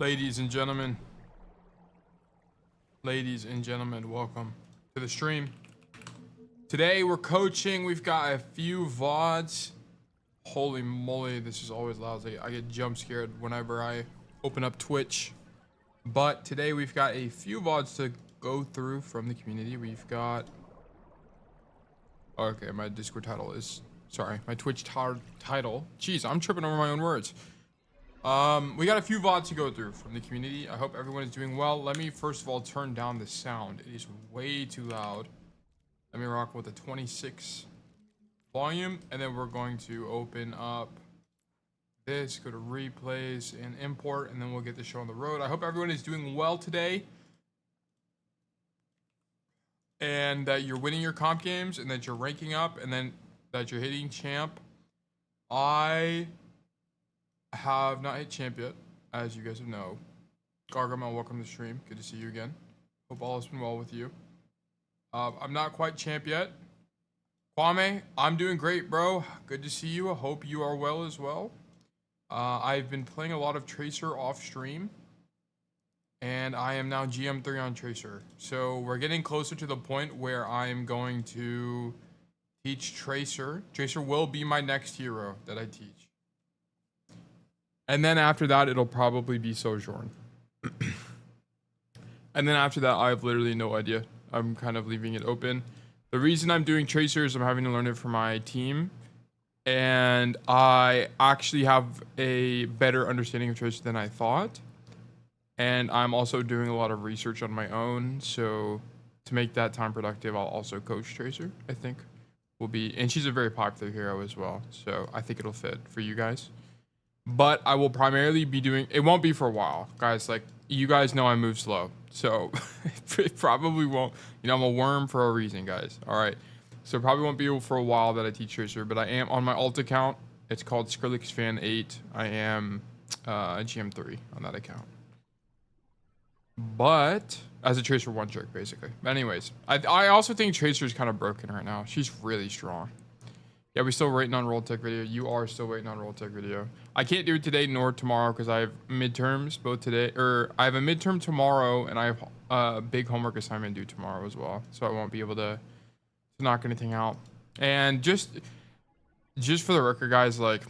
Ladies and gentlemen, welcome to the stream. Today we're coaching. We've got a few VODs. Holy moly, this is always lousy. I get jump scared whenever I open up Twitch. But today we've got a few VODs to go through from the community. We've got... Okay, my Discord title is... Sorry, my Twitch title. Jeez, I'm tripping over my own words. We got a few VODs to go through from the community. I hope everyone is doing well. Let me first of all turn down the sound. It is way too loud. Let me rock with a 26 volume, and then we're going to open up this, go to replays and import, and then we'll get the show on the road. I hope everyone is doing well today, and that you're winning your comp games, and that you're ranking up, and then that you're hitting champ. I have not hit champ yet, as you guys know. Gargamel, welcome to the stream. Good to see you again. Hope all has been well with you. I'm not quite champ yet. Kwame, I'm doing great, bro. Good to see you. I hope you are well as well. I've been playing a lot of Tracer off stream, and I am now GM3 on Tracer. So we're getting closer to the point where I'm going to teach Tracer. Tracer will be my next hero that I teach. And then after that, it'll probably be Sojourn. And then after that, I have literally no idea. I'm kind of leaving it open. The reason I'm doing Tracer is I'm having to learn it for my team. And I actually have a better understanding of Tracer than I thought. And I'm also doing a lot of research on my own. So to make that time productive, I'll also coach Tracer, I think. Will be, and she's a very popular hero as well. So I think it'll fit for you guys. But I will primarily be doing, it won't be for a while, guys. Like, you guys know I move slow. So it probably won't, you know, I'm a worm for a reason, guys. All right. So it probably won't be for a while that I teach Tracer, but I am on my alt account. It's called SkrilleXFan8. I am a GM3 on that account. But as a Tracer one trick, basically. But anyways, I also think Tracer is kind of broken right now. She's really strong. Yeah, we're still waiting on Roll Tech video. You are still waiting on Roll Tech video. I can't do it today nor tomorrow because I have midterms both today. Or I have a midterm tomorrow and I have a big homework assignment due tomorrow as well. So I won't be able to knock anything out. And just for the record, guys, like,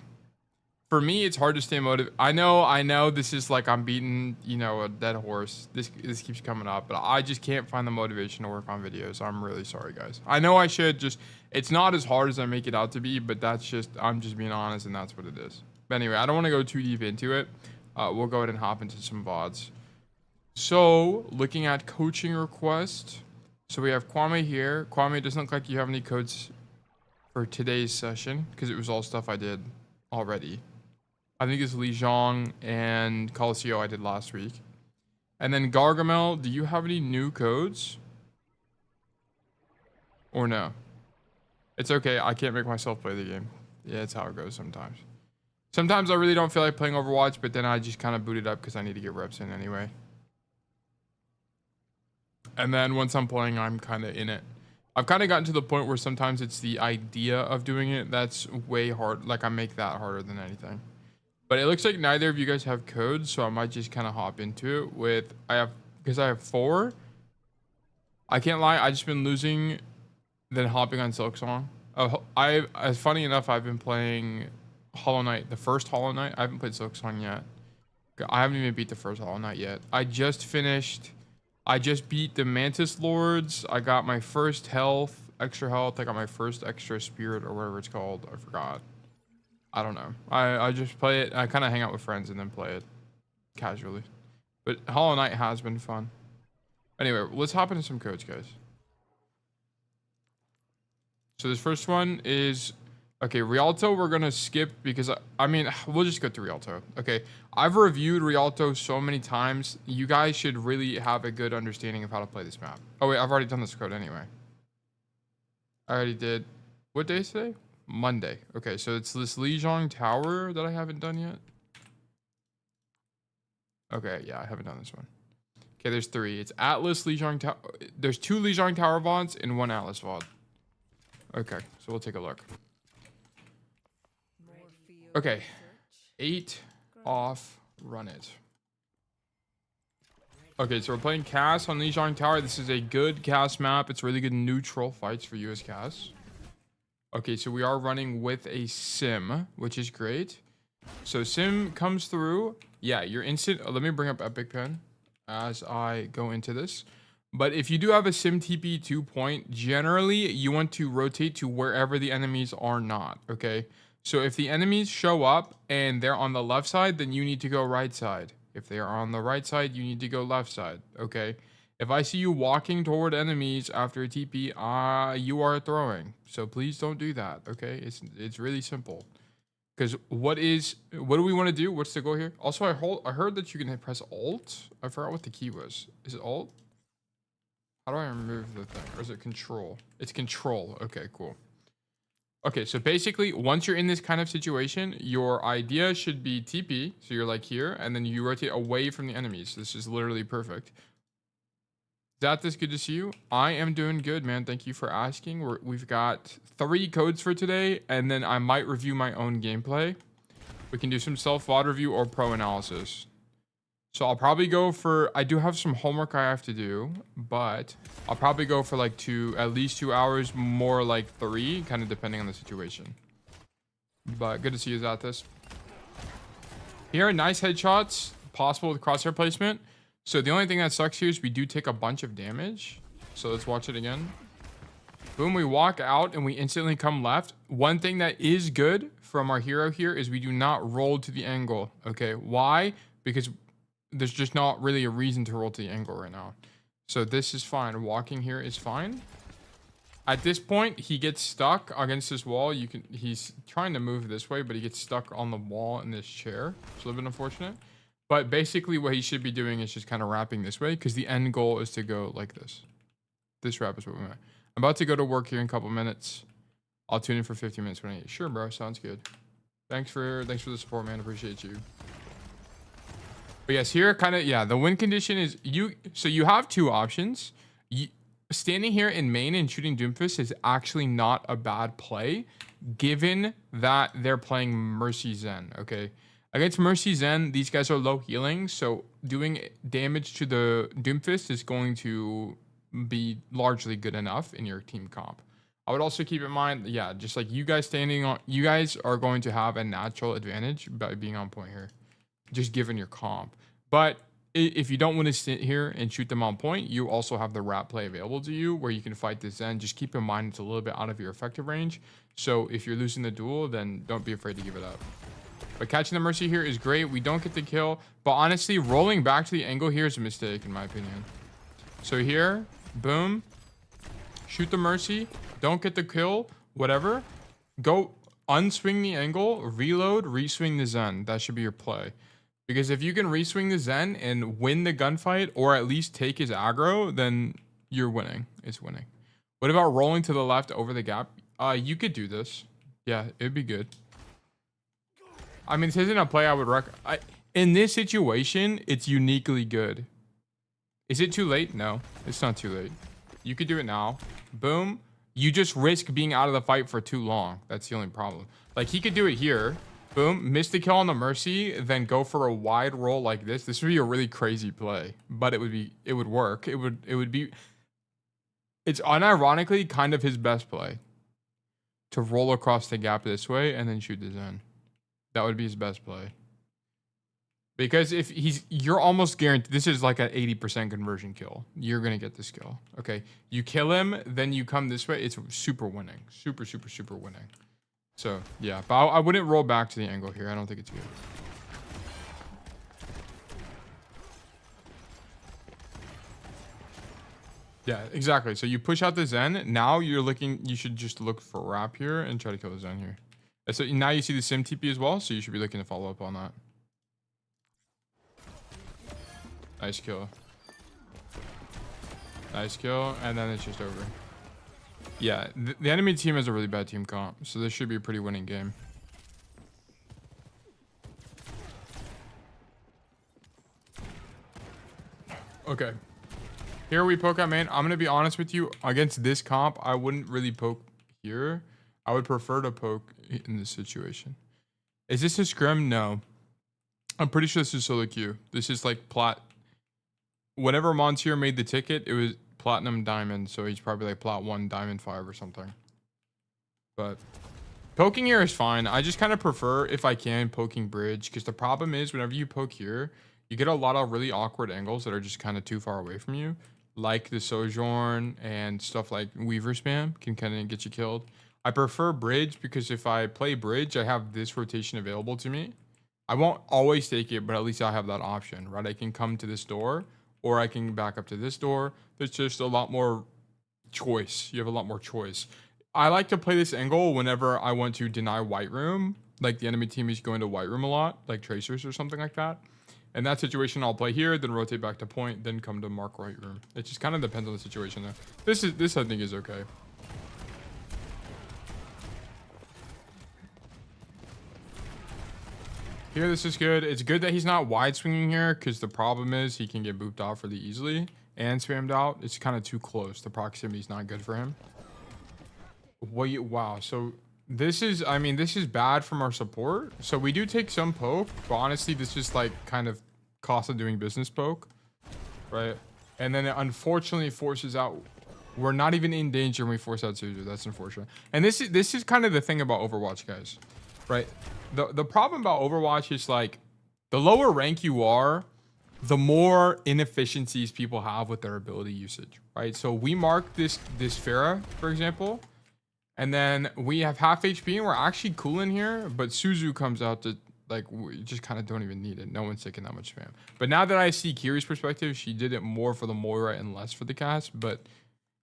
for me, it's hard to stay motivated. I know this is like I'm beating, you know, a dead horse. This keeps coming up, but I just can't find the motivation to work on videos. I'm really sorry, guys. I know I should just, it's not as hard as I make it out to be, but that's just, I'm just being honest, and that's what it is. But anyway, I don't want to go too deep into it. We'll go ahead and hop into some VODs. So, looking at coaching request. So we have Kwame here. Kwame, it doesn't look like you have any codes for today's session, because it was all stuff I did already. I think it's Lijiang and Coliseum I did last week. And then Gargamel, do you have any new codes? Or no? It's okay, I can't make myself play the game. Yeah, it's how it goes sometimes. Sometimes I really don't feel like playing Overwatch, but then I just kind of boot it up because I need to get reps in anyway. And then once I'm playing, I'm kind of in it. I've kind of gotten to the point where sometimes it's the idea of doing it that's way hard. Like, I make that harder than anything. But it looks like neither of you guys have codes, so I might just kind of hop into it with, because I have 4. I can't lie, I just been losing, then hopping on Silksong. Funny enough, I've been playing Hollow Knight, the first Hollow Knight. I haven't played Silksong yet. I haven't even beat the first Hollow Knight yet. I just beat the Mantis Lords. I got my first extra health. I got my first extra spirit or whatever it's called. I forgot. I don't know. I just play it. I kind of hang out with friends and then play it casually. But Hollow Knight has been fun. Anyway, let's hop into some codes, guys. So this first one is, okay, Rialto we're going to skip because, I mean, we'll just go through Rialto. Okay, I've reviewed Rialto so many times. You guys should really have a good understanding of how to play this map. Oh, wait, I've already done this code anyway. I already did. What day is today? Monday. Okay, so it's this Lijiang Tower that I haven't done yet. Okay, yeah, I haven't done this one. Okay, there's 3. It's Aatlis, Lijiang Tower. There's 2 Lijiang Tower VODs and 1 Aatlis VOD. Okay, so we'll take a look. Okay, 8 off, run it. Okay, so we're playing Cass on Lijiang Tower. This is a good Cass map. It's really good neutral fights for you as Cass. Okay, so we are running with a sim, which is great. So sim comes through. Yeah, you're instant. Let me bring up Epic Pen as I go into this. But if you do have a sim TP 2 point, generally you want to rotate to wherever the enemies are not, okay? So if the enemies show up and they're on the left side, then you need to go right side. If they are on the right side, you need to go left side, okay? If I see you walking toward enemies after a TP, you are throwing. So please don't do that, okay? It's really simple. Because what do we want to do? What's the goal here? Also, I heard that you can press Alt. I forgot what the key was. Is it Alt? How do I remove the thing? Or is it Control? It's Control. Okay, cool. Okay, so basically, once you're in this kind of situation, your idea should be TP. So you're like here, and then you rotate away from the enemies. This is literally perfect. Aatlis, good to see you. I am doing good, man. Thank you for asking. We've got 3 codes for today, and then I might review my own gameplay. We can do some self-VOD review or pro analysis. So I'll probably go for, I do have some homework I have to do, but I'll probably go for like at least 2 hours, more like 3, kind of depending on the situation. But good to see you, Aatlis. Here, nice headshots, possible with crosshair placement. So the only thing that sucks here is we do take a bunch of damage. So let's watch it again. Boom, we walk out and we instantly come left. One thing that is good from our hero here is we do not roll to the angle. Okay, why? Because there's just not really a reason to roll to the angle right now. So this is fine. Walking here is fine. At this point, he gets stuck against this wall. He's trying to move this way, but he gets stuck on the wall in this chair. It's a little bit unfortunate. But basically what he should be doing is just kind of wrapping this way, because the end goal is to go like this. This wrap is what we want. I'm about to go to work here in a couple minutes. I'll tune in for 15 minutes when I eat. Sure, bro. Sounds good. Thanks for the support, man. Appreciate you. But yes, here kind of, yeah, the win condition is so you have 2 options. Standing here in main and shooting Doomfist is actually not a bad play, given that they're playing Mercy Zen, okay? Against Mercy Zen, these guys are low healing, so doing damage to the Doomfist is going to be largely good enough in your team comp. I would also keep in mind, yeah, just like you guys you guys are going to have a natural advantage by being on point here, just given your comp. But if you don't want to sit here and shoot them on point, you also have the wrap play available to you where you can fight this Zen. Just keep in mind it's a little bit out of your effective range. So if you're losing the duel, then don't be afraid to give it up. But catching the Mercy here is great. We don't get the kill. But honestly, rolling back to the angle here is a mistake, in my opinion. So here, boom. Shoot the Mercy. Don't get the kill. Whatever. Go unswing the angle. Reload. Reswing the Zen. That should be your play. Because if you can reswing the Zen and win the gunfight, or at least take his aggro, then you're winning. It's winning. What about rolling to the left over the gap? You could do this. Yeah, it'd be good. I mean, this isn't a play I would recommend. In this situation, it's uniquely good. Is it too late? No, it's not too late. You could do it now. Boom. You just risk being out of the fight for too long. That's the only problem. Like, he could do it here. Boom. Miss the kill on the Mercy, then go for a wide roll like this. This would be a really crazy play, but it would work. It would be, it's unironically kind of his best play. To roll across the gap this way and then shoot the Zen. That would be his best play. Because if you're almost guaranteed, this is like an 80% conversion kill. You're going to get this kill. Okay. You kill him, then you come this way. It's super winning. Super, super, super winning. So, yeah. But I wouldn't roll back to the angle here. I don't think it's good. Yeah, exactly. So you push out the Zen. Now you should just look for wrap here and try to kill the Zen here. So now you see the sim TP as well, so you should be looking to follow up on that. Nice kill. Nice kill, and then it's just over. Yeah, the enemy team has a really bad team comp, so this should be a pretty winning game. Okay. Here we poke out main. I'm going to be honest with you. Against this comp, I wouldn't really poke here. I would prefer to poke in this situation. Is this a scrim? No. I'm pretty sure this is solo queue. This is like plat. whenever Monsieur made the ticket, it was platinum diamond, so he's probably like plat 1 diamond 5 or something. But poking here is fine. I just kind of prefer, if I can, poking bridge, because the problem is whenever you poke here, you get a lot of really awkward angles that are just kind of too far away from you, like the Sojourn and stuff like Weaver spam can kind of get you killed. I prefer bridge because if I play bridge, I have this rotation available to me. I won't always take it, but at least I have that option, right? I can come to this door or I can back up to this door. There's just a lot more choice. You have a lot more choice. I like to play this angle whenever I want to deny white room, like the enemy team is going to white room a lot, like tracers or something like that. In that situation, I'll play here, then rotate back to point, then come to mark white room. It just kind of depends on the situation though. This I think is okay. Here, this is good. It's good that he's not wide swinging here because the problem is he can get booped out really easily and spammed out. It's kind of too close. The proximity is not good for him. Wait, wow. So this is, I mean, this is bad from our support. So we do take some poke, but honestly, this is like kind of cost of doing business poke, right? And then it unfortunately forces out. We're not even in danger when we force out Suzu. That's unfortunate. And this is kind of the thing about Overwatch, guys, right? The problem about Overwatch is like the lower rank you are, the more inefficiencies people have with their ability usage, right? So we mark this Pharah, for example, and then we have half HP and we're actually cool in here, but Suzu comes out to like, we just kind of don't even need it. No one's taking that much spam. But now that I see Kiri's perspective, she did it more for the Moira and less for the cast, but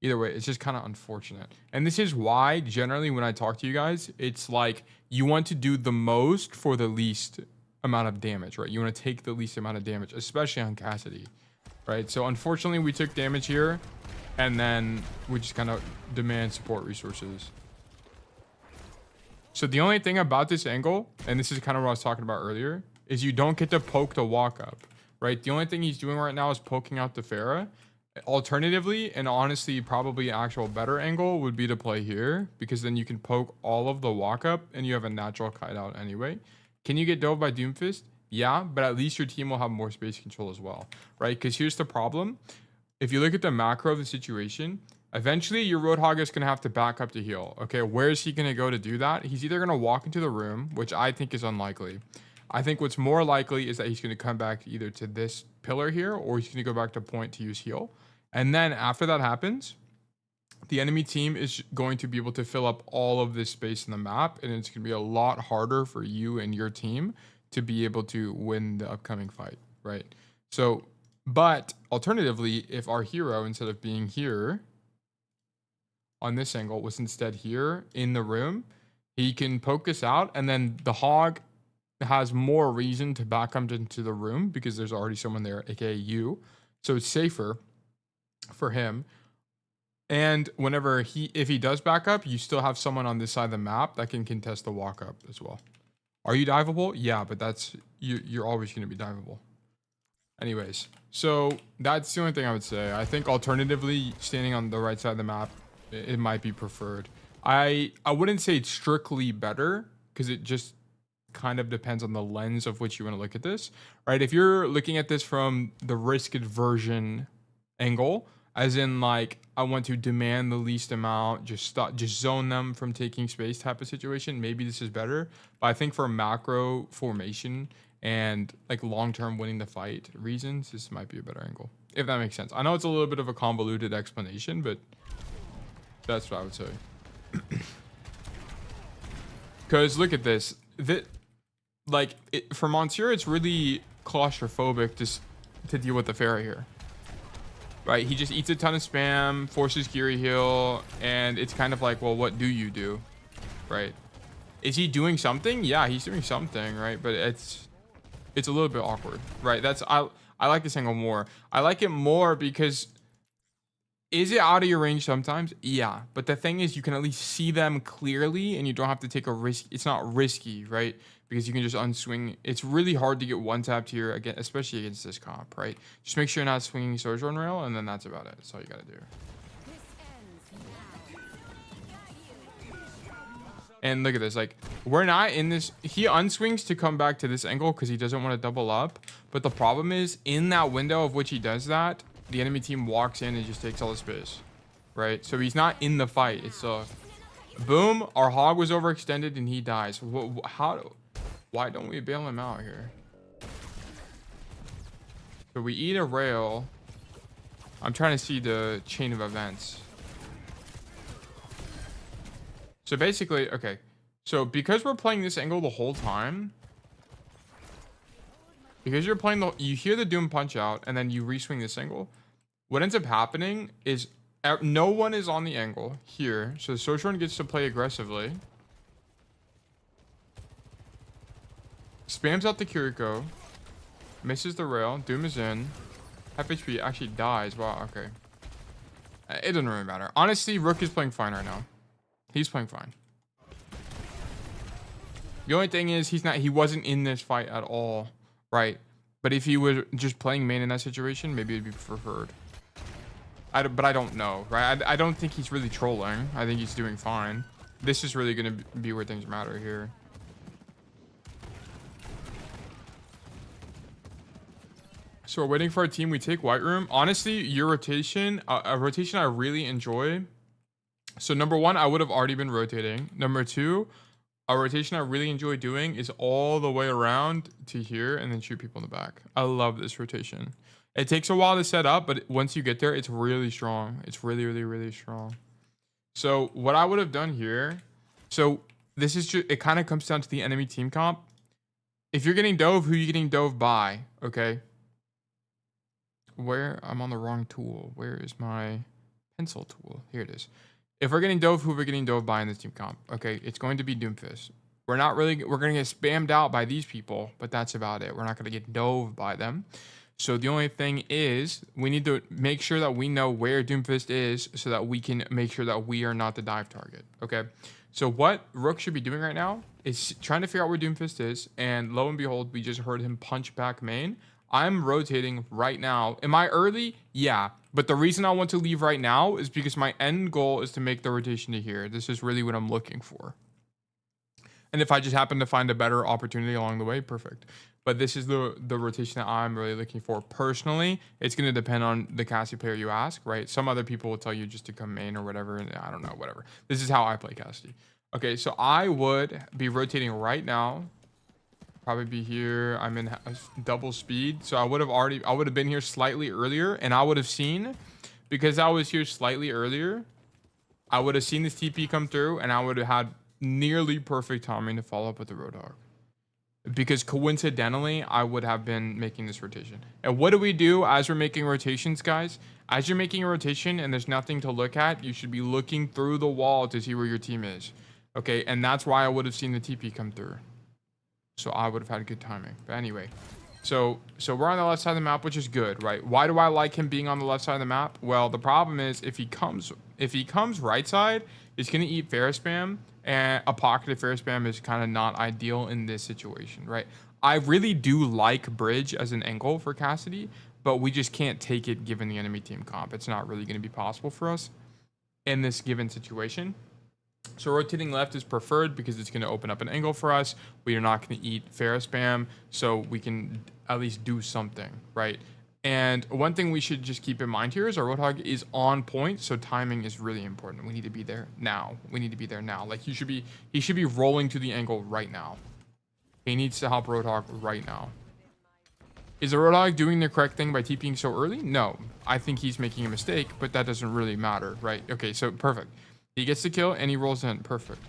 either way, it's just kind of unfortunate. And this is why generally when I talk to you guys, it's like you want to do the most for the least amount of damage, right? You want to take the least amount of damage, especially on Cassidy, right? So unfortunately we took damage here and then we just kind of demand support resources. So the only thing about this angle, and this is kind of what I was talking about earlier, is you don't get to poke the walk up, right? The only thing he's doing right now is poking out the Pharah. Alternatively, and honestly probably an actual better angle would be to play here, because then you can poke all of the walk up and you have a natural kite out anyway. Can you get dove by Doomfist? Yeah, but at least your team will have more space control as well, right? Because here's the problem. If you look at the macro of the situation, eventually your Roadhog is going to have to back up to heal. Okay, where is he going to go to do that? He's either going to walk into the room, which I think is unlikely. I think what's more likely is that he's going to come back either to this pillar here, or he's going to go back to point to use heal. And then after that happens, the enemy team is going to be able to fill up all of this space in the map, and it's going to be a lot harder for you and your team to be able to win the upcoming fight, right? So, but alternatively, if our hero, instead of being here on this angle, was instead here in the room, he can poke this out, and then the hog has more reason to back up into the room because there's already someone there, aka you. So it's safer for him. And whenever if he does back up, you still have someone on this side of the map that can contest the walk up as well. Are you diveable? Yeah, but that's you're always going to be diveable. Anyways, so that's the only thing I would say. I think alternatively, standing on the right side of the map, it might be preferred. I wouldn't say it's strictly better because it just kind of depends on the lens of which you want to look at this, right? If you're looking at this from the risk aversion angle, as in like I want to demand the least amount, just zone them from taking space type of situation, maybe this is better. But I think for macro formation and like long-term winning the fight reasons, this might be a better angle, if that makes sense. I know it's a little bit of a convoluted explanation, but that's what I would say. Because look at this, for Monsieur, it's really claustrophobic to deal with the Pharah here. Right, he just eats a ton of spam, forces Kiri heal, and it's kind of like, well, what do you do, right? Is he doing something? Yeah, he's doing something, right? But it's a little bit awkward, right? I like this angle more. I like it more because is it out of your range sometimes? Yeah, but the thing is, you can at least see them clearly, and you don't have to take a risk. It's not risky, right? Because you can just unswing. It's really hard to get one tapped here again, especially against this comp, right? Just make sure you're not swinging Sojourn rail, and then that's about it. That's all you gotta do. And look at this, like we're not in this. He unswings to come back to this angle because he doesn't want to double up. But the problem is, in that window of which he does that, the enemy team walks in and just takes all the space, right? So he's not in the fight. It's boom, our hog was overextended and he dies. Why don't we bail him out here? So we eat a rail. I'm trying to see the chain of events. So basically, okay. So because we're playing this angle the whole time, because you're playing you hear the Doom punch out and then you reswing this angle. What ends up happening is no one is on the angle here. So the Sojourn gets to play aggressively. Spams out the Kiriko. Misses the rail. Doom is in. Half HP actually dies. Wow, okay. It doesn't really matter. Honestly, Rook is playing fine right now. He's playing fine. The only thing is he wasn't in this fight at all, right? But if he was just playing main in that situation, maybe it'd be preferred. But I don't know, right? I don't think he's really trolling. I think he's doing fine. This is really going to be where things matter here. So we're waiting for our team. We take White Room. Honestly, your rotation, a rotation I really enjoy. So number one, I would have already been rotating. Number two, a rotation I really enjoy doing is all the way around to here and then shoot people in the back. I love this rotation. It takes a while to set up, but once you get there, it's really strong. It's really, really, really strong. So what I would have done here, so this is just, it kind of comes down to the enemy team comp. If you're getting dove, who are you getting dove by? Okay. I'm on the wrong tool. Where is my pencil tool? Here it is. If we're getting dove, who we're getting dove by in this team comp? Okay, it's going to be Doomfist. We're going to get spammed out by these people, but that's about it. We're not going to get dove by them. So the only thing is we need to make sure that we know where Doomfist is so that we can make sure that we are not the dive target. Okay. So what Rook should be doing right now is trying to figure out where Doomfist is. And lo and behold, we just heard him punch back main. I'm rotating right now. Am I early? Yeah. But the reason I want to leave right now is because my end goal is to make the rotation to here. This is really what I'm looking for. And if I just happen to find a better opportunity along the way, perfect. But this is the rotation that I'm really looking for. Personally, it's going to depend on the Cassidy player you ask, right? Some other people will tell you just to come main or whatever. And I don't know, whatever. This is how I play Cassidy. Okay, so I would be rotating right now. Probably be here. I'm in double speed. So I would have been here slightly earlier. And I would have seen, because I was here slightly earlier, I would have seen this TP come through. And I would have had nearly perfect timing to follow up with the Roadhog. Because coincidentally, I would have been making this rotation. And what do we do as we're making rotations, guys? As you're making a rotation and there's nothing to look at, you should be looking through the wall to see where your team is. Okay, and that's why I would have seen the TP come through. So I would have had good timing. But anyway, so we're on the left side of the map, which is good, right? Why do I like him being on the left side of the map? Well, the problem is if he comes right side, he's going to eat fair spam. And a pocketed fair spam is kind of not ideal in this situation, right? I really do like bridge as an angle for Cassidy, but we just can't take it given the enemy team comp. It's not really going to be possible for us in this given situation. So rotating left is preferred because it's going to open up an angle for us. We are not going to eat fair spam, so we can at least do something, right? And one thing we should just keep in mind here is our Roadhog is on point, so timing is really important. We need to be there now. We need to be there now. Like he should be rolling to the angle right now. He needs to help Roadhog right now. Is the Roadhog doing the correct thing by TPing so early? No. I think he's making a mistake, but that doesn't really matter, right? Okay, so perfect. He gets the kill and he rolls in. Perfect.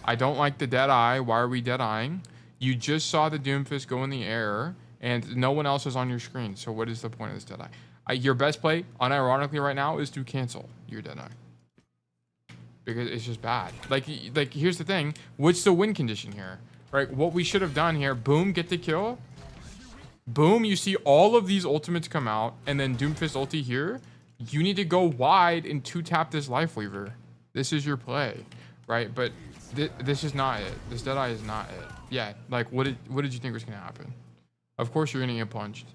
I don't like the dead eye. Why are we dead eyeing? You just saw the Doomfist go in the air and no one else is on your screen. So what is the point of this dead eye? Your best play, unironically right now, is to cancel your dead eye. Because it's just bad. Like here's the thing. What's the win condition here? Right? What we should have done here, boom, get the kill. Boom, you see all of these ultimates come out and then Doomfist ulti here. You need to go wide and 2-tap this Life Weaver. This is your play, right? But this is not it. This dead eye is not it. Yeah, like what did you think was gonna happen? Of course you're gonna get punched.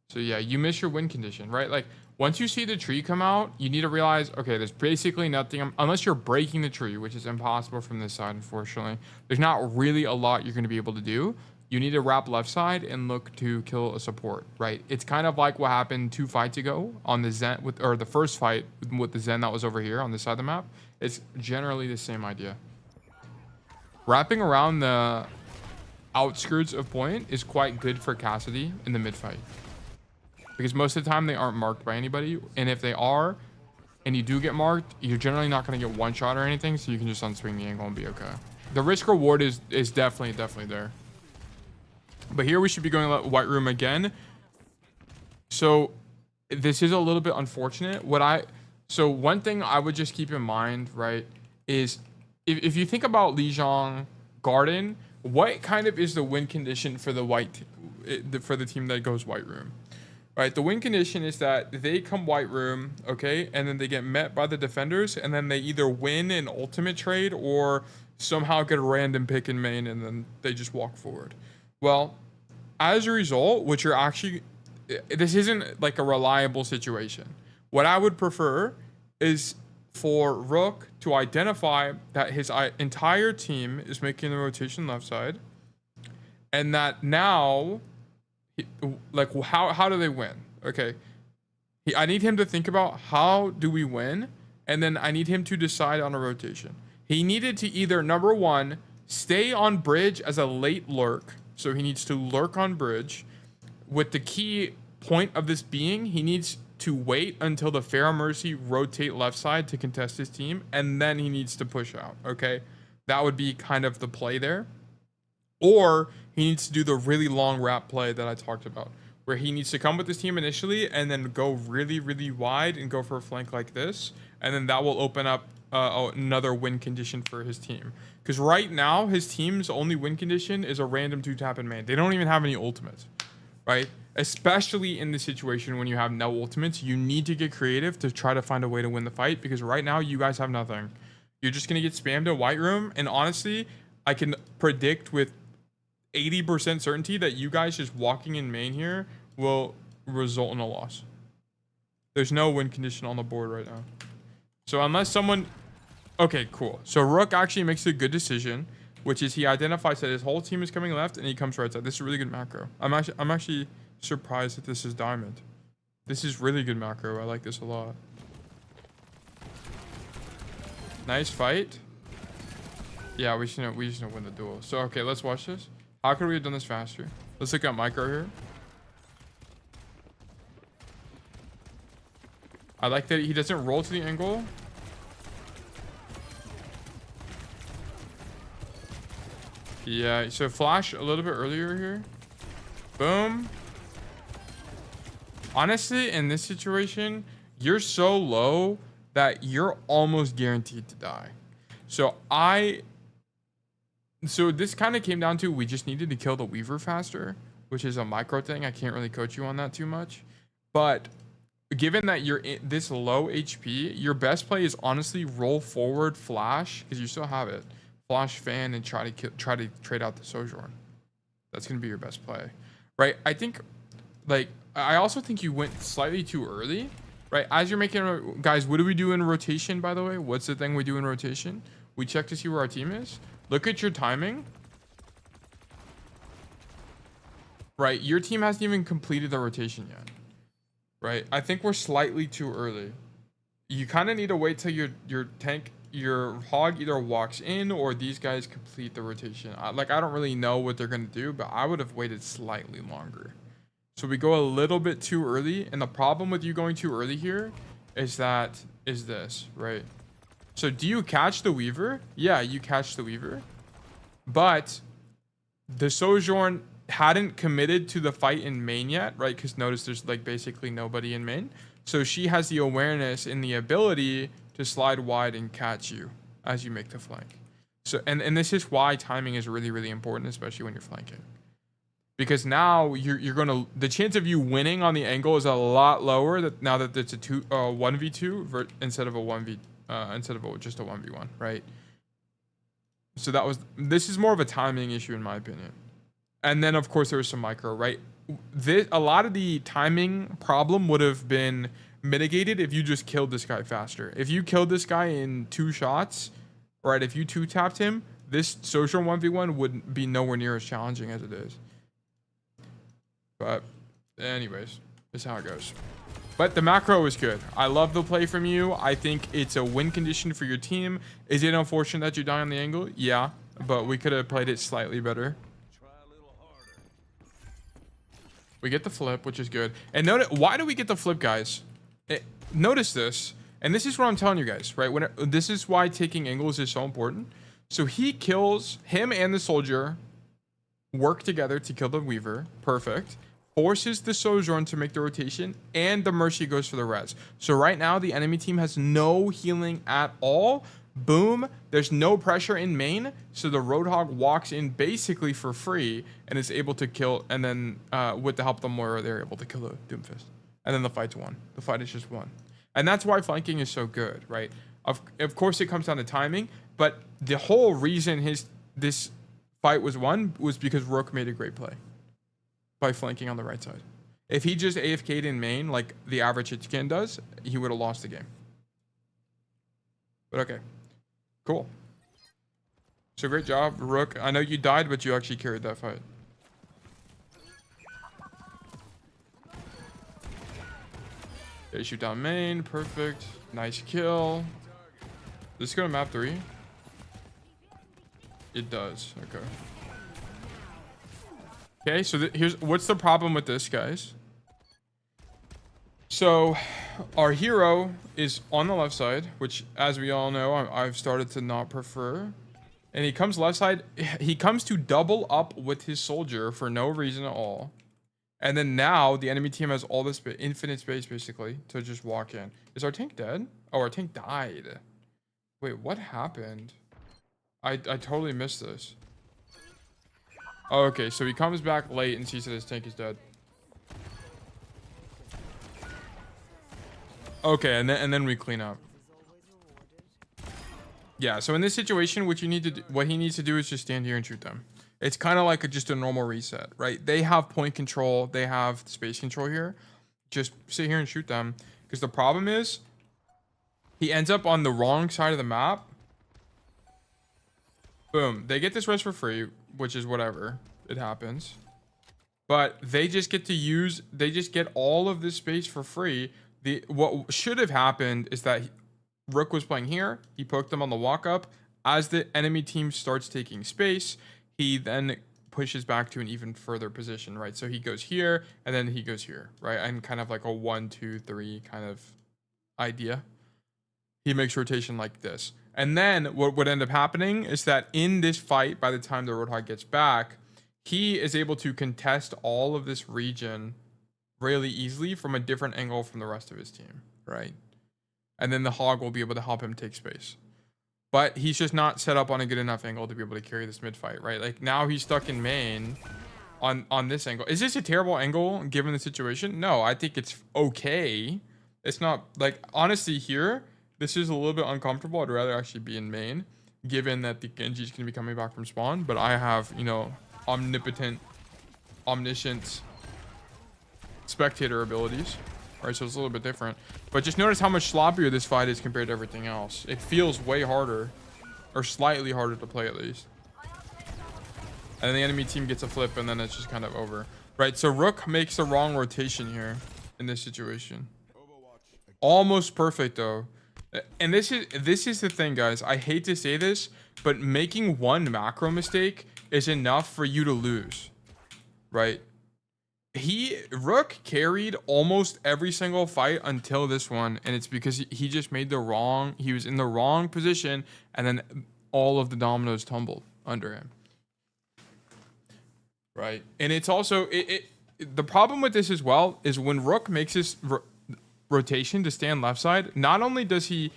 So yeah, you miss your win condition, right? Like Once you see the tree come out, you need to realize, okay, there's basically nothing, unless you're breaking the tree, which is impossible from this side, unfortunately. There's not really a lot you're going to be able to do. You need to wrap left side and look to kill a support, right? It's kind of like what happened 2 fights ago on the Zen, or the first fight with the Zen that was over here on this side of the map. It's generally the same idea. Wrapping around the outskirts of point is quite good for Cassidy in the mid fight. Because most of the time they aren't marked by anybody. And if they are, and you do get marked, you're generally not going to get one shot or anything. So you can just unswing the angle and be okay. The risk reward is definitely there. But here we should be going white room again. So this is a little bit unfortunate. So one thing I would just keep in mind, right, is if you think about Lijiang Garden, what kind of is the win condition for the team that goes white room? Right, the win condition is that they come white room, okay, and then they get met by the defenders, and then they either win an ultimate trade or somehow get a random pick in main, and then they just walk forward. Well, as a result, this isn't like a reliable situation. What I would prefer is for Rook to identify that his entire team is making the rotation left side, and that now, like, how do they win? Okay, I need him to think about how do we win, and then I need him to decide on a rotation. He needed to either, number one, stay on bridge as a late lurk, so he needs to lurk on bridge, with the key point of this being he needs to wait until the Pharaoh Mercy rotate left side to contest his team, and then he needs to push out. Okay, that would be kind of the play there. Or he needs to do the really long wrap play that I talked about, where he needs to come with his team initially and then go really, really wide and go for a flank like this. And then that will open up another win condition for his team. Because right now, his team's only win condition is a random 2-tap in main. They don't even have any ultimates, right? Especially in the situation when you have no ultimates, you need to get creative to try to find a way to win the fight. Because right now, you guys have nothing. You're just going to get spammed to white room. And honestly, I can predict with 80% certainty that you guys just walking in main here will result in a loss. There's no win condition on the board right now. So unless someone... Okay, cool. So Rook actually makes a good decision, which is he identifies that his whole team is coming left and he comes right side. This is a really good macro. I'm actually surprised that this is diamond. This is really good macro. I like this a lot. Nice fight. Yeah, we just gonna win the duel. So okay, let's watch this. How could we have done this faster? Let's look at micro here. I like that he doesn't roll to the angle. Yeah, so flash a little bit earlier here. Boom. Honestly, in this situation, you're so low that you're almost guaranteed to die. So this kind of came down to we just needed to kill the Weaver faster, which is a micro thing. I can't really coach you on that too much. But given that you're this low HP, your best play is honestly roll forward, flash, because you still have it. Flash fan and try to trade out the Sojourn. That's going to be your best play. Right? I think, like, I also think you went slightly too early. Right? As you're making... Guys, what do we do in rotation, by the way? What's the thing we do in rotation? We check to see where our team is. Look at your timing. Right? Your team hasn't even completed the rotation yet. Right? I think we're slightly too early. You kind of need to wait till your hog either walks in or these guys complete the rotation. I don't really know what they're going to do, but I would have waited slightly longer. So we go a little bit too early. And the problem with you going too early here is this, right? So do you catch the Weaver? Yeah, you catch the Weaver. But the Sojourn hadn't committed to the fight in main yet, right? Because notice there's like basically nobody in main. So she has the awareness and the ability to slide wide and catch you as you make the flank. So and this is why timing is really, really important, especially when you're flanking. Because now you're gonna, the chance of you winning on the angle is a lot lower now that it's a 1v2 instead of just a 1v1, right? So this is more of a timing issue in my opinion. And then of course there was some micro, right? A lot of the timing problem would have been mitigated if you just killed this guy faster. If you killed this guy in 2 shots, right? If you 2-tapped him, this social 1v1 would be nowhere near as challenging as it is. But anyways, this is how it goes. But the macro is good. I love the play from you. I think it's a win condition for your team. Is it unfortunate that you die on the angle? Yeah, but we could have played it slightly better. We get the flip, which is good. And notice, why do we get the flip, guys? Notice this, and this is what I'm telling you guys, right? This is why taking angles is so important. So he kills him and the soldier, work together to kill the Weaver. Perfect. Forces the Sojourn to make the rotation, and the Mercy goes for the res. So right now, the enemy team has no healing at all. Boom. There's no pressure in main, so the Roadhog walks in basically for free and is able to kill, and then with the help of the Moira, they're able to kill the Doomfist. And then the fight's won. The fight is just won. And that's why flanking is so good, right? Of course, it comes down to timing, but the whole reason this fight was won was because Rook made a great play by flanking on the right side. If he just AFK'd in main like the average Hitchkin does, he would have lost the game. But okay, cool. So great job, Rook. I know you died, but you actually carried that fight. Okay, shoot down main, perfect. Nice kill. Does this go to map 3? It does, okay. Okay, so here's what's the problem with this, guys. So our hero is on the left side, which, as we all know, I've started to not prefer. And he comes left side. He comes to double up with his soldier for no reason at all. And then now the enemy team has all this infinite space, basically, to just walk in. Is our tank dead? Oh, our tank died. Wait, what happened? I totally missed this. Oh, okay, so he comes back late and sees that his tank is dead. Okay, and then we clean up. Yeah, so in this situation, what he needs to do is just stand here and shoot them. It's kind of like just a normal reset, right? They have point control, they have space control here. Just sit here and shoot them. Because the problem is, he ends up on the wrong side of the map. Boom, they get this rest for free, which is whatever, it happens. But they just get all of this space for free. What should have happened is that Rook was playing here. He poked them on the walk up. As the enemy team starts taking space, he then pushes back to an even further position, right? So he goes here and then he goes here, right? And kind of like a 1, 2, 3 kind of idea. He makes rotation like this. And then what would end up happening is that in this fight, by the time the Roadhog gets back, he is able to contest all of this region really easily from a different angle from the rest of his team, right? And then the Hog will be able to help him take space. But he's just not set up on a good enough angle to be able to carry this mid fight, right? Like now he's stuck in main on this angle. Is this a terrible angle given the situation? No, I think it's okay. It's not like, honestly here, this is a little bit uncomfortable. I'd rather actually be in main given that the Genji's going to be coming back from spawn. But I have, you know, omniscient spectator abilities. All right, so it's a little bit different. But just notice how much sloppier this fight is compared to everything else. It feels way harder, or slightly harder to play at least. And then the enemy team gets a flip, and then it's just kind of over. Right, so Rook makes the wrong rotation here in this situation. Almost perfect, though. And this is the thing, guys. I hate to say this, but making one macro mistake is enough for you to lose, right? Rook carried almost every single fight until this one, and it's because he just made he was in the wrong position, and then all of the dominoes tumbled under him, right? And it's also the problem with this as well is when Rook makes his rotation to stand left side, not only does he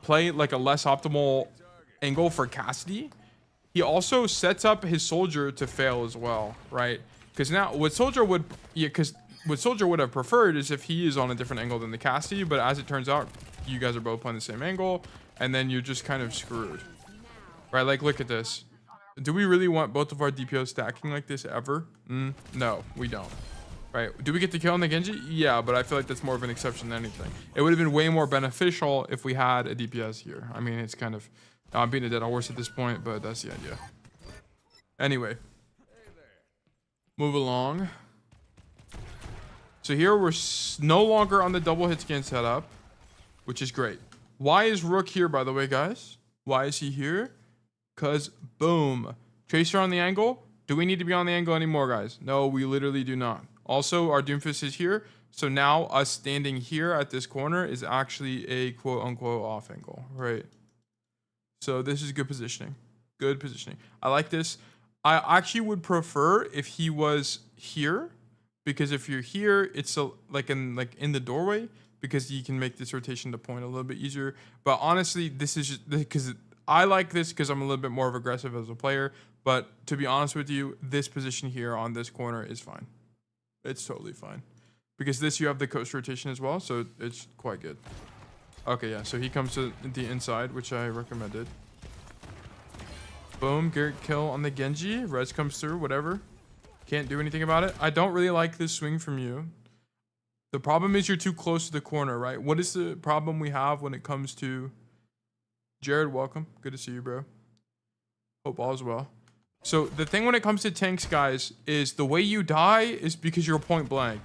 play like a less optimal angle for Cassidy, he also sets up his soldier to fail as well, right? Because now what Soldier would have preferred is if he is on a different angle than the Cassidy, but as it turns out, you guys are both playing the same angle, and then you're just kind of screwed, right? Like, look at this. Do we really want both of our DPOs stacking like this ever? No, we don't. Right? Do we get the kill on the Genji? Yeah, but I feel like that's more of an exception than anything. It would have been way more beneficial if we had a DPS here. I mean, it's kind of... I'm being a dead horse at this point, but that's the idea. Anyway. Move along. So here we're no longer on the double hit scan setup, which is great. Why is Rook here, by the way, guys? Why is he here? Because, boom. Tracer on the angle. Do we need to be on the angle anymore, guys? No, we literally do not. Also, our Doomfist is here. So now us standing here at this corner is actually a quote-unquote off angle, right? So this is good positioning. Good positioning. I like this. I actually would prefer if he was here, because if you're here, it's like in the doorway, because you can make this rotation to point a little bit easier. But honestly, this is just because I like this because I'm a little bit more of aggressive as a player. But to be honest with you, this position here on this corner is fine. It's totally fine. Because this, you have the coast rotation as well, so it's quite good. Okay, yeah, so he comes to the inside, which I recommended. Boom, Garrett kill on the Genji. Res comes through, whatever. Can't do anything about it. I don't really like this swing from you. The problem is you're too close to the corner, right? What is the problem we have when it comes to... Jared, welcome. Good to see you, bro. Hope all is well. So the thing when it comes to tanks, guys, is the way you die is because you're point blank.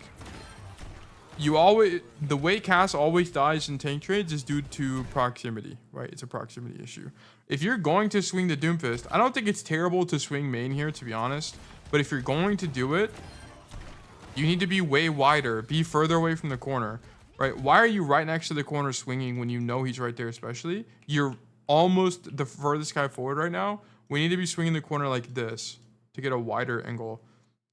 The way Cass always dies in tank trades is due to proximity, right? It's a proximity issue. If you're going to swing the Doomfist, I don't think it's terrible to swing main here, to be honest. But if you're going to do it, you need to be way wider, be further away from the corner, right? Why are you right next to the corner swinging when you know he's right there, especially? You're almost the furthest guy forward right now. We need to be swinging the corner like this to get a wider angle.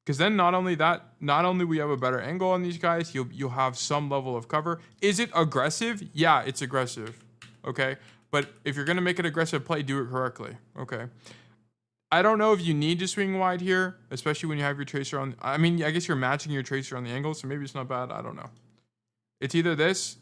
Because then not only we have a better angle on these guys, you'll have some level of cover. Is it aggressive? Yeah, it's aggressive. Okay? But if you're going to make an aggressive play, do it correctly. Okay? I don't know if you need to swing wide here, especially when you have your tracer on. I mean, I guess you're matching your tracer on the angle, so maybe it's not bad. I don't know. It's either this.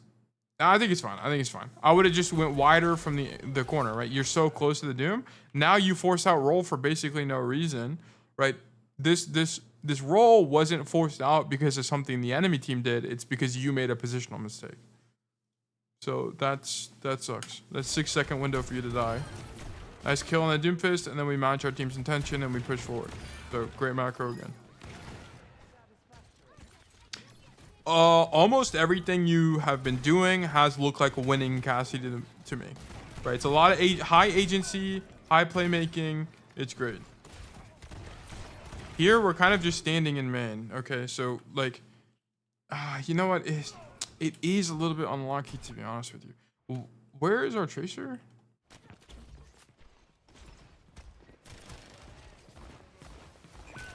I think it's fine. I think it's fine. I would have just went wider from the corner, right? You're so close to the Doom. Now you force out roll for basically no reason, right? This roll wasn't forced out because of something the enemy team did. It's because you made a positional mistake. So that sucks. That's 6-second window for you to die. Nice kill on the Doomfist, and then we match our team's intention and we push forward. So great macro again. Almost everything you have been doing has looked like winning Cassidy to me, right? It's a lot of high agency, high playmaking. It's great. Here we're kind of just standing in main. Okay, so like, you know what? It is a little bit unlucky, to be honest with you. Where is our tracer?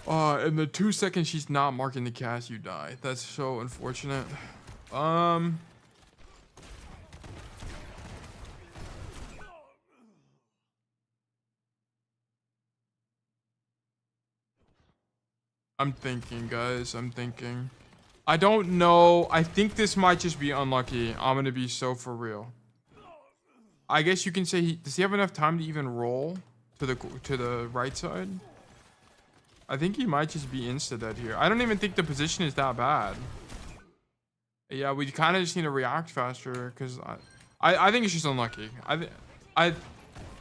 In the 2 seconds she's not marking the cast, you die. That's so unfortunate. I'm thinking, guys. I'm thinking. I don't know. I think this might just be unlucky. I'm gonna be so for real. I guess you can say does he have enough time to even roll to the right side? I think he might just be insta-dead here. I don't even think the position is that bad. Yeah, we kind of just need to react faster because I think it's just unlucky.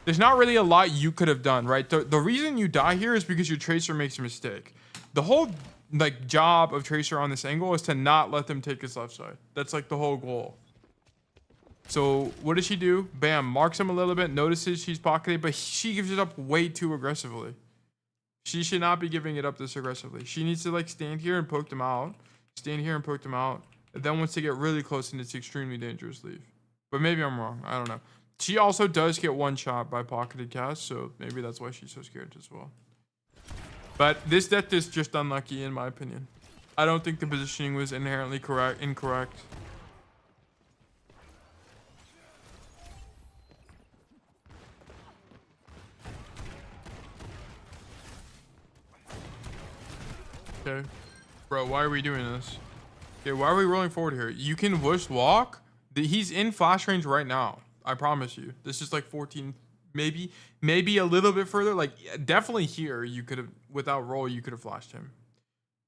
There's not really a lot you could have done, right? The reason you die here is because your tracer makes a mistake. The whole like job of tracer on this angle is to not let them take his left side. That's like the whole goal. So what does she do? Bam, marks him a little bit, notices she's pocketed, but she gives it up way too aggressively. She should not be giving it up this aggressively. She needs to like stand here and poke them out. Stand here and poke them out. And then once they get really close and it's extremely dangerous, leave. But maybe I'm wrong. I don't know. She also does get one shot by pocketed cast, so maybe that's why she's so scared as well. But this death is just unlucky in my opinion. I don't think the positioning was inherently incorrect. Okay. Bro, why are we doing this? Okay, why are we rolling forward here? You can bush walk. He's in flash range right now. I promise you. This is like 14, maybe a little bit further. Like definitely here, you could have, without roll, you could have flashed him.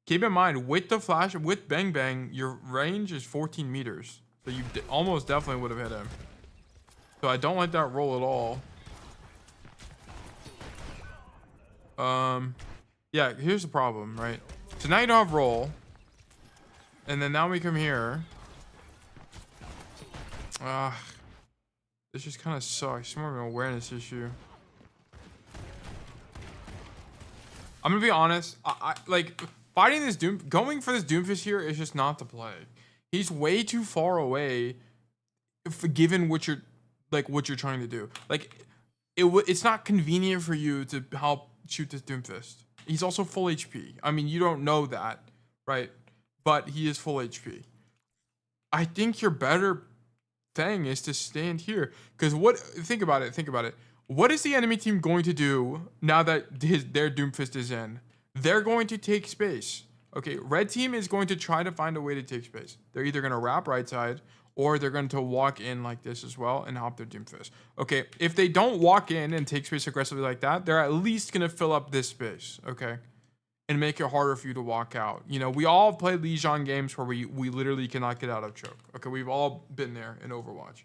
Keep in mind, with the flash, with Bang Bang, your range is 14 meters. So you almost definitely would have hit him. So I don't like that roll at all. Yeah, here's the problem, right? So now you don't have roll. And then now we come here. This just kind of sucks. It's more of an awareness issue. I'm gonna be honest. I like fighting this going for this Doomfist here is just not the play. He's way too far away, given what you're trying to do. Like, it's not convenient for you to help shoot this Doomfist. He's also full HP. I mean, you don't know that, right? But he is full HP. I think your better thing is to stand here, because think about it. What is the enemy team going to do now that their Doomfist is in? They're going to take space. Okay, red team is going to try to find a way to take space. They're either going to wrap right side, or they're going to walk in like this as well and help their Doomfist. Okay, if they don't walk in and take space aggressively like that, they're at least going to fill up this space, okay? And make it harder for you to walk out. You know, we all played Lijiang games where we literally cannot get out of choke. Okay, we've all been there in Overwatch.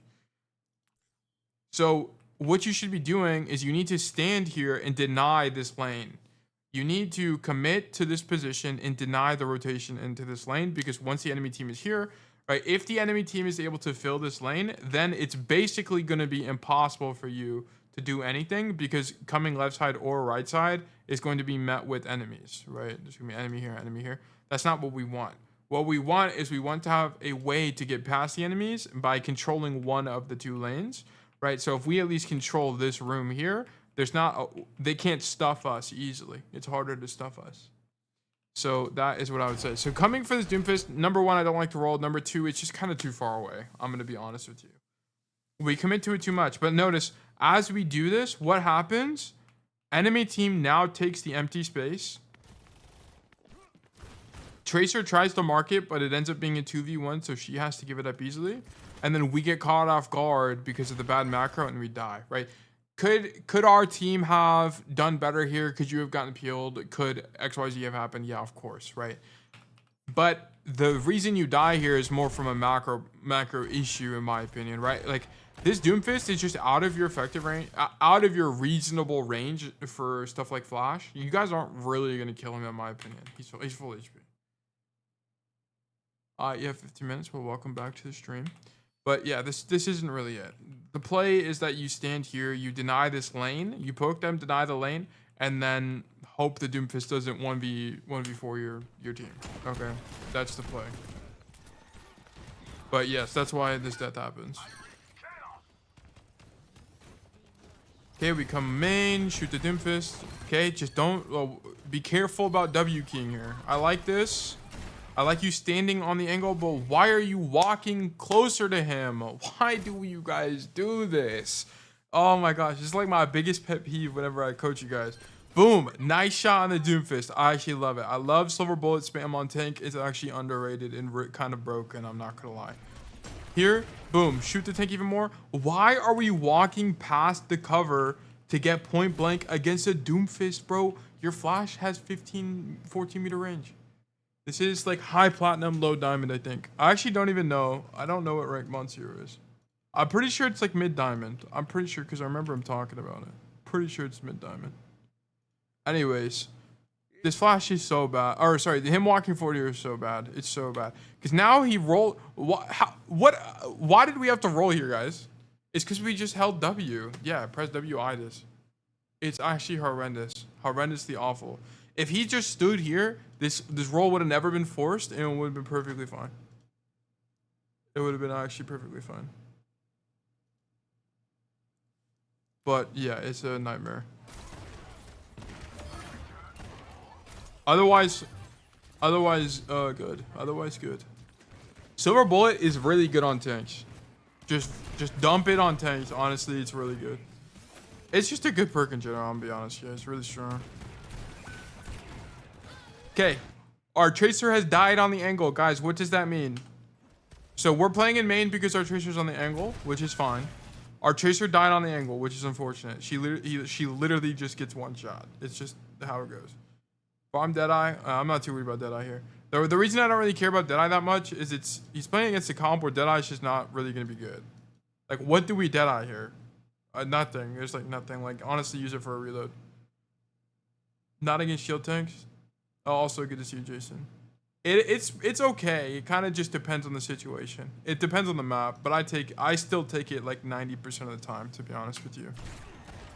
So what you should be doing is you need to stand here and deny this lane. You need to commit to this position and deny the rotation into this lane, because once the enemy team is here, right, if the enemy team is able to fill this lane, then it's basically going to be impossible for you to do anything, because coming left side or right side is going to be met with enemies, right? There's going to be enemy here. That's not what we want. What we want is we want to have a way to get past the enemies by controlling one of the two lanes, right? So if we at least control this room here, they can't stuff us easily. It's harder to stuff us. So that is what I would say. So coming for this Doomfist, number one, I don't like to roll. Number two, it's just kind of too far away. I'm going to be honest with you. We commit to it too much. But notice, as we do this, what happens? Enemy team now takes the empty space. Tracer tries to mark it, but it ends up being a 2v1, so she has to give it up easily. And then we get caught off guard because of the bad macro and we die, right? Could our team have done better here? Could you have gotten peeled? Could XYZ have happened? Yeah, of course, right? But the reason you die here is more from a macro issue, in my opinion, right? Like, this Doomfist is just out of your effective range, out of your reasonable range for stuff like Flash. You guys aren't really going to kill him, in my opinion. He's full HP. Yeah, 15 minutes. Well, welcome back to the stream. But yeah, this isn't really it. The play is that you stand here, you deny this lane, you poke them, deny the lane, and then hope the Doomfist doesn't 1v4 your team. Okay, that's the play. But yes, that's why this death happens. Okay, we come main, shoot the Doomfist. Okay, just don't be careful about W keying here. I like this. I like you standing on the angle, but why are you walking closer to him? Why do you guys do this? Oh my gosh, it's like my biggest pet peeve whenever I coach you guys. Boom, nice shot on the Doomfist. I actually love it. I love silver bullet spam on tank. It's actually underrated and kind of broken, I'm not gonna lie. Here, boom, shoot the tank even more. Why are we walking past the cover to get point blank against a Doomfist, bro? Your Flash has 14 meter range. This is like high platinum, low diamond, I think. I actually don't even know. I don't know what rank Monsieur is. I'm pretty sure it's like mid diamond. I'm pretty sure because I remember him talking about it. Pretty sure it's mid diamond. Anyways, this Flash is so bad. Or sorry, him walking forward here is so bad. It's so bad. Because now he rolled. Why did we have to roll here, guys? It's because we just held W. Yeah, press WI this. It's actually horrendous. Horrendously awful. If he just stood here, this roll would have never been forced, and it would have been perfectly fine. It would have been actually perfectly fine. But yeah, it's a nightmare. Otherwise good. Otherwise good. Silver bullet is really good on tanks. Just dump it on tanks. Honestly, it's really good. It's just a good perk in general, I'm gonna be honest. Yeah, it's really strong. Okay, our Tracer has died on the angle. Guys, what does that mean? So we're playing in main because our Tracer's on the angle, which is fine. Our Tracer died on the angle, which is unfortunate. She literally just gets one shot. It's just how it goes. Farm Deadeye. I'm not too worried about Deadeye here. The reason I don't really care about Deadeye that much is he's playing against a comp where Deadeye's just not really going to be good. Like, what do we Deadeye here? Nothing. There's like nothing. Like, honestly, use it for a reload. Not against shield tanks. Oh, also good to see you, Jason. It's okay. It kind of just depends on the situation. It depends on the map, but I still take it like 90% of the time, to be honest with you.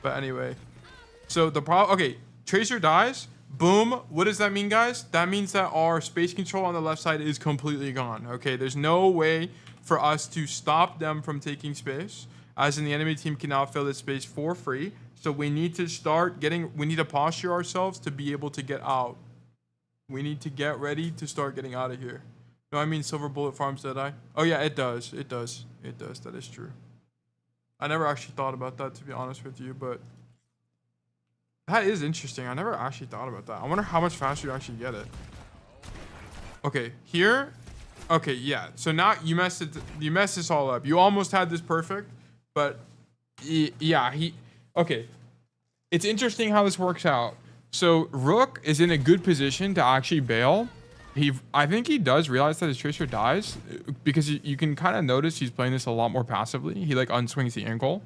But anyway, so the problem. Okay, Tracer dies. Boom. What does that mean, guys? That means that our space control on the left side is completely gone. Okay, there's no way for us to stop them from taking space, as in the enemy team can now fill this space for free. So we need to we need to posture ourselves to be able to get out. We need to get ready to start getting out of here. No, I mean Silver Bullet farms Deadeye. Oh yeah, it does. It does. It does. That is true. I never actually thought about that, to be honest with you, but that is interesting. I never actually thought about that. I wonder how much faster you actually get it. Okay, here. Okay, yeah. So now you messed this all up. You almost had this perfect, but yeah, okay. It's interesting how this works out. So Rook is in a good position to actually bail. I think he does realize that his Tracer dies, because you can kind of notice he's playing this a lot more passively. He like unswings the ankle.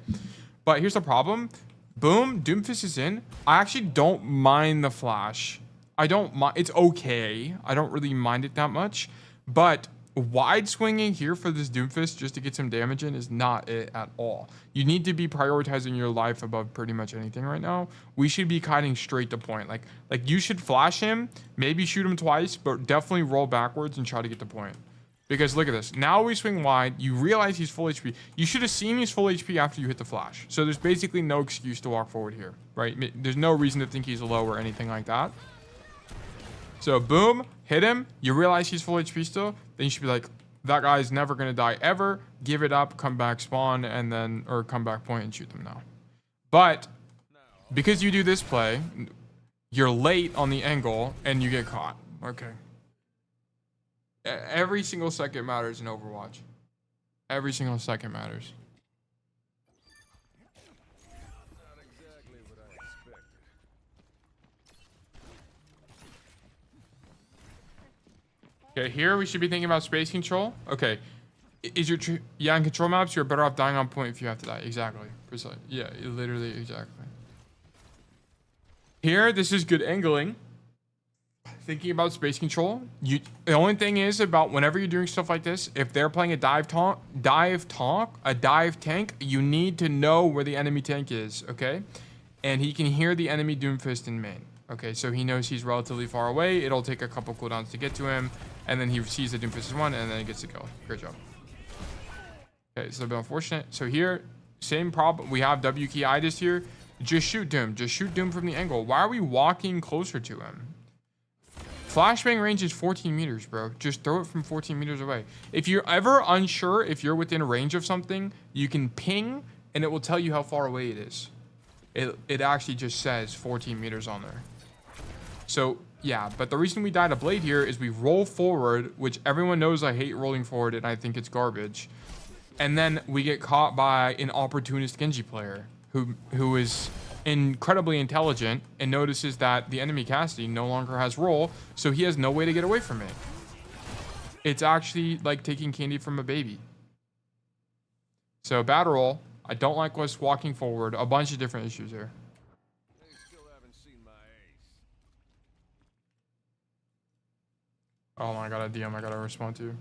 But here's the problem. Boom, Doomfist is in. I actually don't mind the flash. I don't mind. It's okay. I don't really mind it that much. But wide swinging here for this Doomfist just to get some damage in is not it at all. You need to be prioritizing your life above pretty much anything right now. We should be kiting straight to point. Like you should flash him, maybe shoot him twice, but definitely roll backwards and try to get the point. Because look at this. Now we swing wide. You realize he's full HP. You should have seen he's full HP after you hit the flash. So there's basically no excuse to walk forward here, right? There's no reason to think he's low or anything like that. So boom, hit him. You realize he's full HP still. Then you should be like, that guy's never going to die ever. Give it up, come back spawn, and then, or come back point and shoot them now. But because you do this play, you're late on the angle and you get caught. Okay. Every single second matters in Overwatch. Every single second matters. Okay, here we should be thinking about space control. Okay, is your in control maps? You're better off dying on point if you have to die. Exactly, precisely. Yeah, literally exactly. Here, this is good angling. Thinking about space control, the only thing is about whenever you're doing stuff like this, if they're playing a dive tank, you need to know where the enemy tank is, okay? And he can hear the enemy Doomfist in main. Okay, so he knows he's relatively far away. It'll take a couple cooldowns to get to him, and then he sees the Doomfist is one, and then he gets to kill. Great job. Okay, so a bit unfortunate. So here, same problem. We have W key Aatlis here. Just shoot Doom. Just shoot Doom from the angle. Why are we walking closer to him? Flashbang range is 14 meters, bro. Just throw it from 14 meters away. If you're ever unsure if you're within range of something, you can ping, and it will tell you how far away it is. It actually just says 14 meters on there. So, yeah, but the reason we die to Blade here is we roll forward, which everyone knows I hate rolling forward, and I think it's garbage. And then we get caught by an opportunist Genji player who is incredibly intelligent and notices that the enemy Cassidy no longer has roll, so he has no way to get away from it. It's actually like taking candy from a baby. So bad roll. I don't like us walking forward. A bunch of different issues here. Oh my god, a DM I gotta respond to.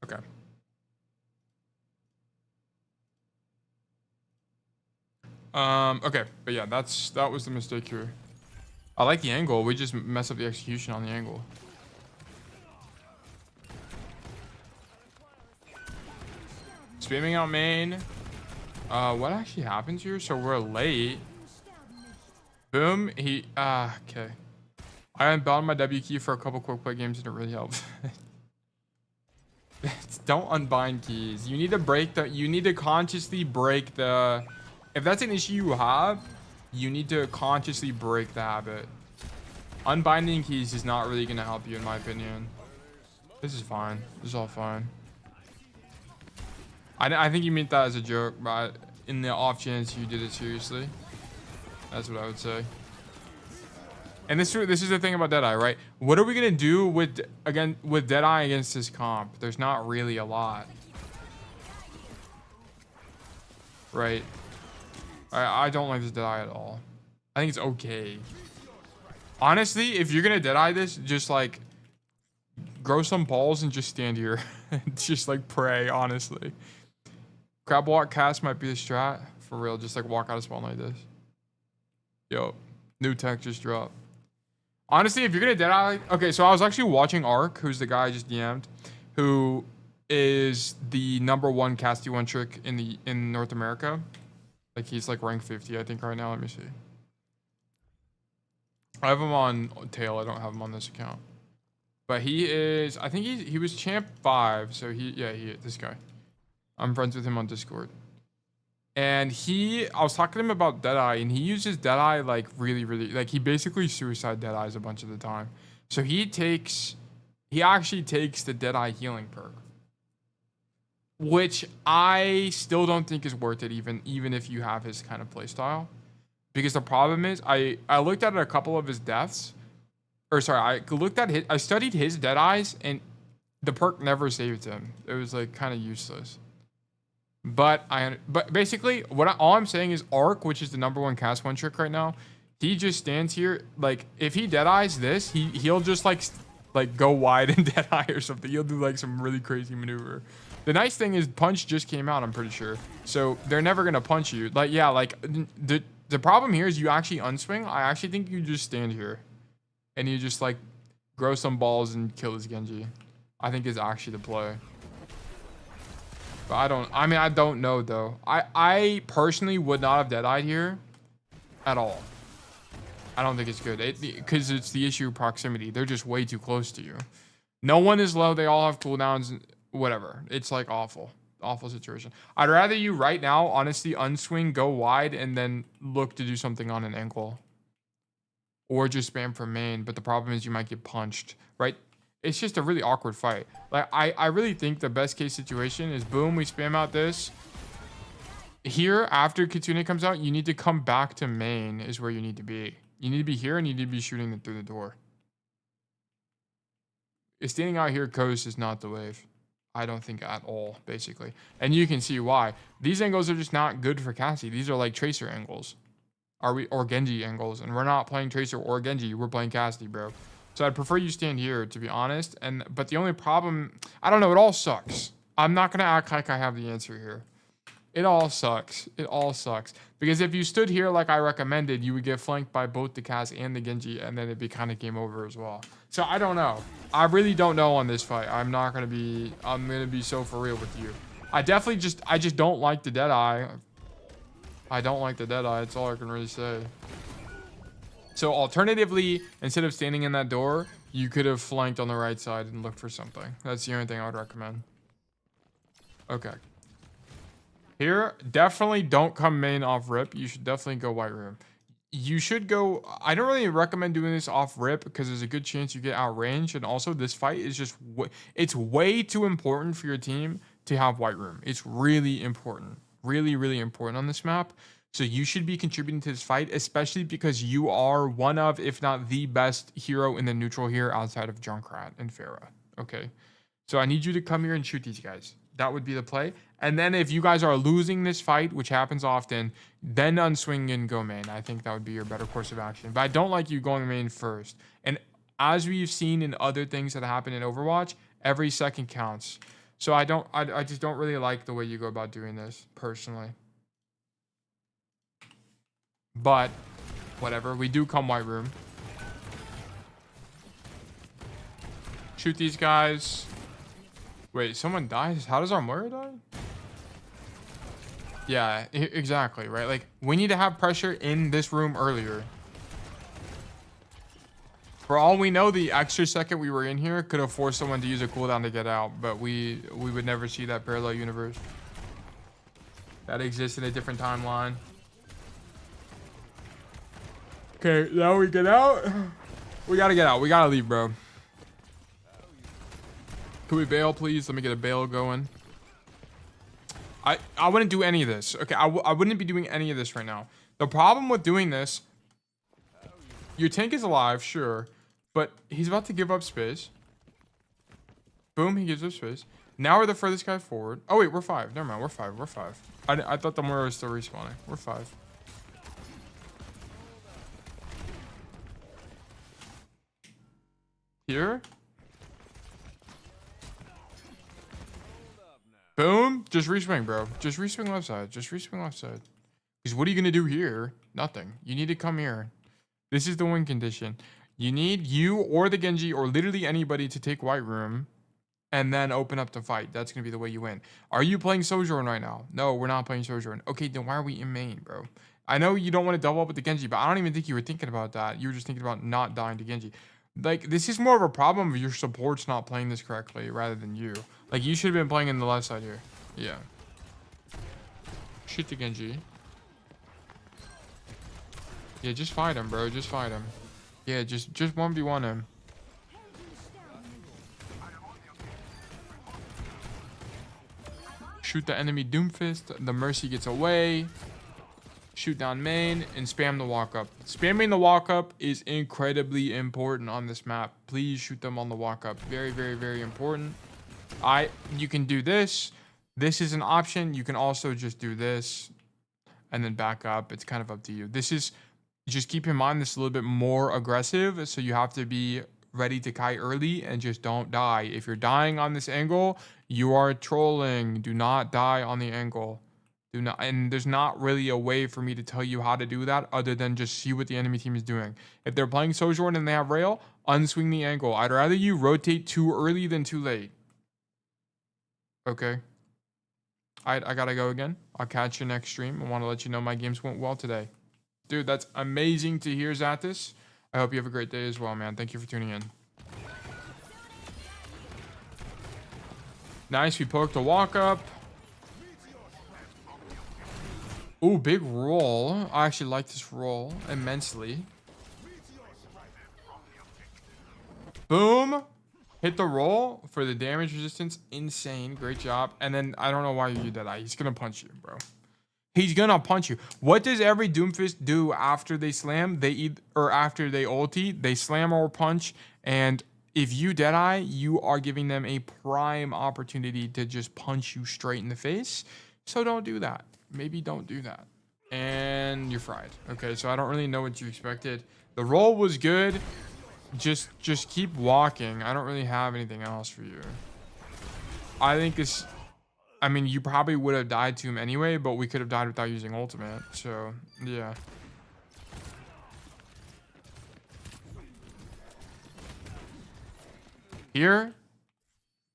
Okay. Okay, but yeah, that was the mistake here. I like the angle, we just mess up the execution on the angle. Spamming out main. What actually happens here? So we're late. Boom, okay. I unbound my W key for a couple quick play games and it really helped. Don't unbind keys. You need to consciously break the, if that's an issue you have, you need to consciously break the habit. Unbinding keys is not really going to help you in my opinion. This is fine. This is all fine. I think you meant that as a joke, but in the off chance you did it seriously, that's what I would say. And this is the thing about Deadeye, right? What are we gonna do with Deadeye against this comp? There's not really a lot, right? I don't like this Deadeye at all. I think it's okay. Honestly, if you're gonna Deadeye this, just like grow some balls and just stand here and just like pray. Honestly, crab walk cast might be the strat for real. Just like walk out of spawn like this. Yo, new tech just dropped. Honestly, if you're gonna Deadeye, okay, so I was actually watching Ark, who's the guy I just DM'd, who is the #1 Cassidy one trick in North America. Like he's like rank 50, I think right now. Let me see. I have him on tail. I don't have him on this account, but he is. I think he was champ 5. So this guy. I'm friends with him on Discord. And I was talking to him about Deadeye, and he uses Deadeye like really, like he basically suicide Deadeyes a bunch of the time. So he actually takes the Deadeye healing perk, which I still don't think is worth it, even if you have his kind of playstyle. Because the problem is, I looked at a couple of his deaths, or sorry, I studied his Deadeyes, and the perk never saved him. It was like kind of useless. But basically, all I'm saying is Ark, which is the #1 cast one trick right now, he just stands here. Like if he Deadeyes this, he'll just like go wide and Deadeye or something. He'll do like some really crazy maneuver. The nice thing is punch just came out, I'm pretty sure. So they're never gonna punch you. Like yeah, like the problem here is you actually unswing. I actually think you just stand here, and you just like grow some balls and kill this Genji. I think is actually the play. But I don't know though. I personally would not have Deadeyed here at all. I don't think it's good. Because it's the issue of proximity. They're just way too close to you. No one is low. They all have cooldowns. Whatever. It's like awful. Awful situation. I'd rather you right now, honestly, unswing, go wide, and then look to do something on an ankle. Or just spam from main. But the problem is you might get punched, right? It's just a really awkward fight. Like I really think the best case situation is boom, we spam out this. Here, after Kitsune comes out, you need to come back to main is where you need to be. You need to be here and you need to be shooting them through the door. Standing out here coast is not the wave. I don't think at all, basically. And you can see why. These angles are just not good for Cassie. These are like Tracer angles. Or Genji angles. And we're not playing Tracer or Genji. We're playing Cassidy, bro. So I'd prefer you stand here, to be honest. But the only problem, I don't know, it all sucks. I'm not going to act like I have the answer here. It all sucks. It all sucks. Because if you stood here like I recommended, you would get flanked by both the Cass and the Genji, and then it'd be kind of game over as well. So I don't know. I really don't know on this fight. I'm going to be so for real with you. I just don't like the Deadeye. I don't like the Deadeye. That's all I can really say. So alternatively, instead of standing in that door, you could have flanked on the right side and looked for something. That's the only thing I would recommend. Okay. Here, definitely don't come main off rip. You should definitely go white room. You should go... I don't really recommend doing this off rip because there's a good chance you get outranged. And also, this fight is just... It's way too important for your team to have white room. It's really important. Really, really important on this map. So you should be contributing to this fight, especially because you are one of, if not the best hero in the neutral here outside of Junkrat and Pharah. Okay. So I need you to come here and shoot these guys. That would be the play. And then if you guys are losing this fight, which happens often, then unswing and go main. I think that would be your better course of action. But I don't like you going main first. And as we've seen in other things that happen in Overwatch, every second counts. So I just don't really like the way you go about doing this, personally. But whatever, we do come white room. Shoot these guys. Wait, someone dies? How does our Moira die? Yeah, exactly, right? Like, we need to have pressure in this room earlier. For all we know, the extra second we were in here could have forced someone to use a cooldown to get out, but we would never see that parallel universe. That exists in a different timeline. Okay, now we get out. We gotta get out. We gotta leave, bro. Can we bail, please? Let me get a bail going. I wouldn't do any of this. Okay, I wouldn't be doing any of this right now. The problem with doing this, your tank is alive, sure, but he's about to give up space. Boom, he gives up space. Now we're the furthest guy forward. Oh wait, we're 5. Never mind, we're 5. We're 5. I thought the Moira was still respawning. We're 5. Here. Boom. Just reswing, bro. Just reswing left side. Just reswing left side. Because what are you going to do here? Nothing. You need to come here. This is the win condition. You need you or the Genji or literally anybody to take white room and then open up the fight. That's going to be the way you win. Are you playing Sojourn right now? No, we're not playing Sojourn. Okay, then why are we in main, bro? I know you don't want to double up with the Genji, but I don't even think you were thinking about that. You were just thinking about not dying to Genji. Like, this is more of a problem of your support's not playing this correctly rather than you. Like, you should have been playing in the left side here. Yeah. Shoot the Genji. Yeah, just fight him, bro. Just fight him. Yeah, just 1v1 him. Shoot the enemy Doomfist. The Mercy gets away. Shoot down main and spam the walk up. Spamming the walk up is incredibly important on this map. Please shoot them on the walk up. Very, very, very important. You can do this. This is an option. You can also just do this and then back up. It's kind of up to you. This is, just keep in mind, this is a little bit more aggressive. So you have to be ready to kite early and just don't die. If you're dying on this angle, you are trolling. Do not die on the angle. Do not, and there's not really a way for me to tell you how to do that other than just see what the enemy team is doing. If they're playing Sojourn and they have rail, unswing the angle. I'd rather you rotate too early than too late. Okay. I gotta go again. I'll catch you next stream. I want to let you know my games went well today. Dude, that's amazing to hear, Aatlis. I hope you have a great day as well, man. Thank you for tuning in. Nice, we poked a walk up. Ooh, big roll. I actually like this roll immensely. Boom. Hit the roll for the damage resistance. Insane. Great job. And then I don't know why you did that. He's going to punch you, bro. He's going to punch you. What does every Doomfist do after they slam? Or after they ulti, they slam or punch. And if you Deadeye, you are giving them a prime opportunity to just punch you straight in the face. So don't do that. Maybe don't do that. And you're fried. Okay, so I don't really know what you expected. The roll was good. Just keep walking. I don't really have anything else for you. I think this... I mean, you probably would have died to him anyway, but we could have died without using ultimate. So, yeah. Here,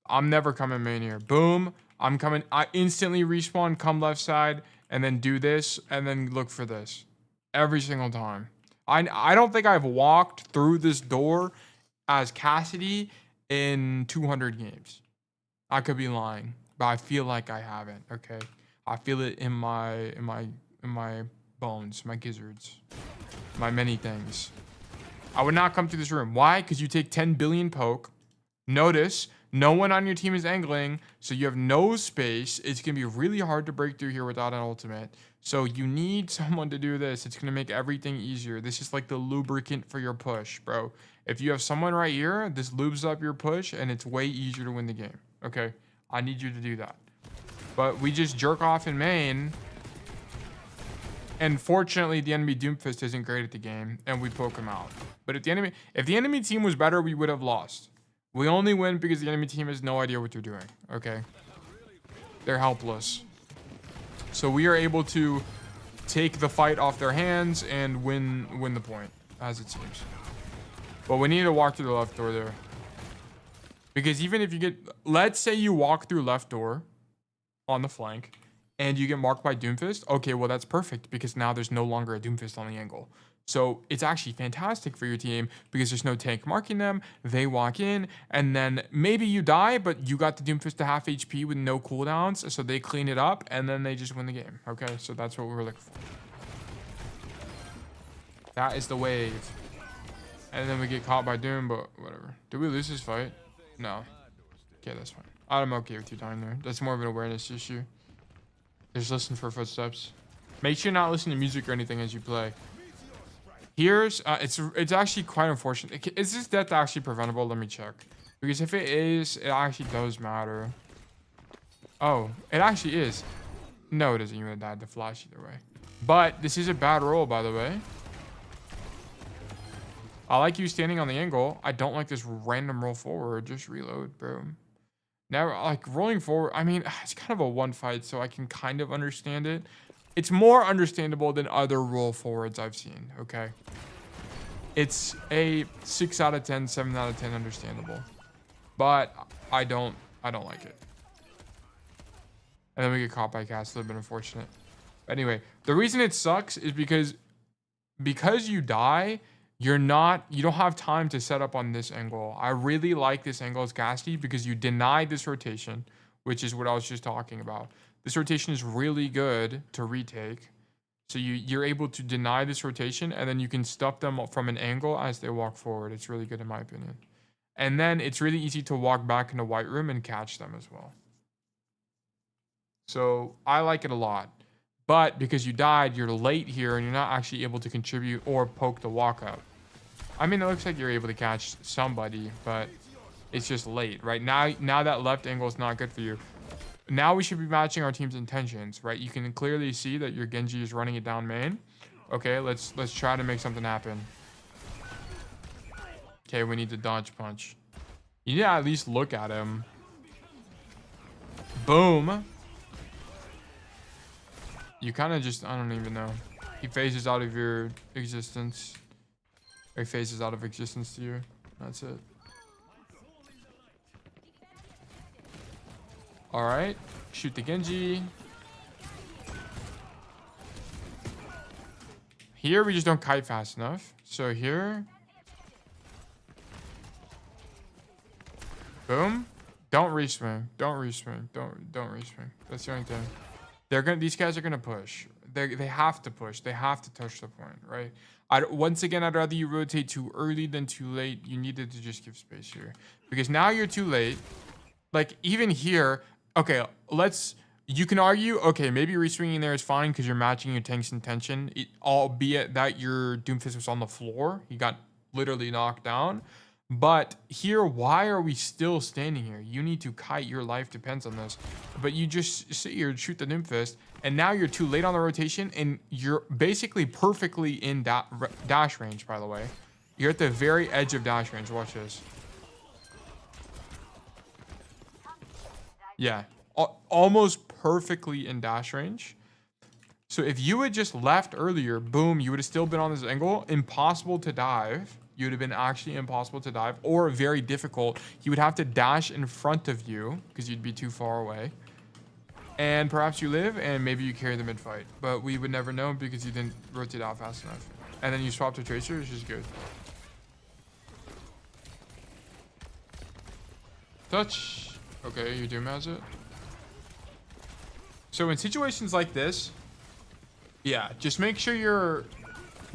I'm never coming main here. Boom. I'm coming. I instantly respawn, come left side, and then do this, and then look for this. Every single time. I don't think I've walked through this door as Cassidy in 200 games. I could be lying, but I feel like I haven't. Okay, I feel it in my bones, my gizzards, my many things. I would not come through this room. Why? Because you take 10 billion poke. Notice, no one on your team is angling, so you have no space. It's going to be really hard to break through here without an ultimate. So you need someone to do this. It's going to make everything easier. This is like the lubricant for your push, bro. If you have someone right here, this lubes up your push, and it's way easier to win the game. Okay? I need you to do that. But we just jerk off in main. And fortunately, the enemy Doomfist isn't great at the game, and we poke him out. But if the enemy team was better, we would have lost. We only win because the enemy team has no idea what they're doing, okay? They're helpless. So we are able to take the fight off their hands and win the point, as it seems. But we need to walk through the left door there. Because even if you get... Let's say you walk through left door on the flank and you get marked by Doomfist. Okay, well, that's perfect because now there's no longer a Doomfist on the angle. So it's actually fantastic for your team because there's no tank marking them. They walk in and then maybe you die, but you got the Doomfist to half HP with no cooldowns. So they clean it up and then they just win the game. Okay, so that's what we were looking for. That is the wave. And then we get caught by Doom, but whatever. Did we lose this fight? No. Okay, that's fine. I'm okay with you dying there. That's more of an awareness issue. Just listen for footsteps. Make sure you're not listening to music or anything as you play. Here's, it's actually quite unfortunate. Is this death actually preventable? Let me check. Because if it is, it actually does matter. Oh, it actually is. No, it doesn't even die to flash either way. But this is a bad roll, by the way. I like you standing on the angle. I don't like this random roll forward. Just reload, bro. Now, like, rolling forward, I mean, it's kind of a one fight, so I can kind of understand it. It's more understandable than other roll forwards I've seen, okay? It's a 6 out of 10, 7 out of 10 understandable. But I don't like it. And then we get caught by Cass, a little bit unfortunate. But anyway, the reason it sucks is because you die, you don't have time to set up on this angle. I really like this angle as Cassidy because you deny this rotation, which is what I was just talking about. This rotation is really good to retake. So you're able to deny this rotation and then you can stop them from an angle as they walk forward. It's really good in my opinion. And then it's really easy to walk back into White Room and catch them as well. So I like it a lot. But because you died, you're late here and you're not actually able to contribute or poke the walk up. I mean, it looks like you're able to catch somebody, but it's just late, right? Now that left angle is not good for you. Now we should be matching our team's intentions, right? You can clearly see that your Genji is running it down main. Okay, let's try to make something happen. Okay, we need to dodge punch. You need to at least look at him. Boom. You kind of just, I don't even know. He phases out of your existence. Or he phases out of existence to you. That's it. Alright. Shoot the Genji. Here, we just don't kite fast enough. So here. Boom. Don't reswing. Don't reswing. Don't reswing. That's the only thing. These guys are gonna push. They have to push. They have to touch the point, right? Once again, I'd rather you rotate too early than too late. You needed to just give space here. Because now you're too late. Like, even here, okay, you can argue, okay, maybe reswinging there is fine because you're matching your tank's intention, albeit that your Doomfist was on the floor. He got literally knocked down. But here, why are we still standing here? You need to kite. Your life depends on this. But you just sit here and shoot the Doomfist, and now you're too late on the rotation, and you're basically perfectly in dash range, by the way. You're at the very edge of dash range. Watch this. Yeah, almost perfectly in dash range. So if you had just left earlier, boom, you would have still been on this angle. Impossible to dive. You would have been actually impossible to dive, or very difficult. He would have to dash in front of you because you'd be too far away. And perhaps you live, and maybe you carry the mid-fight. But we would never know because you didn't rotate out fast enough. And then you swap to Tracer, which is good. Touch. Okay, your Doom has it. So in situations like this, yeah, just make sure you're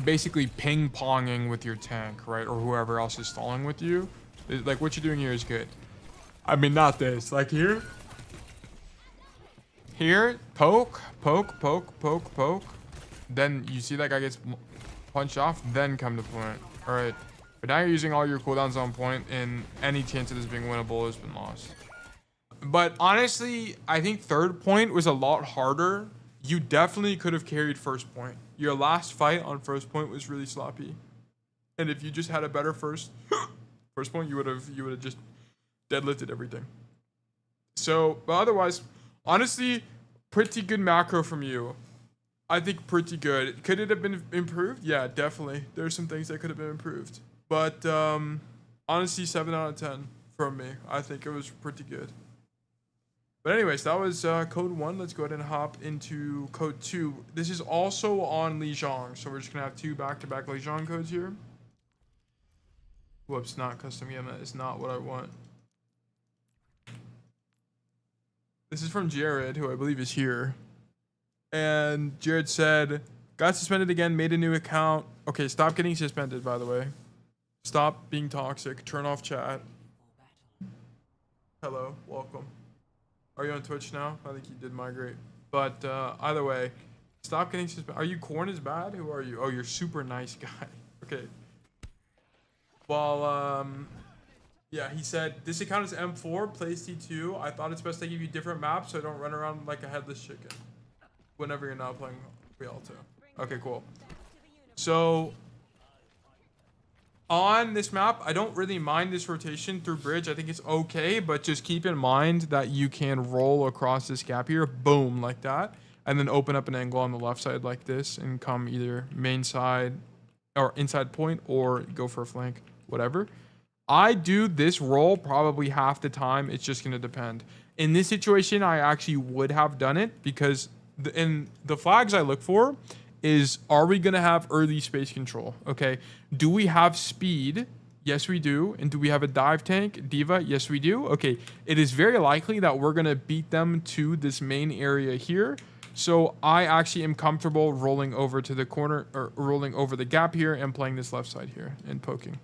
basically ping-ponging with your tank, right? Or whoever else is stalling with you. Like, what you're doing here is good. I mean, not this. Like, here. Here, poke, poke, poke, poke, poke. Then you see that guy gets punched off, then come to point. All right. But now you're using all your cooldowns on point, and any chance of this being winnable has been lost. But honestly, I think third point was a lot harder. You definitely could have carried first point. Your last fight on first point was really sloppy. And if you just had a better first point, you would have just deadlifted everything. So, but otherwise, honestly, pretty good macro from you. I think pretty good. Could it have been improved? Yeah, definitely. There's some things that could have been improved. But honestly, 7 out of 10 from me. I think it was pretty good. But anyways, that was code 1. Let's go ahead and hop into code 2. This is also on Lijiang, so we're just going to have 2 back-to-back Lijiang codes here. Whoops, not custom game. That is not what I want. This is from Jared, who I believe is here. And Jared said, got suspended again, made a new account. Okay, stop getting suspended, by the way. Stop being toxic. Turn off chat. Hello, welcome. Are you on Twitch now? I think you did migrate. But either way, stop getting suspended. Are you corn is bad? Who are you? Oh, you're super nice guy. Okay. Well, yeah, he said, this account is M4, plays T2. I thought it's best I give you different maps so I don't run around like a headless chicken whenever you're not playing Rialto. Okay, cool. So, on this map, I don't really mind this rotation through bridge. I think it's okay, but just keep in mind that you can roll across this gap here, boom, like that, and then open up an angle on the left side like this and come either main side or inside point or go for a flank, whatever. I do this roll probably half the time. It's just going to depend. In this situation, I actually would have done it because in the flags I look for is, are we going to have early space control? Okay. Do we have speed? Yes, we do. And do we have a dive tank, Diva? Yes, we do. Okay. It is very likely that we're going to beat them to this main area here. So I actually am comfortable rolling over to the corner or rolling over the gap here and playing this left side here and poking.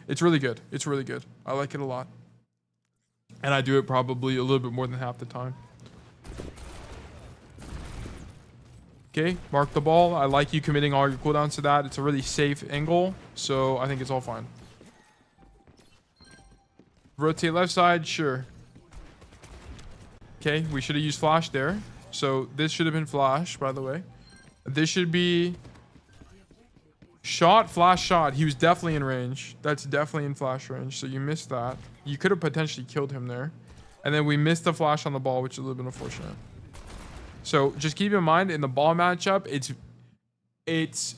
It's really good. It's really good. I like it a lot. And I do it probably a little bit more than half the time. Okay, mark the ball. I like you committing all your cooldowns to that. It's a really safe angle, so I think it's all fine. Rotate left side, sure. Okay, we should have used flash there. So this should have been flash, by the way. This should be shot, flash, shot. He was definitely in range. That's definitely in flash range, so you missed that. You could have potentially killed him there. And then we missed the flash on the ball, which is a little bit unfortunate. So just keep in mind, in the ball matchup, it's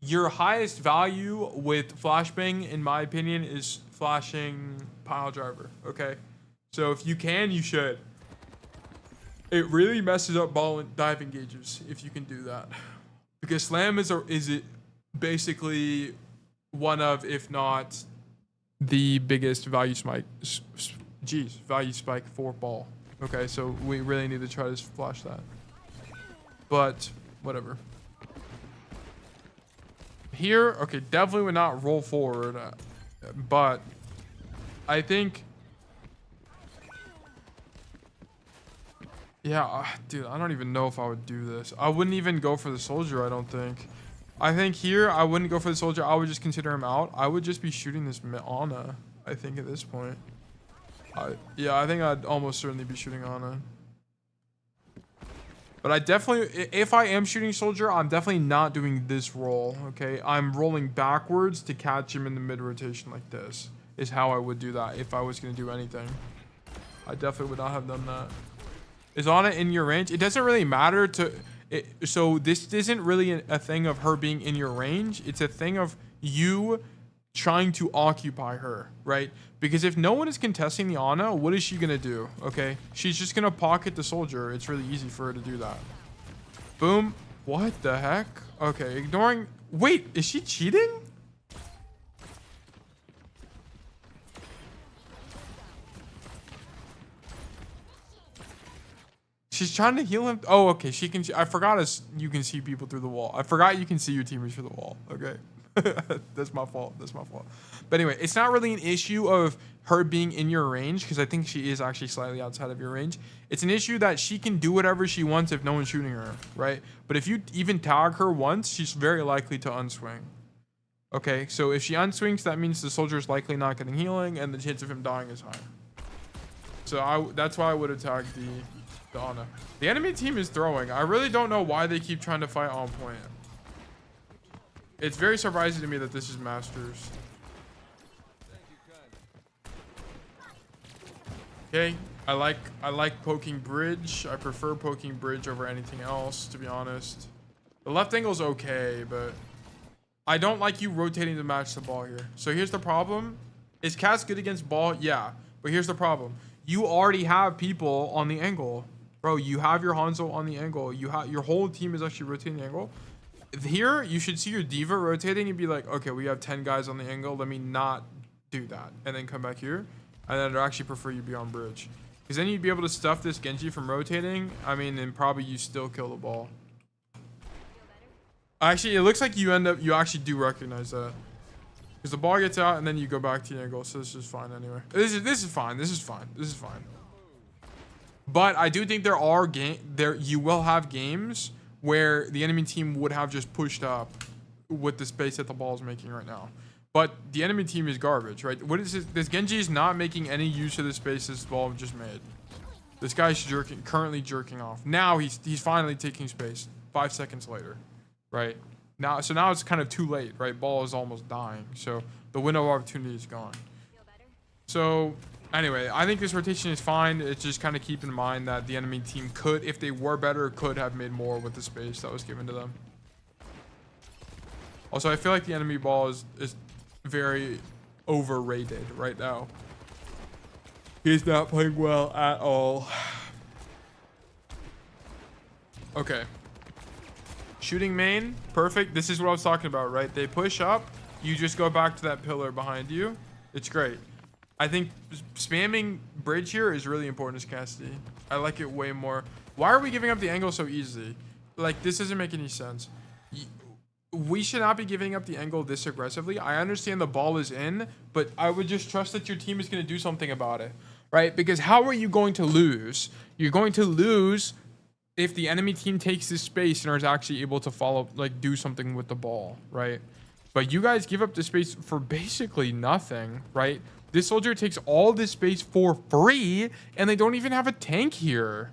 your highest value with flashbang, in my opinion, is flashing pile driver. Okay, so if you can, you should. It really messes up ball and dive engages if you can do that, because slam is basically one of, if not the biggest value spike. Value spike for ball. Okay, so we really need to try to flash that. But whatever. Here, okay, definitely would not roll forward, but I think, yeah, dude, I don't even know if I would do this. I wouldn't even go for the soldier, I don't think. I think here, I wouldn't go for the soldier. I would just consider him out. I would just be shooting this Ana, I think, at this point. Yeah, I think I'd almost certainly be shooting Ana. But I definitely, if I am shooting soldier, I'm definitely not doing this roll, okay? I'm rolling backwards to catch him in the mid rotation like this, is how I would do that if I was going to do anything. I definitely would not have done that. Is Ana in your range? It doesn't really matter to... so this isn't really a thing of her being in your range. It's a thing of you trying to occupy her, right? Because if no one is contesting the Ana, what is she gonna do? Okay, she's just gonna pocket the soldier. It's really easy for her to do that. Boom. What the heck? Okay, ignoring. Wait, is she cheating? She's trying to heal him. Oh, okay. She can. I forgot you can see people through the wall. I forgot you can see your teammates through the wall. Okay. That's my fault. That's my fault. But anyway, it's not really an issue of her being in your range, because I think she is actually slightly outside of your range. It's an issue that she can do whatever she wants if no one's shooting her, right? But if you even tag her once, she's very likely to unswing. Okay, so if she unswings, that means the soldier is likely not getting healing, and the chance of him dying is higher. So that's why I would have tagged the Ana. The enemy team is throwing. I really don't know why they keep trying to fight on point. It's very surprising to me that this is Masters. Okay, I like poking bridge. I prefer poking bridge over anything else, to be honest. The left angle is okay, but I don't like you rotating to match the ball here. So here's the problem. Is Cass good against ball? Yeah, but here's the problem. You already have people on the angle. Bro, you have your Hanzo on the angle. Your whole team is actually rotating the angle. Here, you should see your Diva rotating and be like, okay, we have 10 guys on the angle. Let me not do that. And then come back here. And then I'd actually prefer you be on bridge. Because then you'd be able to stuff this Genji from rotating. I mean, and probably you still kill the ball. Actually, it looks like you actually do recognize that. Because the ball gets out and then you go back to the angle. So this is fine anyway. This is fine. This is fine. This is fine. But I do think you will have games where the enemy team would have just pushed up with the space that the ball is making right now. But the enemy team is garbage, right? What is this? This Genji is not making any use of the space this ball just made. This guy's currently jerking off. Now he's finally taking space 5 seconds later, right? Now it's kind of too late, right? Ball is almost dying. So the window of opportunity is gone. So anyway, I think this rotation is fine. It's just kind of keep in mind that the enemy team could, if they were better, could have made more with the space that was given to them. Also, I feel like the enemy ball is very overrated right now. He's not playing well at all. Okay. Shooting main, perfect. This is what I was talking about, right? They push up, you just go back to that pillar behind you. It's great. I think spamming bridge here is really important as Cassidy. I like it way more. Why are we giving up the angle so easily? Like, this doesn't make any sense. We should not be giving up the angle this aggressively. I understand the ball is in, but I would just trust that your team is going to do something about it, right? Because how are you going to lose? You're going to lose if the enemy team takes this space and is actually able to follow, like, do something with the ball, right? But you guys give up the space for basically nothing, right? This soldier takes all this space for free, and they don't even have a tank here.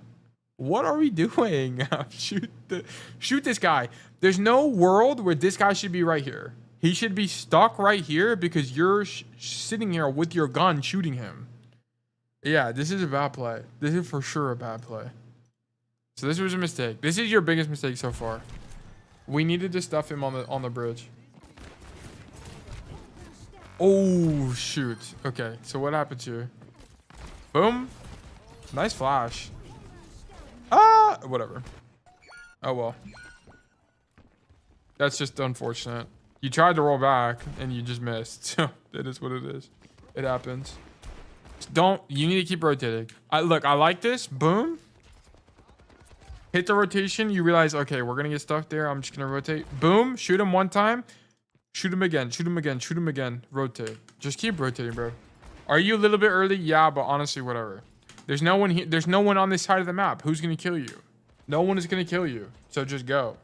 What are we doing? Shoot this guy. There's no world where this guy should be right here. He should be stuck right here because you're sitting here with your gun shooting him. Yeah, this is a bad play. This is for sure a bad play. So this was a mistake. This is your biggest mistake so far. We needed to stuff him on the bridge. Oh, shoot. Okay, so what happened here? Boom. Nice flash. Whatever. Oh, well. That's just unfortunate. You tried to roll back, and you just missed. So, it is what it is. It happens. You need to keep rotating. Look, I like this. Boom. Hit the rotation. You realize, okay, we're going to get stuck there. I'm just going to rotate. Boom. Shoot him one time. Shoot him again. Shoot him again. Shoot him again. Rotate. Just keep rotating, bro. Are you a little bit early? Yeah, but honestly, whatever. There's no one here. There's no one on this side of the map. Who's going to kill you? No one is going to kill you. So just go.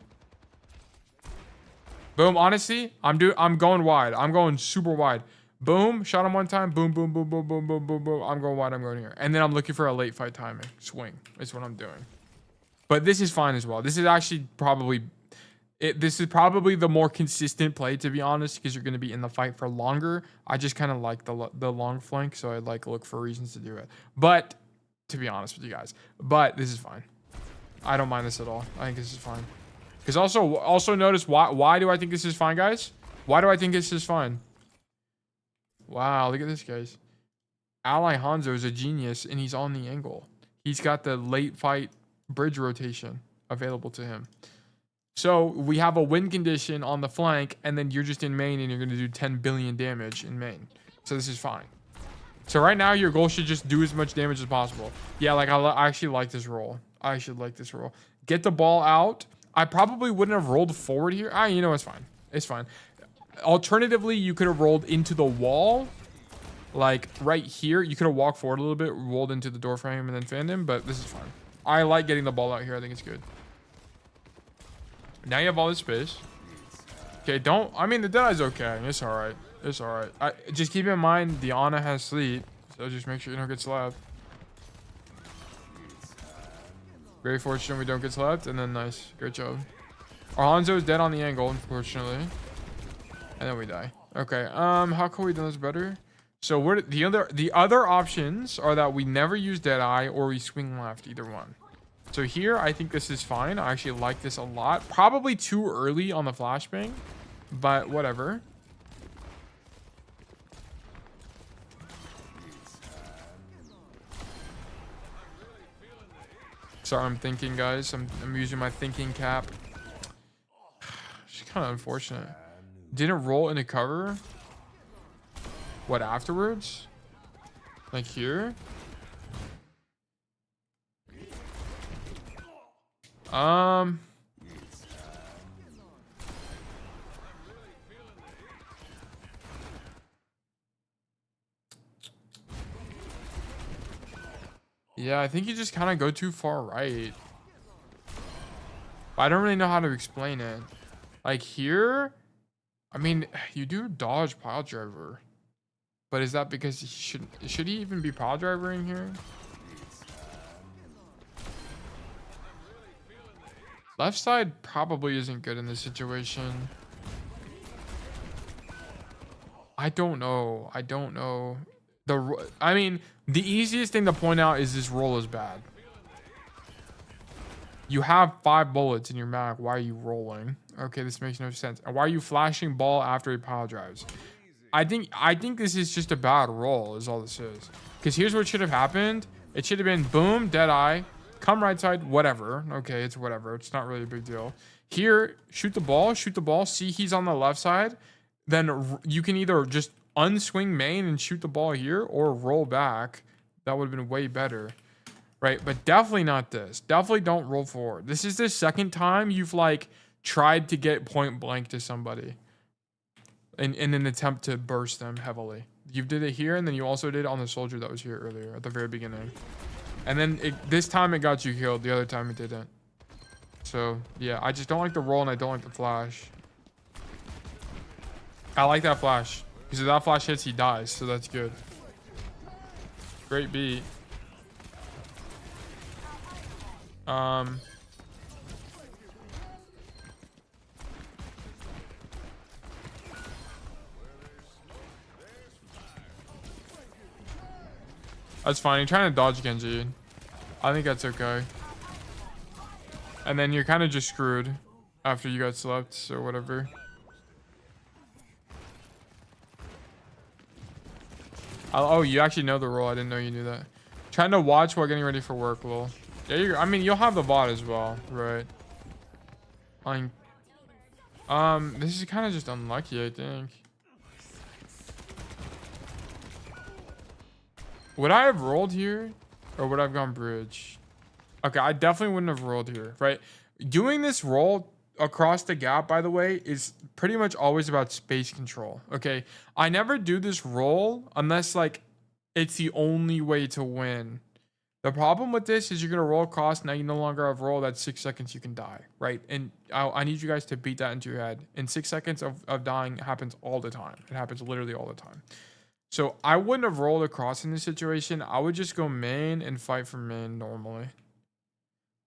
Boom. Honestly, I'm going wide. I'm going super wide. Boom. Shot him one time. Boom, boom, boom, boom, boom, boom, boom, boom. I'm going wide. I'm going here. And then I'm looking for a late fight timing. Swing. That's what I'm doing. But this is fine as well. This is actually probably... This is probably the more consistent play, to be honest, because you're going to be in the fight for longer. I just kind of like the long flank, so I look for reasons to do it. But, to be honest with you guys. But this is fine. I don't mind this at all. I think this is fine. Because also notice, why do I think this is fine, guys? Why do I think this is fine? Wow, look at this, guys. Ally Hanzo is a genius, and he's on the angle. He's got the late fight bridge rotation available to him. So we have a win condition on the flank, and then you're just in main, and you're going to do 10 billion damage in main. So this is fine. So right now, your goal should just do as much damage as possible. Yeah, like I actually like this roll. I should like this roll. Get the ball out. I probably wouldn't have rolled forward here. You know, it's fine. It's fine. Alternatively, you could have rolled into the wall. Like right here, you could have walked forward a little bit, rolled into the door frame, and then fanned him. But this is fine. I like getting the ball out here. I think it's good. Now you have all this space. Okay, I mean, the Deadeye's okay. It's all right. It's all right. Just keep in mind, Diana has sleep. So just make sure you don't get slapped. Very fortunate we don't get slapped. And then nice. Great job. Our Hanzo is dead on the angle, unfortunately. And then we die. Okay. How can we do this better? So the other options are that we never use Deadeye or we swing left. Either one. So here, I think this is fine. I actually like this a lot. Probably too early on the flashbang, but whatever. Sorry, I'm thinking, guys. I'm using my thinking cap. It's kind of unfortunate. Didn't roll into cover. What, afterwards? Like here? Yeah, I think you just kind of go too far right. I don't really know how to explain it. Like here, I mean, you do dodge pile driver. But is that because he should he even be pile drivering here? Left side probably isn't good in this situation. I don't know. I don't know. I mean, the easiest thing to point out is this roll is bad. You have 5 bullets in your mag. Why are you rolling? Okay, this makes no sense. And why are you flashing ball after he pile drives? I think this is just a bad roll is all this is. Because here's what should have happened. It should have been boom, dead eye, come right side, whatever. Okay, it's whatever. It's not really a big deal. Here, shoot the ball, see he's on the left side. Then you can either just unswing main and shoot the ball here or roll back. That would have been way better. Right, but definitely not this. Definitely don't roll forward. This is the second time you've like tried to get point blank to somebody in an attempt to burst them heavily. You did it here, and then you also did it on the soldier that was here earlier at the very beginning. And then this time it got you killed. The other time it didn't. So yeah, I just don't like the roll and I don't like the flash. I like that flash because if that flash hits, he dies. So that's good. Great beat. That's fine. You're trying to dodge Genji. I think that's okay. And then you're kind of just screwed after you got slept or whatever. Oh, you actually know the role. I didn't know you knew that. Trying to watch while getting ready for work, lol. Yeah, I mean, you'll have the bot as well, right? This is kind of just unlucky, I think. Would I have rolled here? Or would I have gone bridge? Okay, I definitely wouldn't have rolled here, right? Doing this roll across the gap, by the way, is pretty much always about space control, okay? I never do this roll unless, like, it's the only way to win. The problem with this is you're going to roll across. Now you no longer have roll. That's 6 seconds you can die, right? And I need you guys to beat that into your head. And 6 seconds of dying happens all the time. It happens literally all the time. So I wouldn't have rolled across in this situation. I would just go main and fight for main normally.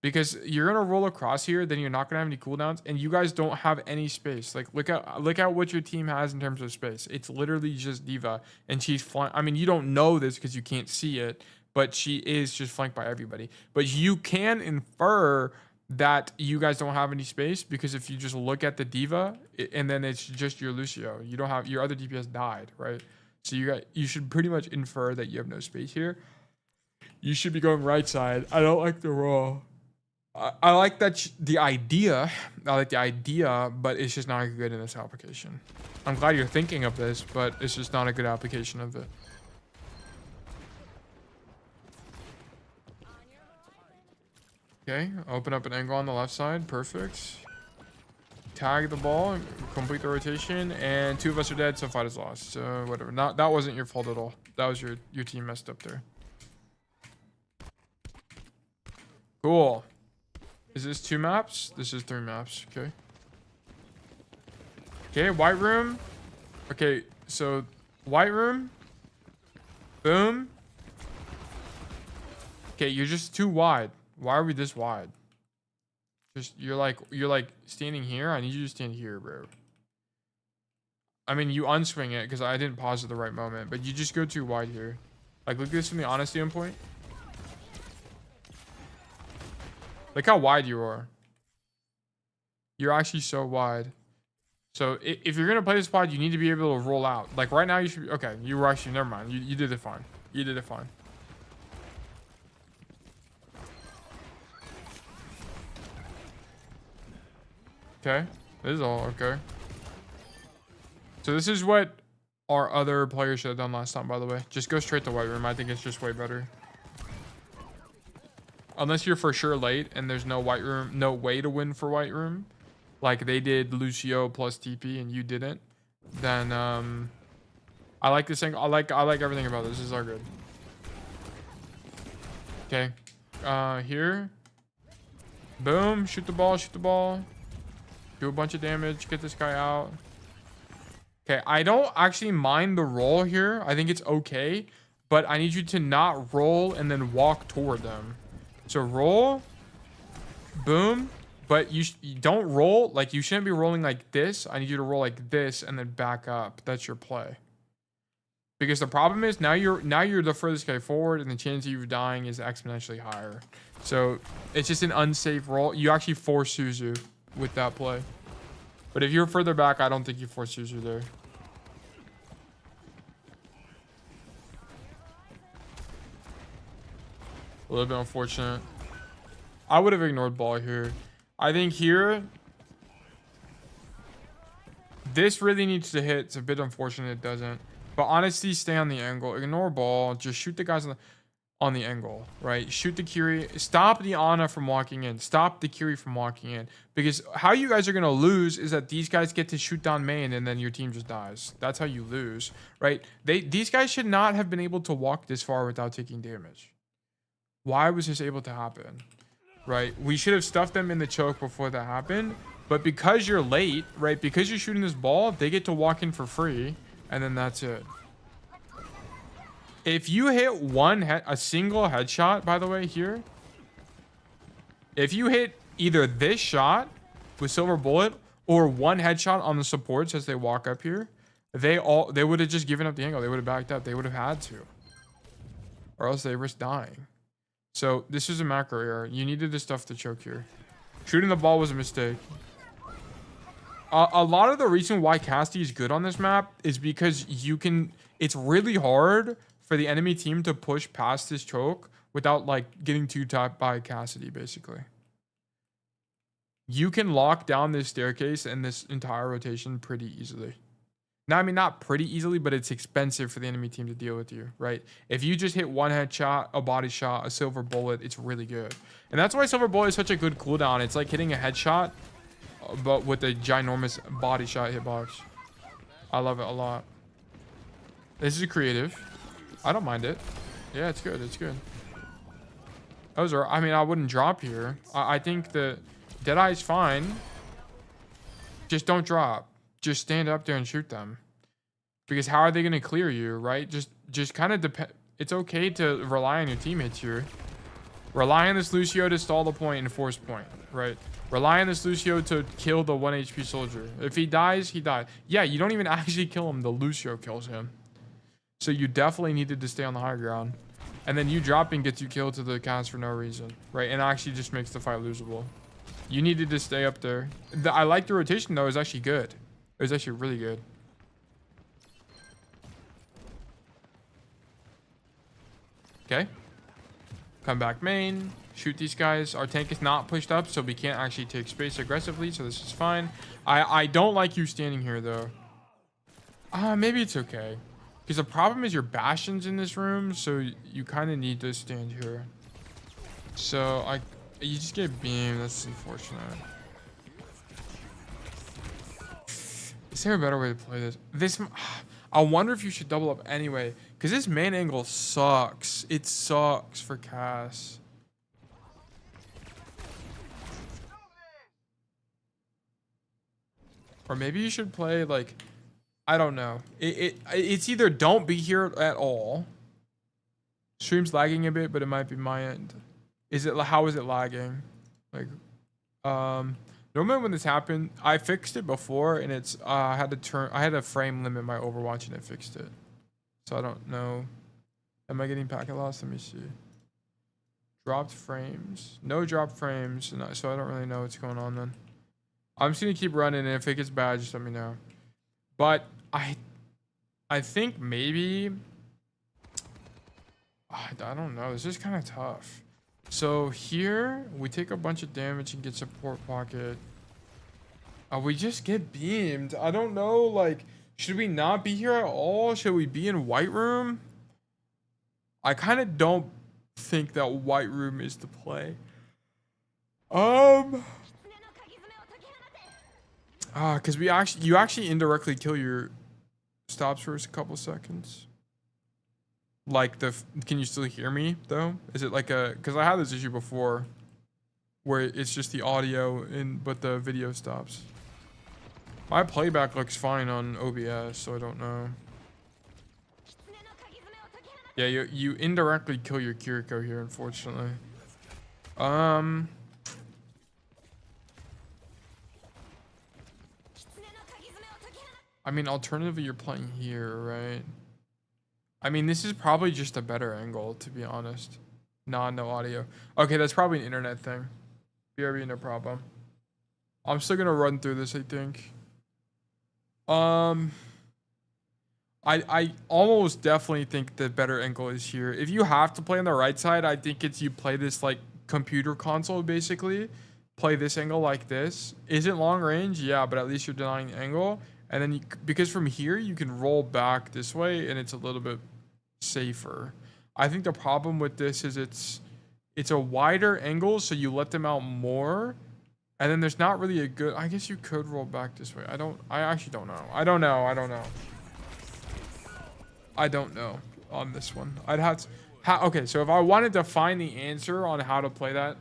Because you're going to roll across here, then you're not going to have any cooldowns. And you guys don't have any space. Like, look at what your team has in terms of space. It's literally just D.Va. And she's flying. I mean, you don't know this because you can't see it. But she is just flanked by everybody. But you can infer that you guys don't have any space. Because if you just look at the D.Va, and then it's just your Lucio. You don't have... Your other DPS died, right? So you should pretty much infer that you have no space here. You should be going right side. I don't like the roll. I like that the idea. I like the idea, but it's just not good in this application. I'm glad you're thinking of this, but it's just not a good application of it. Okay, open up an angle on the left side. Perfect. Tag the ball, complete the rotation, and 2 of us are dead, so fight is lost. So whatever. That wasn't your fault at all. That was your team messed up there. Cool. Is this 2 maps? This is 3 maps. Okay. Okay, white room. Okay, so white room. Boom. Okay, you're just too wide. Why are we this wide? Just you're like standing here. I need you to stand here, bro. I mean, you unswing it because I didn't pause at the right moment, but you just go too wide here. Like, look at this from the honest standpoint. Look how wide you are. You're actually so wide. So if you're gonna play this pod, you need to be able to roll out. Like right now, you should be okay. You were actually never mind. You did it fine. You did it fine. Okay, this is all okay. So this is what our other players should have done last time, by the way. Just go straight to white room. I think it's just way better. Unless you're for sure late and there's no white room, no way to win for white room, like they did Lucio plus TP and you didn't, then I like this thing. I like everything about this. This is all good. Okay. Here. Boom. Shoot the ball. Shoot the ball. Do a bunch of damage. Get this guy out. Okay. I don't actually mind the roll here. I think it's okay. But I need you to not roll and then walk toward them. So roll. Boom. But you don't roll. Like, you shouldn't be rolling like this. I need you to roll like this and then back up. That's your play. Because the problem is now you're the furthest guy forward, and the chance of you dying is exponentially higher. So it's just an unsafe roll. You actually force Suzu with that play. But if you're further back, I don't think you force Suzu there. A little bit unfortunate. I would have ignored ball here. I think here, this really needs to hit. It's a bit unfortunate it doesn't. But honestly, stay on the angle. Ignore ball. Just shoot the guys on the angle, right? Shoot the Kiri. Stop the Ana from walking in. Stop the Kiri from walking in. Because how you guys are going to lose is that these guys get to shoot down main and then your team just dies. That's how you lose, right? These guys should not have been able to walk this far without taking damage. Why was this able to happen? Right? We should have stuffed them in the choke before that happened. But because you're late, right? Because you're shooting this ball, they get to walk in for free. And then that's it. If you hit a single headshot, by the way, here. If you hit either this shot with silver bullet or one headshot on the supports as they walk up here, they would have just given up the angle. They would have backed up. They would have had to. Or else they risk dying. So this is a macro error. You needed this stuff to choke here. Shooting the ball was a mistake. A lot of the reason why Cassidy is good on this map is because it's really hard for the enemy team to push past this choke without like getting too tapped by Cassidy, basically. You can lock down this staircase and this entire rotation pretty easily. Now, I mean, not pretty easily, but it's expensive for the enemy team to deal with you, right? If you just hit one headshot, a body shot, a silver bullet, it's really good. And that's why silver bullet is such a good cooldown. It's like hitting a headshot, but with a ginormous body shot hitbox. I love it a lot. This is creative. I don't mind it. Yeah, it's good. It's good. Those are, I mean, I wouldn't drop here. I think the Deadeye is fine. Just don't drop. Just stand up there and shoot them. Because how are they going to clear you, right? Just kind of depend. It's okay to rely on your teammates here. Rely on this Lucio to stall the point and force point, right? Rely on this Lucio to kill the 1 HP soldier. If he dies, he died. Yeah, you don't even actually kill him. The Lucio kills him. So you definitely needed to stay on the high ground. And then you dropping gets you killed to the cast for no reason, right? And actually just makes the fight losable. You needed to stay up there. I like the rotation, though. It was actually good. It was actually really good. Okay. Come back main. Shoot these guys. Our tank is not pushed up, so we can't actually take space aggressively, so this is fine. I don't like you standing here, though. Maybe it's okay. Because the problem is your Bastion's in this room, so you kind of need to stand here. So, you just get beamed. That's unfortunate. Is there a better way to play this? I wonder if you should double up anyway. Because this main angle sucks. It sucks for Cass. Or maybe you should play like, I don't know. It's either don't be here at all. Stream's lagging a bit, but it might be my end. How is it lagging? Like, normally when this happened, I fixed it before, and it's I had a frame limit my Overwatch, and it fixed it. So I don't know. Am I getting packet loss? Let me see. Dropped frames. No drop frames, so I don't really know what's going on then. I'm just gonna keep running, and if it gets bad, just let me know. But I think maybe I don't know. This is kind of tough. So here we take a bunch of damage and get support pocket. We just get beamed. I don't know. Like, should we not be here at all? Should we be in white room? I kind of don't think that white room is the play. Because you actually indirectly kill your stops for a couple seconds. like can you still hear me though? Is it like because I had this issue before where it's just the audio but the video stops. My playback looks fine on OBS, so I don't know. Yeah, you indirectly kill your Kiriko here, unfortunately. I mean, alternatively, you're playing here, right? I mean, this is probably just a better angle, to be honest. Nah, no audio. Okay, that's probably an internet thing. BRB, no problem. I'm still gonna run through this, I think. I almost definitely think the better angle is here. If you have to play on the right side, I think it's you play this like computer console, basically. Play this angle like this. Is it long range? Yeah, but at least you're denying the angle. And then because from here, you can roll back this way and it's a little bit safer. I think the problem with this is it's a wider angle, so you let them out more. And then there's not really a good, I guess you could roll back this way. I actually don't know. I don't know on this one. I'd have to, okay, so if I wanted to find the answer on how to play that,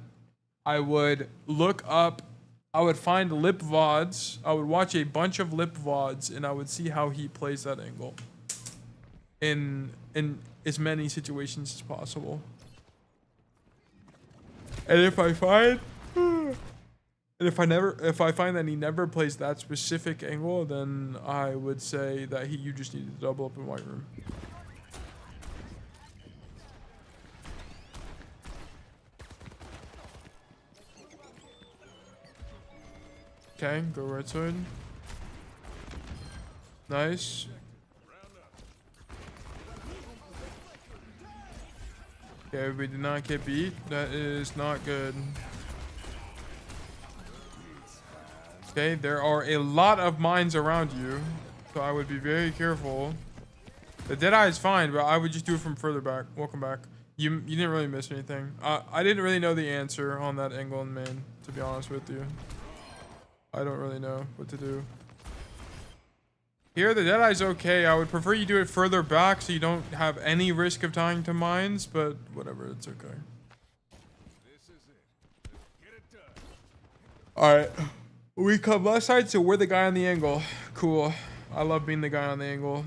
I would look up, I would find lip VODs, I would watch a bunch of lip VODs, and I would see how he plays that angle in as many situations as possible. And if I find, if I find that he never plays that specific angle, then I would say that you just need to double up in white room. Okay, go right side. Nice. Okay, we did not get beat. That is not good. Okay, there are a lot of mines around you, so I would be very careful. The Deadeye is fine, but I would just do it from further back. Welcome back. You didn't really miss anything. I didn't really know the answer on that angle in main, to be honest with you. I don't really know what to do. Here, the Deadeye's okay. I would prefer you do it further back so you don't have any risk of dying to mines, but whatever, it's okay. Alright. We come left side, so we're the guy on the angle. Cool. I love being the guy on the angle.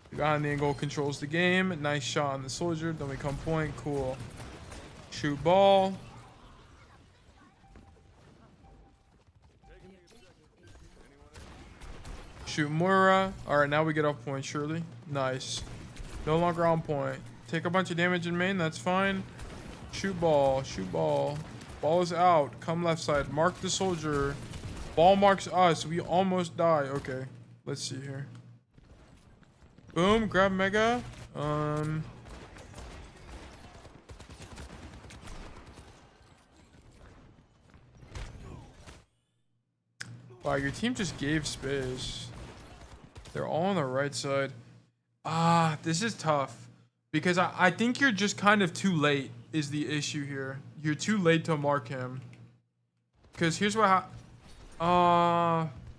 The guy on the angle controls the game. Nice shot on the soldier. Then we come point. Cool. Shoot ball. Shoot Moira. Alright, now we get off point, surely. Nice. No longer on point. Take a bunch of damage in main. That's fine. Shoot ball. Shoot ball. Ball is out. Come left side. Mark the soldier. Ball marks us. We almost die. Okay. Let's see here. Boom. Grab Mega. Wow, your team just gave space. They're all on the right side. This is tough. Because I think you're just kind of too late is the issue here. You're too late to mark him. Because here's what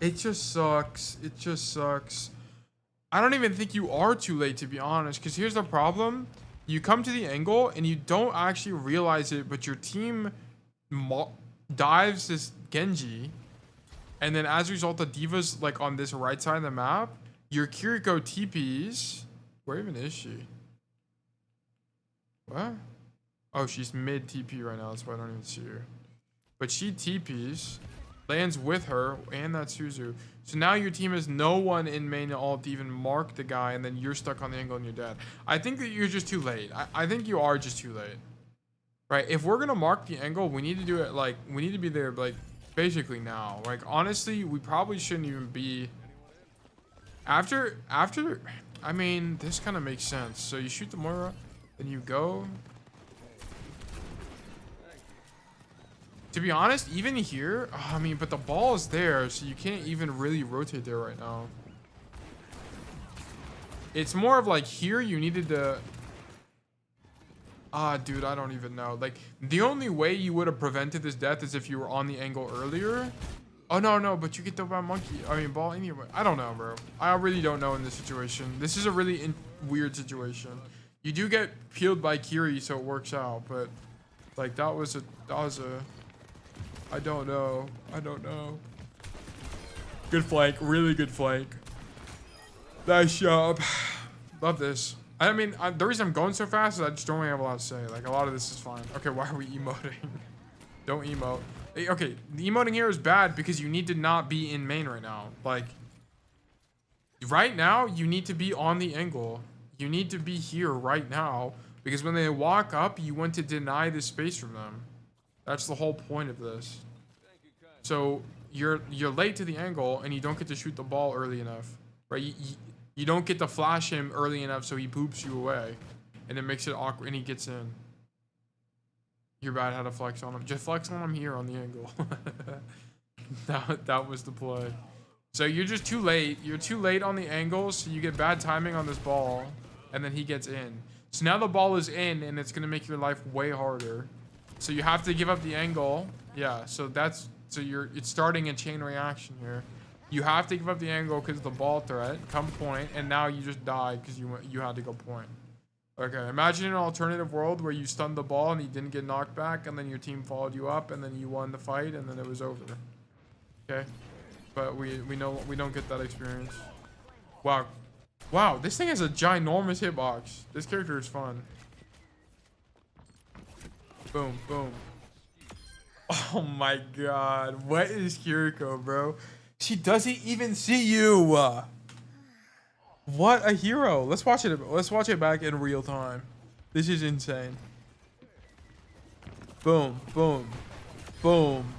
it just sucks. It just sucks. I don't even think you are too late, to be honest. Because here's the problem. You come to the angle and you don't actually realize it, but your team dives this Genji. And then as a result, the D.Va's like on this right side of the map. Your Kiriko TPs. Where even is she? What? Oh, she's mid TP right now. That's why I don't even see her. But she TPs. Lands with her and that Suzu. So now your team has no one in main alt to even mark the guy. And then you're stuck on the angle and you're dead. I think that you're just too late. I think you are just too late. Right? If we're going to mark the angle, we need to do it like... We need to be there like... Basically now. Like, honestly, we probably shouldn't even be... After... I mean, this kind of makes sense. So you shoot the Moira, then you go... To be honest, even here... I mean, but the ball is there, so you can't even really rotate there right now. It's more of like, here you needed to... dude, I don't even know. Like, the only way you would have prevented this death is if you were on the angle earlier. Oh, no, but you get the monkey. I mean, ball anyway. I don't know, bro. I really don't know in this situation. This is a really weird situation. You do get peeled by Kiri, so it works out, but like that was a I don't know. Good flank, really good flank. Nice job. Love this. I mean, the reason I'm going so fast is I just don't really have a lot to say. Like, a lot of this is fine. Okay, why are we emoting? Don't emote. Okay, the emoting here is bad because you need to not be in main right now. Like, right now, you need to be on the angle. You need to be here right now because when they walk up, you want to deny the space from them. That's the whole point of this. So you're late to the angle and you don't get to shoot the ball early enough, right? You don't get to flash him early enough so he poops you away, and it makes it awkward and he gets in. You're bad how to flex on him. Just flex on him here on the angle. that was the play. So you're just too late. You're too late on the angle, so you get bad timing on this ball, and then he gets in. So now the ball is in, and it's gonna make your life way harder. So you have to give up the angle. Yeah. So it's starting a chain reaction here. You have to give up the angle because of the ball threat. Come point, and now you just died because you had to go point. Okay, imagine an alternative world where you stunned the ball and he didn't get knocked back, and then your team followed you up, and then you won the fight, and then it was over. Okay, but we know we don't get that experience. Wow, this thing has a ginormous hitbox. This character is fun. Boom, boom. Oh my god, what is Kiriko, bro? She doesn't even see you. What a hero. Let's watch it back in real time. This is insane. Boom, boom, boom.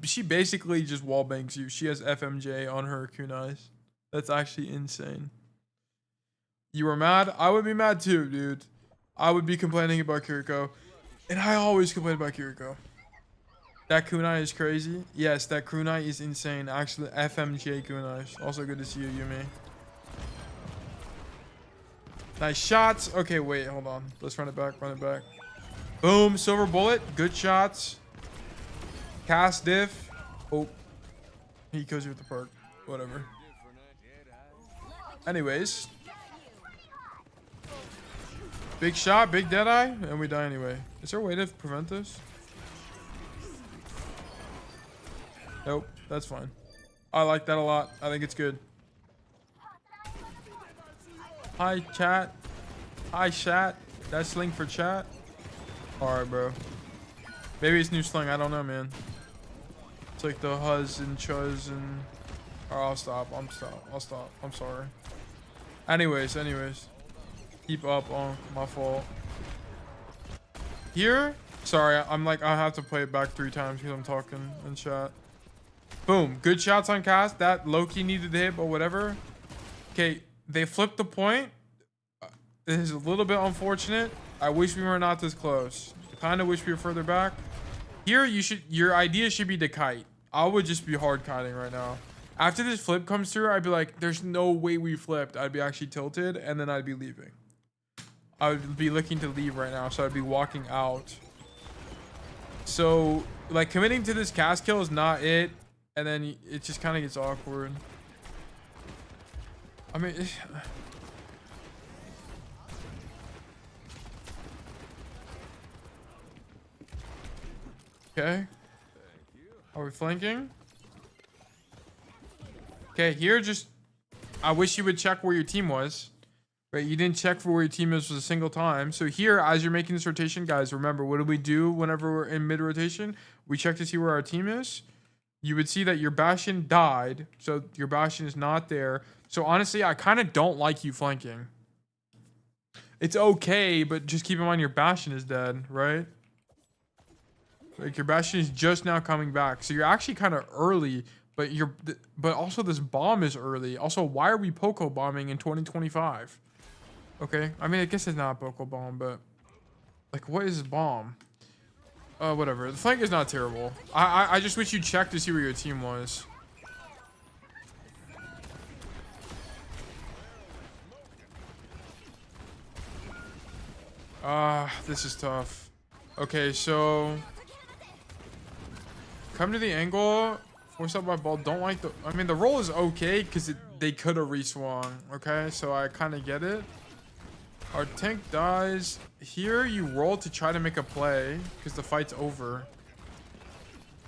She basically just wallbangs you. She has FMJ on her kunais. That's actually insane. You were mad? I would be mad too, dude. I would be complaining about Kiriko. And I always complain about Kiriko. That kunai is crazy. Yes, that kunai is insane. Actually, FMJ kunai. Also good to see you, Yumi. Nice shots. Okay, wait, hold on. Let's run it back, Boom, silver bullet. Good shots. Cast diff. Oh. He kills you with the perk. Whatever. Anyways. Big shot, big deadeye, and we die anyway. Is there a way to prevent this? Nope, that's fine. I like that a lot. I think it's good. Hi, chat. Hi, chat. That's sling for chat. Alright, bro. Maybe it's new slang. I don't know, man. It's like the huz and chuz and... Oh, I'll stop. I'll stop. I'm sorry. Anyways. Keep up on my fault. Here? Sorry, I have to play it back 3 times because I'm talking in chat. Boom. Good shots on cast. That low-key needed to hit, but whatever. Okay, they flipped the point. This is a little bit unfortunate. I wish we were not this close. Kind of wish we were further back. Here, your idea should be to kite. I would just be hard kiting right now. After this flip comes through, I'd be like, there's no way we flipped. I'd be actually tilted, and then I'd be leaving. I would be looking to leave right now, so I'd be walking out. So, like, committing to this cast kill is not it. And then it just kind of gets awkward. I mean... Okay. Are we flanking? Okay, here just... I wish you would check where your team was. Right, you didn't check for where your team is for a single time. So here, as you're making this rotation, guys, remember, what do we do whenever we're in mid-rotation? We check to see where our team is. You would see that your Bastion died. So your Bastion is not there. So honestly, I kind of don't like you flanking. It's okay, but just keep in mind your Bastion is dead, right? Like your Bastion is just now coming back. So you're actually kind of early, but also this bomb is early. Also, why are we Poco bombing in 2025? Okay, I mean, I guess it's not a Poco bomb, but like, what is bomb? Whatever. The flank is not terrible. I just wish you checked to see where your team was. This is tough. Okay, so come to the angle. Force up my ball. Don't like the... I mean, the roll is okay because they could have reswung. Okay, so I kind of get it. Our tank dies. Here you roll to try to make a play because the fight's over.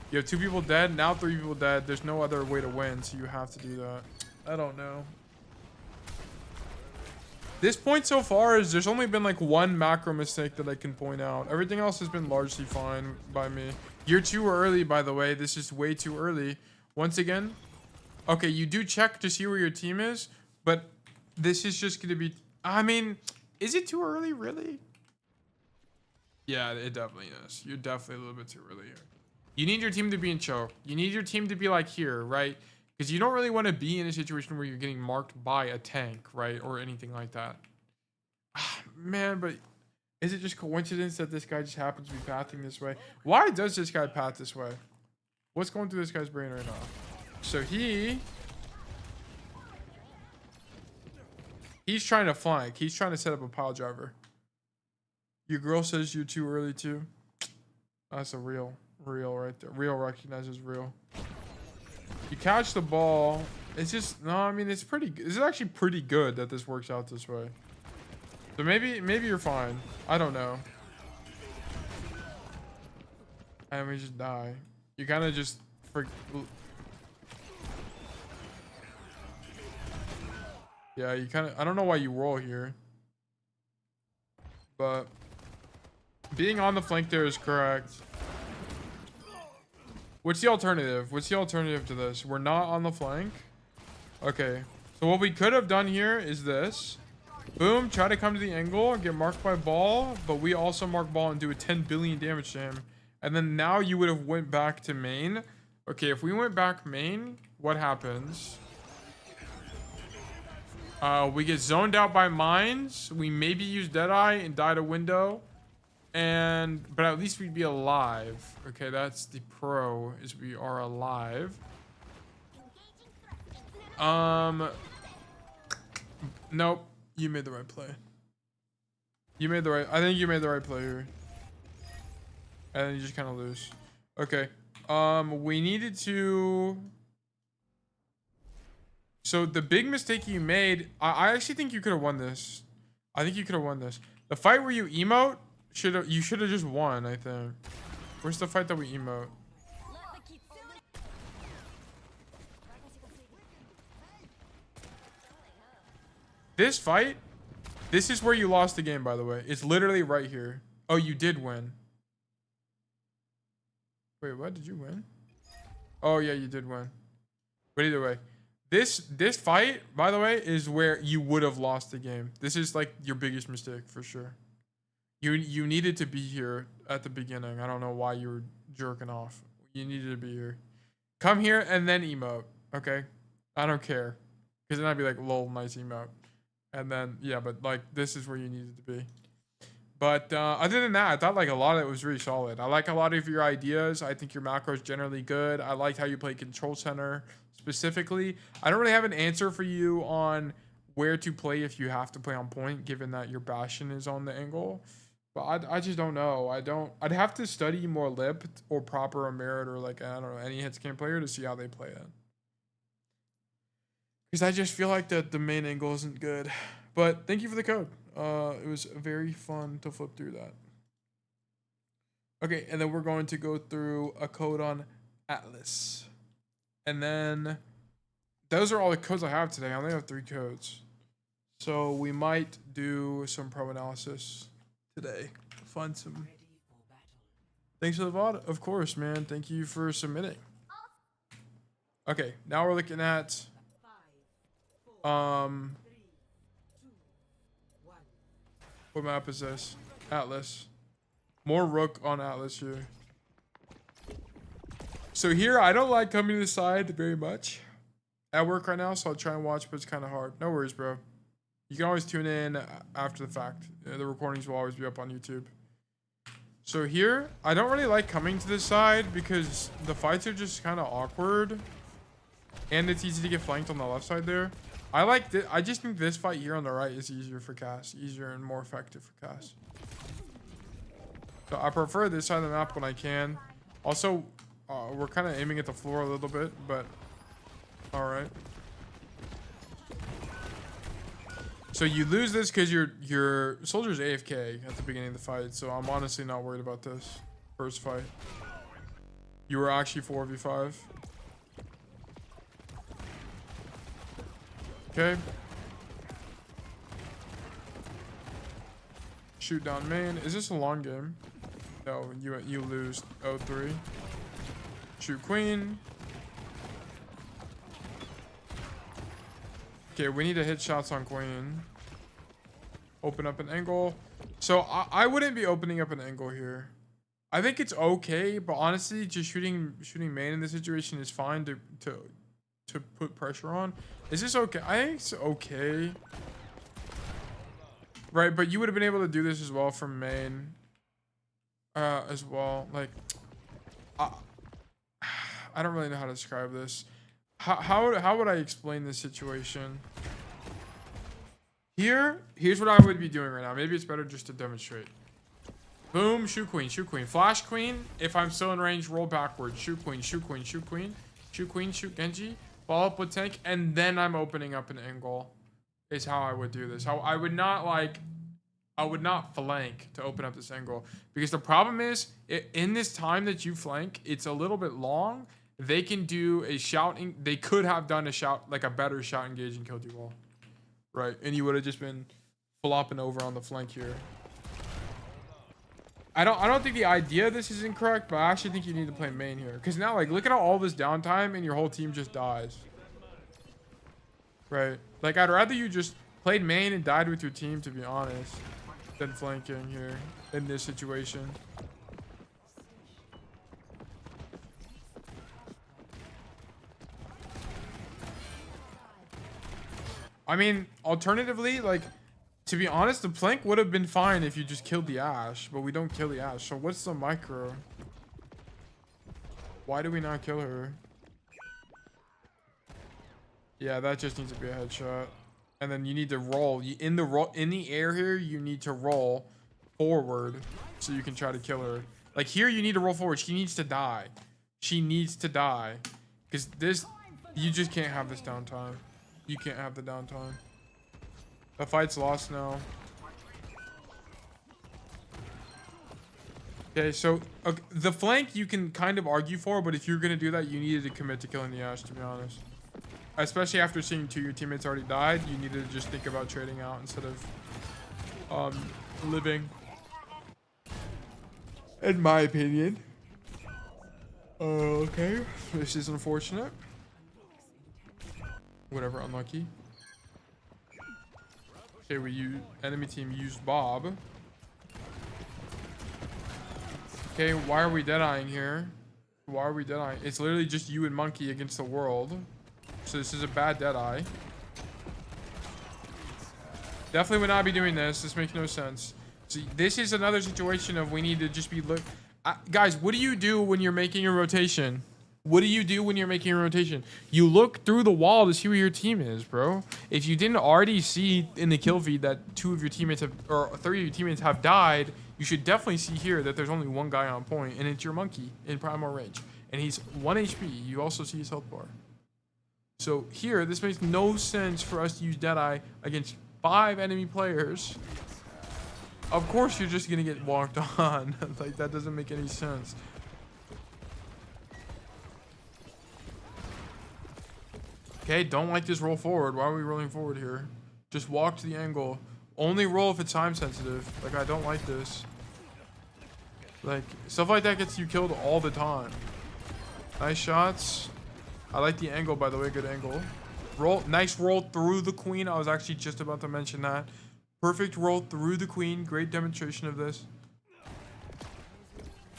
You have 2 people dead, now 3 people dead. There's no other way to win, so you have to do that. I don't know. This point so far is there's only been like 1 macro mistake that I can point out. Everything else has been largely fine by me. You're too early, by the way. This is way too early. Once again, okay, you do check to see where your team is, but this is just going to be... I mean, is it too early, really? Yeah, it definitely is. You're definitely a little bit too early here. You need your team to be in choke. You need your team to be like here, right? Because you don't really want to be in a situation where you're getting marked by a tank, right? Or anything like that. Man, but is it just coincidence that this guy just happens to be pathing this way? Why does this guy path this way? What's going through this guy's brain right now? So he's trying to flank. He's trying to set up a pile driver. Your girl says you're too early too. That's a real right there. Real recognizes real. You catch the ball. It's just no. I mean, it's pretty. It's actually pretty good that this works out this way. So maybe you're fine. I don't know. And we just die. You kind of just yeah. You kind of. I don't know why you roll here, but being on the flank there is correct. What's the alternative? What's the alternative to this? We're not on the flank. Okay. So what we could have done here is this. Boom. Try to come to the angle. Get marked by ball. But we also mark ball and do a 10 billion damage to him. And then now you would have went back to main. Okay. If we went back main, what happens? We get zoned out by mines. We maybe use Deadeye and die to window. But at least we'd be alive. Okay, that's the pro, is we are alive. Nope. You made the right play. I think you made the right play here. And then you just kind of lose. Okay. We needed to... So the big mistake you made, I actually think you could have won this. I think you could have won this. The fight where you emote, you should have just won, I think. Where's the fight that we emote? This fight, this is where you lost the game, by the way. It's literally right here. Oh, you did win. Wait, what? Did you win? Oh, yeah, you did win. But either way, this fight, by the way, is where you would have lost the game. This is like your biggest mistake for sure. You needed to be here at the beginning. I don't know why you were jerking off. You needed to be here. Come here and then emote, okay? I don't care. Because then I'd be like, lol, nice emote. And then, yeah, but like, this is where you needed to be. But other than that, I thought like a lot of it was really solid. I like a lot of your ideas. I think your macro is generally good. I liked how you play control center specifically. I don't really have an answer for you on where to play if you have to play on point, given that your Bastion is on the angle. But I just don't know. I'd have to study more lip or proper or merit or like, I don't know, any hits game player to see how they play it. Because I just feel like the main angle isn't good. But thank you for the code. It was very fun to flip through that. Okay, and then we're going to go through a code on Aatlis. And then those are all the codes I have today. I only have 3 codes. So we might do some pro analysis today. Find some. Thanks for the VOD. Of course, man. Thank you for submitting. Okay, now we're looking at what map is this? Aatlis. More rook on Aatlis here. So here, I don't like coming to the side very much. At work right now, so I'll try and watch, but it's kind of hard. No worries, bro. You can always tune in after the fact. The recordings will always be up on YouTube. So here, I don't really like coming to this side because the fights are just kind of awkward. And it's easy to get flanked on the left side there. I just think this fight here on the right is easier for Cass. Easier and more effective for Cass. So I prefer this side of the map when I can. Also, we're kind of aiming at the floor a little bit, but alright. So you lose this because your soldier's AFK at the beginning of the fight. So I'm honestly not worried about this first fight. You were actually 4v5. Okay. Shoot down main. Is this a long game? No, you lose 0-3. Shoot queen. Okay, we need to hit shots on queen. Open up an angle. So I wouldn't be opening up an angle here. I think it's okay, but honestly, just shooting main in this situation is fine to put pressure on. Is this okay? I think it's okay. Right, but you would have been able to do this as well from main. As well. Like, I don't really know how to describe this. How would I explain this situation? Here's what I would be doing right now. Maybe it's better just to demonstrate. Boom, shoot queen, shoot queen. Flash queen. If I'm still in range, roll backwards. Shoot queen, shoot queen, shoot queen. Shoot queen, shoot Genji. Follow up with tank, and then I'm opening up an angle. Is how I would do this. How I would not flank to open up this angle, because the problem is in this time that you flank, it's a little bit long. They can do a shouting. They could have done a shout, like a better shout engage and killed you all, right? And you would have just been flopping over on the flank here. I don't think the idea of this is incorrect, but I actually think you need to play main here, because now, like, look at all this downtime and your whole team just dies. Right? Like, I'd rather you just played main and died with your team, to be honest, than flanking here in this situation. I mean, alternatively, like, to be honest, the flank would have been fine if you just killed the Ashe, but we don't kill the Ashe. So what's the micro? Why do we not kill her? Yeah, that just needs to be a headshot. And then you need to roll. In the air here, you need to roll forward so you can try to kill her. Like here, you need to roll forward. She needs to die. She needs to die. Because this, you just can't have this downtime. You can't have the downtime. The fight's lost now. Okay, so the flank you can kind of argue for, but if you're going to do that, you needed to commit to killing the Ashe, to be honest. Especially after seeing two of your teammates already died, you needed to just think about trading out instead of living. In my opinion. Okay, this is unfortunate. Whatever, unlucky. Okay, enemy team used Bob. Okay, why are we dead-eyeing here? Why are we dead-eyeing? It's literally just you and Monkey against the world. So this is a bad dead-eye. Definitely would not be doing this. This makes no sense. See, this is another situation of we need to just be guys, what do you do when you're making a rotation? What do you do when you're making a rotation? You look through the wall to see where your team is, bro. If you didn't already see in the kill feed that 2 of your teammates have, or 3 of your teammates have died, you should definitely see here that there's only one guy on point, and it's your Monkey in primal range. And he's 1 HP. You also see his health bar. So here, this makes no sense for us to use Deadeye against 5 enemy players. Of course you're just gonna get walked on. Like, that doesn't make any sense. Okay, don't like this roll forward. Why are we rolling forward here? Just walk to the angle. Only roll if it's time sensitive. Like, I don't like this. Like, stuff like that gets you killed all the time. Nice shots. I like the angle, by the way. Good angle. Nice roll through the queen. I was actually just about to mention that. Perfect roll through the queen. Great demonstration of this.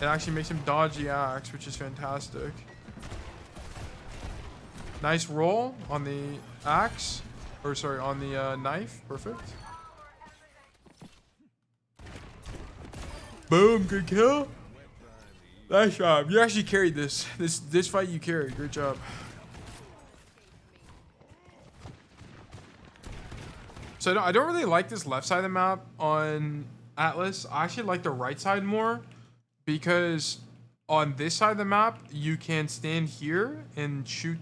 It actually makes him dodge the axe, which is fantastic. Nice roll on the axe. Or sorry, on the knife. Perfect. Boom. Good kill. Nice job. You actually carried this. This fight you carried. Great job. So I don't really like this left side of the map on Aatlis. I actually like the right side more, because on this side of the map you can stand here and shoot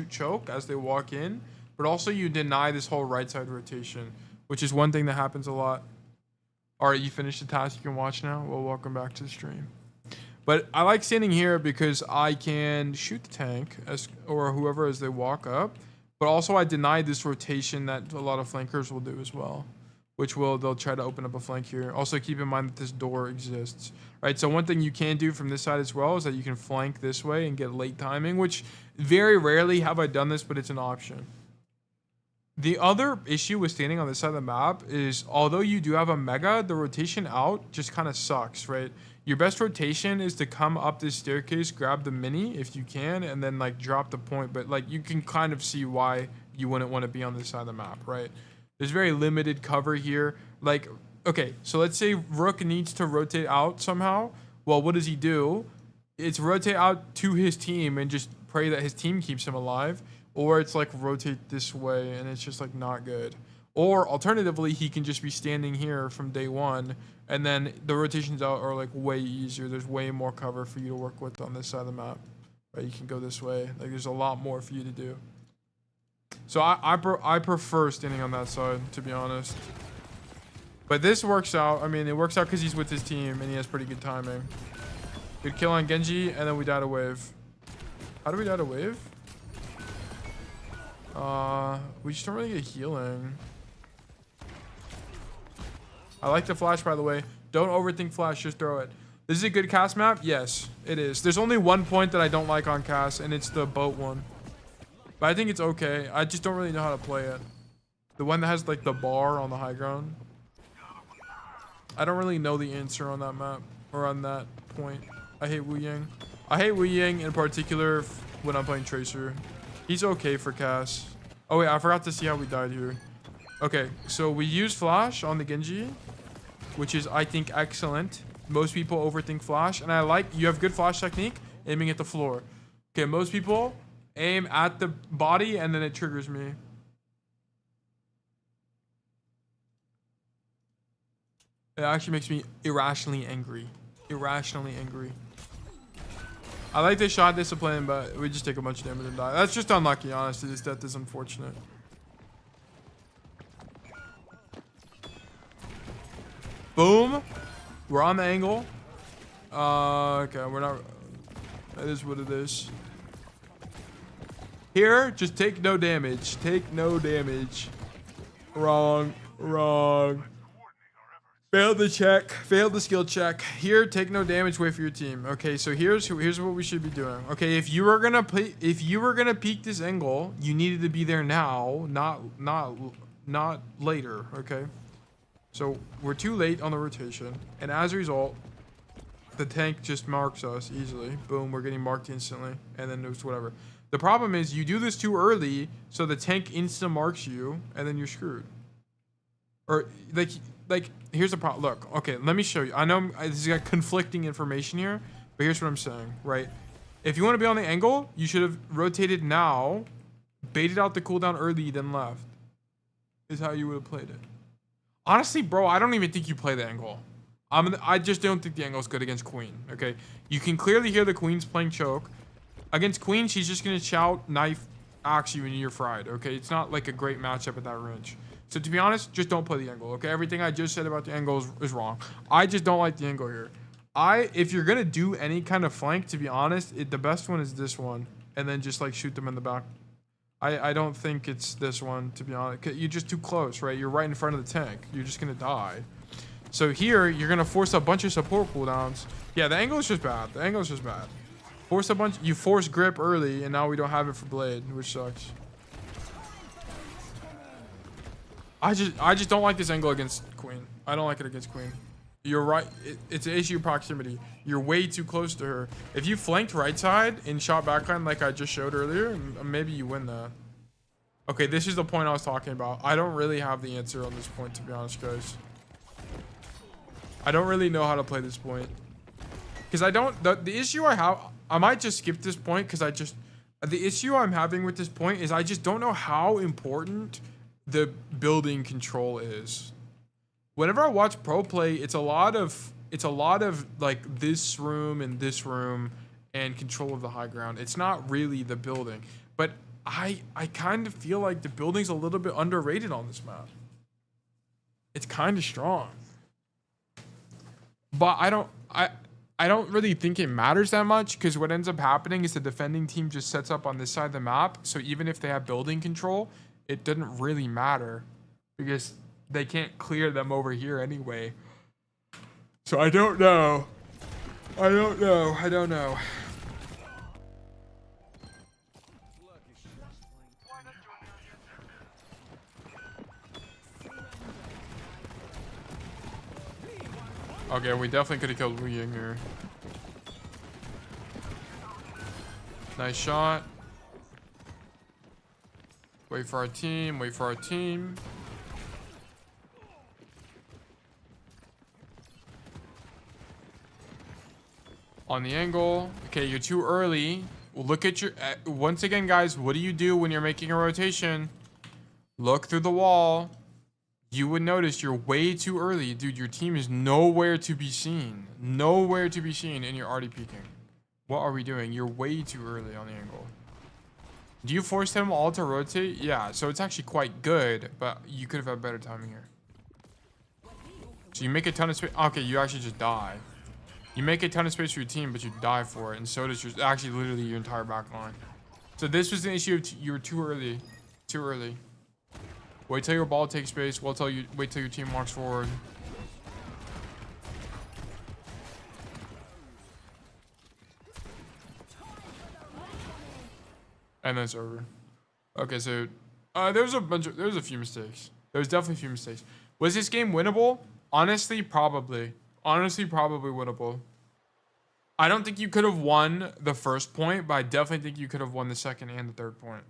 choke as they walk in, but also you deny this whole right side rotation. which is one thing that happens a lot. All right, you finished the task. You can watch now. Well, welcome back to the stream. But I like standing here because I can shoot the tank or whoever as they walk up. But also I deny this rotation that a lot of flankers will do as well, which they'll try to open up a flank here. Also keep in mind that this door exists, right? So one thing you can do from this side as well is that you can flank this way and get late timing, which very rarely have I done this, but it's an option. The other issue with standing on this side of the map is although you do have a mega, the rotation out just kind of sucks, right? Your best rotation is to come up this staircase, grab the mini if you can, and then like drop the point. But like you can kind of see why you wouldn't want to be on this side of the map, right? There's very limited cover here. Like, okay, so let's say Rook needs to rotate out somehow. Well, what does he do? It's rotate out to his team and just pray that his team keeps him alive. Or it's like rotate this way and it's just like not good. Or alternatively, he can just be standing here from day one and then the rotations out are like way easier. There's way more cover for you to work with on this side of the map. Right? You can go this way. Like there's a lot more for you to do. So I prefer standing on that side, to be honest. But this works out. I mean, it works out because he's with his team and he has pretty good timing. Good kill on Genji and then we died a wave. How do we die a wave? We just don't really get healing. I like the flash, by the way. Don't overthink flash, just throw it. This is a good cast map? Yes, it is. There's only one point that I don't like on cast, and it's the boat one. But I think it's okay. I just don't really know how to play it. The one that has like the bar on the high ground. I don't really know the answer on that map, or on that point. I hate Wu Yang. I hate Wu Yang in particular when I'm playing Tracer. He's okay for cast. Oh wait, I forgot to see how we died here. Okay, so we use flash on the Genji, which is, I think, excellent. Most people overthink flash, and I like, you have good flash technique, aiming at the floor. Okay, most people aim at the body, and then it triggers me. It actually makes me irrationally angry. Irrationally angry. I like the shot discipline, but we just take a bunch of damage and die. That's just unlucky, honestly. This death is unfortunate. Boom. We're on the angle. Okay, we're not. That is what it is. Here, just take no damage. Take no damage. Wrong. Wrong. Failed the check. Failed the skill check. Here, take no damage. Wait for your team. Okay, so here's what we should be doing. Okay, if you were gonna peek this angle, you needed to be there now, not later. Okay, so we're too late on the rotation, and as a result, the tank just marks us easily. Boom, we're getting marked instantly, and then it's whatever. The problem is you do this too early, so the tank insta marks you, and then you're screwed. Or like here's the problem. Look, okay, let me show you. I know this has got conflicting information here, but here's what I'm saying, right? If you want to be on the angle, you should have rotated now, baited out the cooldown early, then left. Is how you would have played it. Honestly, bro, I don't even think you play the angle. I just don't think the angle is good against Queen. Okay, you can clearly hear the Queen's playing choke. Against Queen, she's just gonna shout, knife, axe you, and you're fried. Okay, it's not like a great matchup at that range. So to be honest, just don't play the angle, okay? Everything I just said about the angle is wrong. I just don't like the angle here. If you're gonna do any kind of flank, to be honest, the best one is this one, and then just like shoot them in the back. I don't think it's this one, to be honest. You're just too close, right? You're right in front of the tank. You're just gonna die. So here, you're gonna force a bunch of support cooldowns. Yeah, the angle is just bad. The angle is just bad. Force a bunch. You force grip early, and now we don't have it for blade, which sucks. I just don't like this angle against Queen. I don't like it against Queen. You're right. It's an issue of proximity. You're way too close to her. If you flanked right side and shot backline like I just showed earlier, maybe you win that. Okay, this is the point I was talking about. I don't really have the answer on this point, to be honest, guys. I don't really know how to play this point. Because I don't... The issue I have... I might just skip this point because the issue I'm having with this point is I just don't know how important the building control is. Whenever I watch pro play, it's a lot of like this room and control of the high ground. It's not really the building, but I kind of feel like the building's a little bit underrated on this map. it's kind of strong. But I don't really think it matters that much, because what ends up happening is the defending team just sets up on this side of the map. So even if they have building control, it doesn't really matter because they can't clear them over here anyway. So I don't know. I don't know. Okay, we definitely could have killed Lijiang here. Nice shot. Wait for our team. Wait for our team. On the angle. Okay, you're too early. Look at your... once again, guys, what do you do when you're making a rotation? Look through the wall. You would notice you're way too early. Dude, your team is nowhere to be seen. Nowhere to be seen, and you're already peeking. What are we doing? You're way too early on the angle. Do you force them all to rotate? Yeah, so it's actually quite good, but you could have had better timing here. So you make a ton of space. Okay, you actually just die. You make a ton of space for your team, but you die for it, and so does your... actually, literally, your entire back line. So this was an issue of you were too early. Too early. Wait till your ball takes space. Wait till your team walks forward. And then it's over. Okay, so there's a few mistakes. There's definitely a few mistakes. Was this game winnable? Honestly, probably. Honestly, probably winnable. I don't think you could have won the first point, but I definitely think you could have won the second and the third point.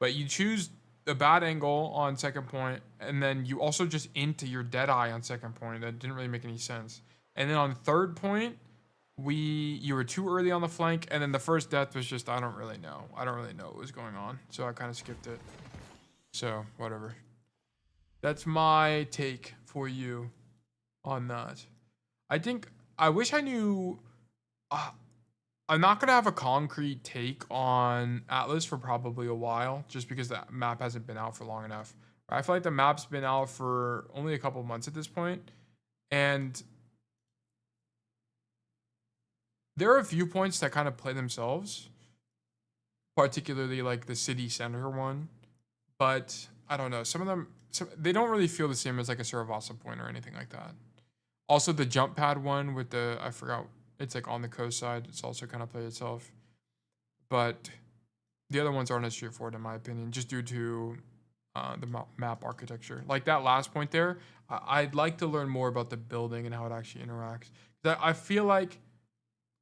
But you choose a bad angle on second point, and then you also just into your dead eye on second point. That didn't really make any sense. And then on third point, you were too early on the flank, and then the first death was just, I don't really know what was going on, so I kind of skipped it. So whatever. That's my take for you on that. I wish I knew. I'm not gonna have a concrete take on Aatlis for probably a while, just because the map hasn't been out for long enough. I feel like the map's been out for only a couple months at this point, and there are a few points that kind of play themselves, particularly like the city center one. But I don't know, some of them, they don't really feel the same as like a Saravasa point or anything like that. Also, the jump pad one with the, I forgot, it's like on the coast side. It's also kind of played itself. But the other ones aren't as straightforward in my opinion, just due to the map architecture. Like that last point there, I'd like to learn more about the building and how it actually interacts. I feel like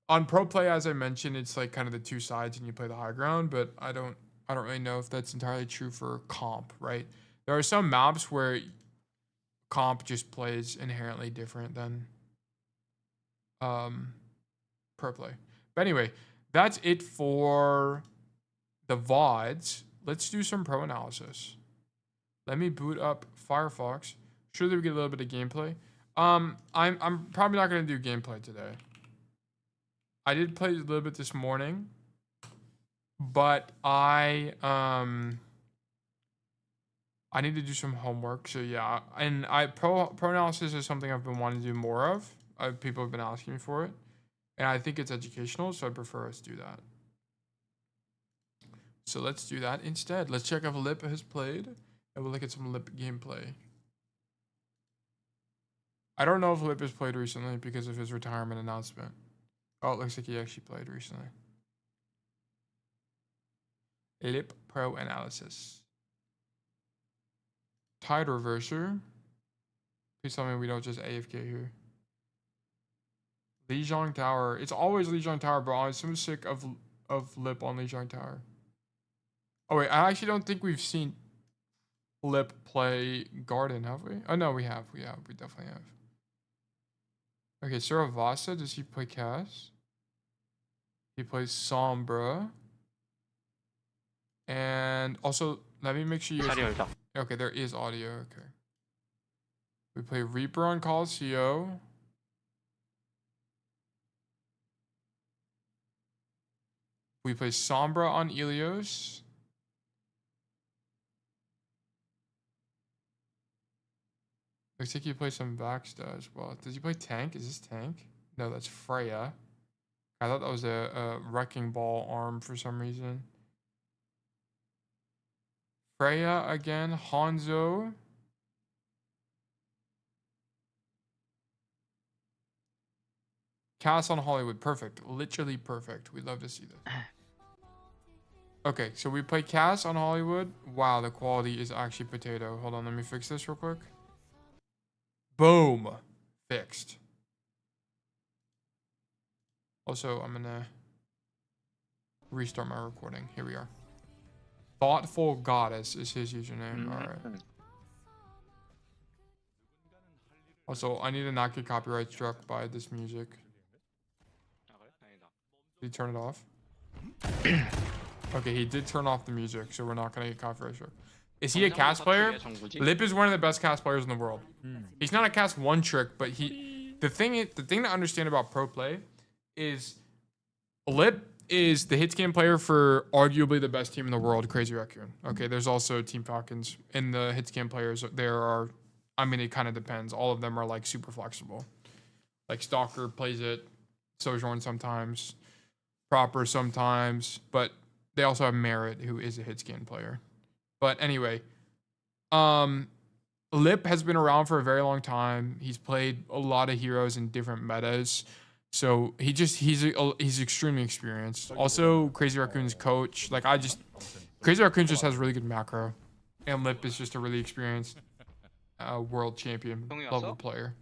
on pro play, as I mentioned, it's like kind of the two sides and you play the high ground, but I don't really know if that's entirely true for comp, right? There are some maps where comp just plays inherently different than pro play. But anyway, that's it for the VODs. Let's do some pro analysis. Let me boot up Firefox. Surely we get a little bit of gameplay. I'm probably not gonna do gameplay today. I did play a little bit this morning, but I need to do some homework. So yeah, and pro analysis is something I've been wanting to do more of. People have been asking me for it, and I think it's educational, so I prefer us do that. So let's do that instead. Let's check if Lip has played, and we'll look at some Lip gameplay. I don't know if Lip has played recently because of his retirement announcement. Oh, it looks like he actually played recently. Lip pro analysis. Tide reverser. Please tell me we don't just AFK here. Lijiang Tower. It's always Lijiang Tower, bro. I'm so sick of Lip on Lijiang Tower. Oh wait, I actually don't think we've seen Lip play Garden, have we? Oh no, we have. We definitely have. Okay, Saravasa, does he play Cass? He plays Sombra. And also, let me make sure you guys... Okay, there is audio, okay. We play Reaper on Coliseum. We play Sombra on Ilios. Looks like you play some Vaxda as well. Does he play tank? Is this tank? No, that's Freya. I thought that was a wrecking ball arm for some reason. Freya again. Hanzo. Cass on Hollywood. Perfect. Literally perfect. We'd love to see this. Okay, so we play Cass on Hollywood. Wow, the quality is actually potato. Hold on, let me fix this real quick. Boom. Fixed. Also, I'm gonna restart my recording. Here we are. Thoughtful Goddess is his username. All right. Also, I need to not get copyright struck by this music. Did he turn it off? Okay, he did turn off the music, so we're not gonna get copyright struck. Is he a cast player? Lip is one of the best cast players in the world. He's not a cast one trick, but the thing to understand about pro play is Lip is the hit scan player for arguably the best team in the world, Crazy Raccoon. Okay, there's also Team Falcons. In the hit scan players, there are, I mean, it kind of depends. All of them are like super flexible. Like Stalker plays it, Sojourn sometimes, Proper sometimes, but they also have Merit, who is a hit scan player. But anyway, Lip has been around for a very long time. He's played a lot of heroes in different metas. So he's extremely experienced. Also, Crazy Raccoon's coach. Crazy Raccoon just has really good macro. And Lip is just a really experienced world champion level player.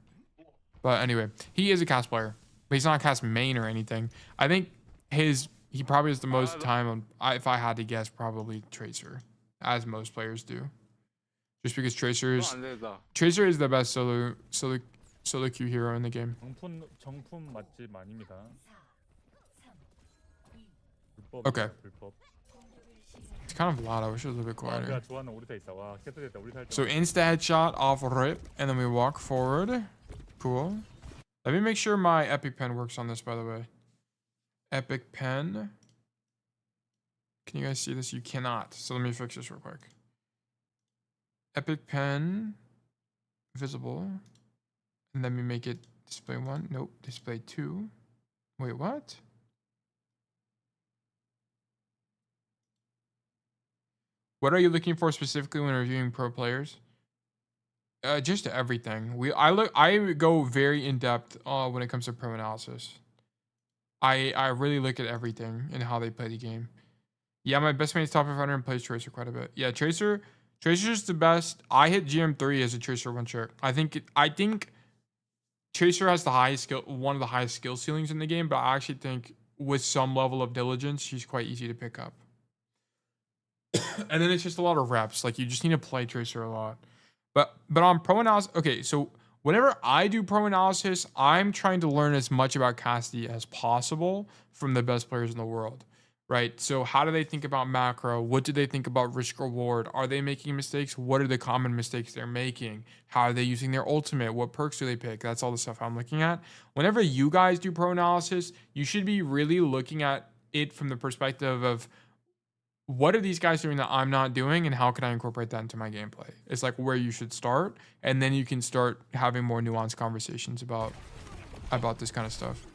But anyway, he is a cast player. But he's not a cast main or anything. I think he probably has the most time on, if I had to guess, probably Tracer. As most players do. Just because Tracer is the best solo queue hero in the game. Okay. It's kind of loud. I wish it was a bit quieter. So insta headshot off rip, and then we walk forward. Cool. Let me make sure my epic pen works on this, by the way. Epic pen. Can you guys see this? You cannot. So let me fix this real quick. Epic pen. Visible. And let me make it display 1. Nope. Display 2. Wait, what? What are you looking for specifically when reviewing pro players? Just everything. I go very in depth when it comes to pro analysis. I really look at everything and how they play the game. Yeah, my best mate's top 500 and plays Tracer quite a bit. Yeah, Tracer's the best. I hit GM3 as a Tracer one trick. I think Tracer has the highest skill, one of the highest skill ceilings in the game, but I actually think with some level of diligence, she's quite easy to pick up. And then it's just a lot of reps. Like, you just need to play Tracer a lot. But on pro analysis, okay, so whenever I do pro analysis, I'm trying to learn as much about Cassidy as possible from the best players in the world. Right? So how do they think about macro? What do they think about risk reward? Are they making mistakes? What are the common mistakes they're making? How are they using their ultimate? What perks do they pick? That's all the stuff I'm looking at. Whenever you guys do pro analysis, you should be really looking at it from the perspective of what are these guys doing that I'm not doing, and how can I incorporate that into my gameplay? It's like where you should start, and then you can start having more nuanced conversations about this kind of stuff.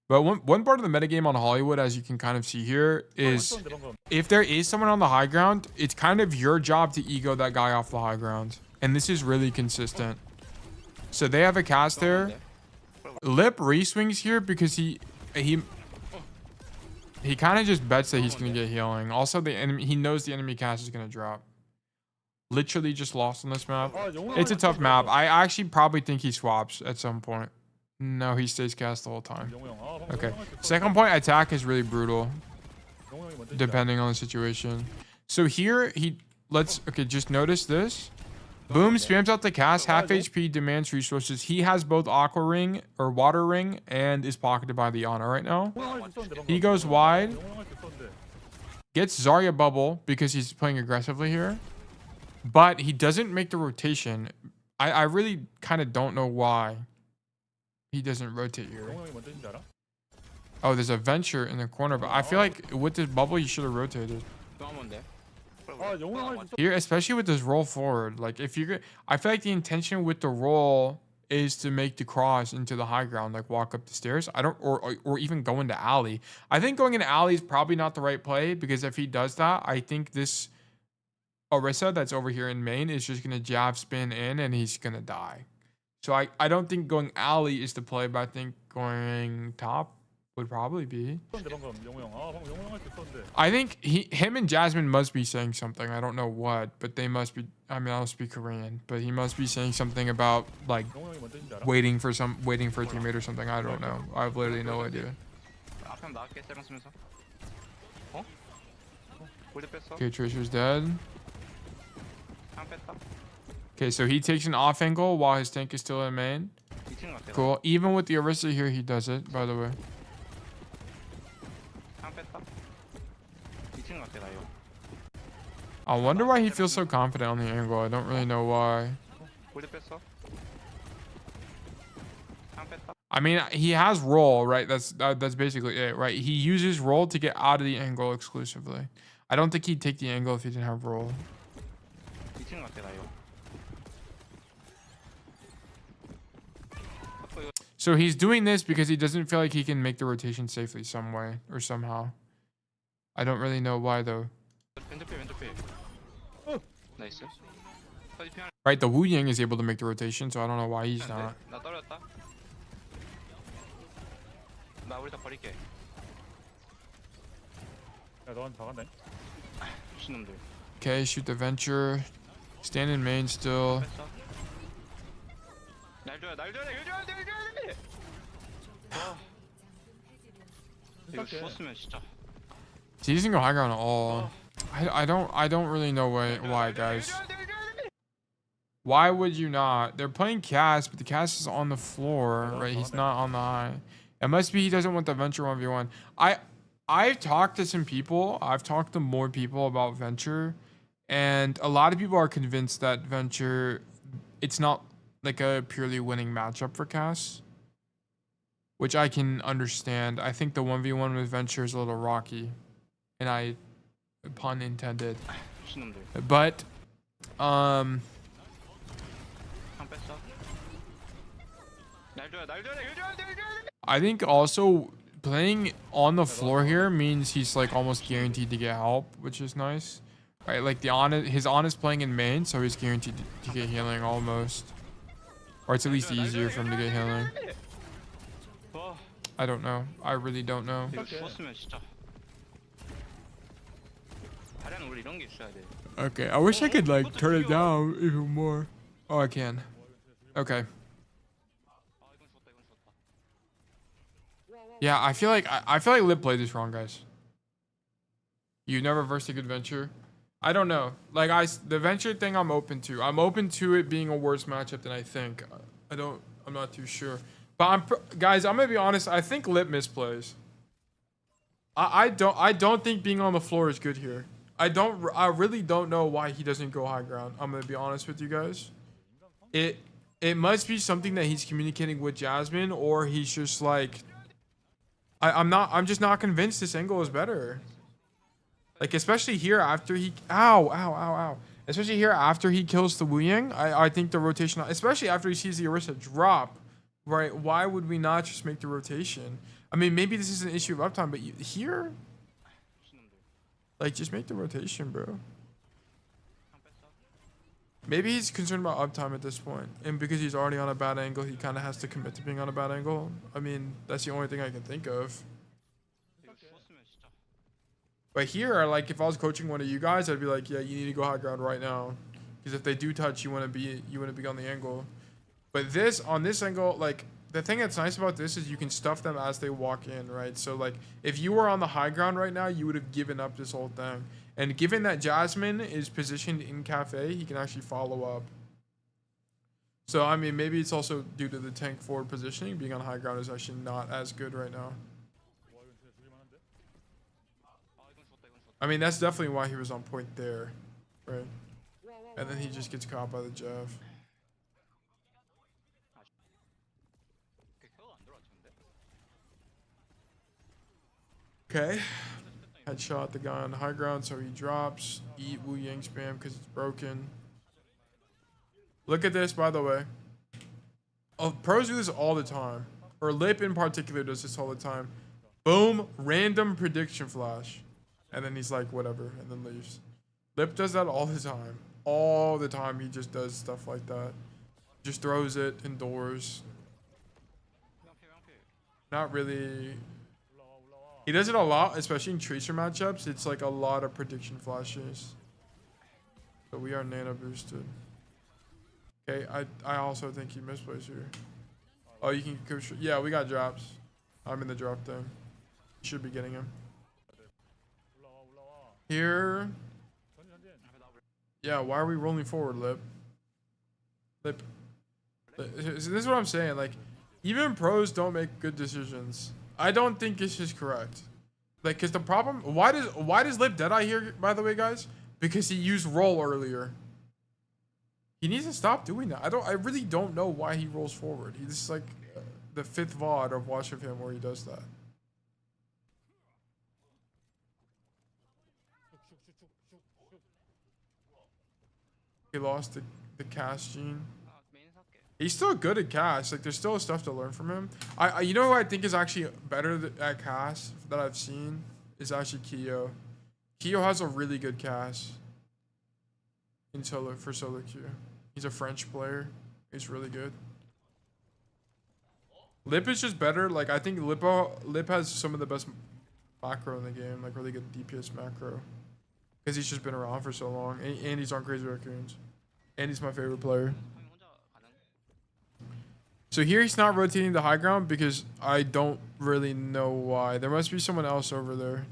But one part of the metagame on Hollywood, as you can kind of see here, is if there is someone on the high ground, it's kind of your job to ego that guy off the high ground. And this is really consistent. So they have a cast there. Lip re-swings here because he kind of just bets that he's going to get healing. Also, he knows the enemy cast is going to drop. Literally just lost on this map. It's a tough map. I actually probably think he swaps at some point. No, he stays cast the whole time. Okay. Second point attack is really brutal, depending on the situation. So here, just notice this. Boom, spams out the cast, half HP, demands resources. He has both Aqua Ring, or Water Ring, and is pocketed by the Ana right now. He goes wide. Gets Zarya Bubble, because he's playing aggressively here. But he doesn't make the rotation. I really kind of don't know why he doesn't rotate here. Oh, there's a Venture in the corner, but I feel like with this bubble, you should have rotated. Here, especially with this roll forward, like if you're, I feel like the intention with the roll is to make the cross into the high ground, like walk up the stairs. I don't, or even go into alley. I think going into alley is probably not the right play because if he does that, I think this Orisa that's over here in main is just gonna jab spin in and he's gonna die. So I don't think going alley is the play, but I think going top would probably be. I think him and Jasmine must be saying something. I don't know what, but they must be. I mean, I don't speak Korean, but he must be saying something about like waiting for a teammate or something. I don't know. I have literally no idea. Okay, Tracer's dead. Okay, so he takes an off angle while his tank is still in main. Cool. Even with the Orisa here, he does it, by the way. I wonder why he feels so confident on the angle. I don't really know why. I mean, he has roll, right? That's basically it, right? He uses roll to get out of the angle exclusively. I don't think he'd take the angle if he didn't have roll. So he's doing this because he doesn't feel like he can make the rotation safely some way or somehow. I don't really know why though. Right, the Lijiang is able to make the rotation, so I don't know why he's not. Okay, shoot the venture. Stand in main still. He doesn't go high ground at all. I don't really know why, guys. Why would you not? They're playing Cass, but the Cass is on the floor, right? He's not on the high. It must be he doesn't want the venture 1v1. I've talked to some people. I've talked to more people about venture, and a lot of people are convinced that venture, it's not like a purely winning matchup for Cass, which I can understand. I think the 1v1 with venture is a little rocky, and pun intended. But I think also playing on the floor here means he's like almost guaranteed to get help, which is nice, right? Like his honest playing in main, so he's guaranteed to get healing almost, or it's at least easier for him to get healing. I don't know. I really don't know. Okay, I wish I could like turn it down even more. Oh, I can. Okay. Yeah, I feel like Lip played this wrong, guys. You never versed a good venture. I don't know. Like the venture thing, I'm open to. I'm open to it being a worse matchup than I think. I'm not too sure. But guys, I'm gonna be honest. I think Lip misplays. I don't think being on the floor is good here. I really don't know why he doesn't go high ground. I'm gonna be honest with you guys. It must be something that he's communicating with Jasmine, or he's just like, I'm just not convinced this angle is better. Like, especially here after he, ow. Especially here after he kills the Lijiang, I think the rotation, especially after he sees the Orisa drop, right? Why would we not just make the rotation? I mean, maybe this is an issue of uptime, but here, like, just make the rotation, bro. Maybe he's concerned about uptime at this point, and because he's already on a bad angle, he kind of has to commit to being on a bad angle. I mean, that's the only thing I can think of. But here, like, if I was coaching one of you guys, I'd be like, yeah, you need to go high ground right now, because if they do touch, you want to be on the angle. But on this angle, like, the thing that's nice about this is you can stuff them as they walk in, right? So, like, if you were on the high ground right now, you would have given up this whole thing. And given that Jasmine is positioned in Cafe, he can actually follow up. So, I mean, maybe it's also due to the tank forward positioning. Being on high ground is actually not as good right now. I mean, that's definitely why he was on point there, right? And then he just gets caught by the Jeff. Okay. Headshot the guy on the high ground, so he drops. Eat Wu Yang spam because it's broken. Look at this, by the way. Oh, pros do this all the time. Or Lip in particular does this all the time. Boom, random prediction flash. And then he's like, whatever, and then leaves. Lip does that all the time. All the time he just does stuff like that. Just throws it indoors. Not really. He does it a lot, especially in Tracer matchups. It's like a lot of prediction flashes. So we are nano boosted. Okay, I also think he misplays here. Oh, you can coach. Yeah, we got drops. I'm in the drop thing. Should be getting him. Here. Yeah, why are we rolling forward, Lip? Lip. This is what I'm saying. Like, even pros don't make good decisions. I don't think this is correct. Like, cause the problem. Why does Lip Deadeye here? By the way, guys, because he used roll earlier. He needs to stop doing that. I really don't know why he rolls forward. He's like the 5th VOD of watch of him where he does that. He lost the cast gene. He's still good at cast. Like, there's still stuff to learn from him. You know who I think is actually better at cast that I've seen is actually Kyo. Kyo has a really good cast in solo queue. He's a French player. He's really good. Lip is just better. Like, I think Lip has some of the best macro in the game. Like, really good DPS macro. Because he's just been around for so long. And he's on Crazy Raccoons. And he's my favorite player. So here he's not rotating the high ground because I don't really know why. There must be someone else over there.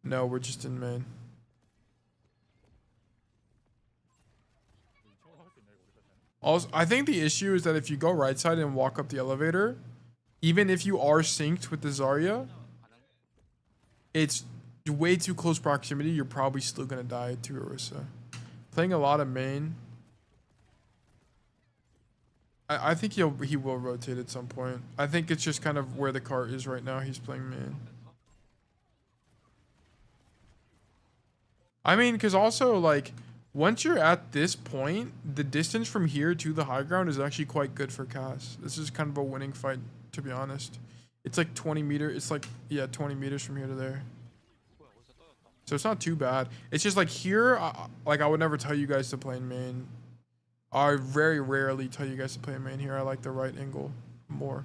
No, we're just in main. Also, I think the issue is that if you go right side and walk up the elevator, even if you are synced with the Zarya, it's way too close proximity. You're probably still gonna die to Orisa. Playing a lot of main. I think he will rotate at some point. I think it's just kind of where the cart is right now. He's playing main. I mean, because also, like, once you're at this point, the distance from here to the high ground is actually quite good for Cass. This is kind of a winning fight, to be honest. It's like 20 meters. It's like, yeah, 20 meters from here to there. So it's not too bad. It's just like here, like I would never tell you guys to play in main. I very rarely tell you guys to play in main here. I like the right angle more.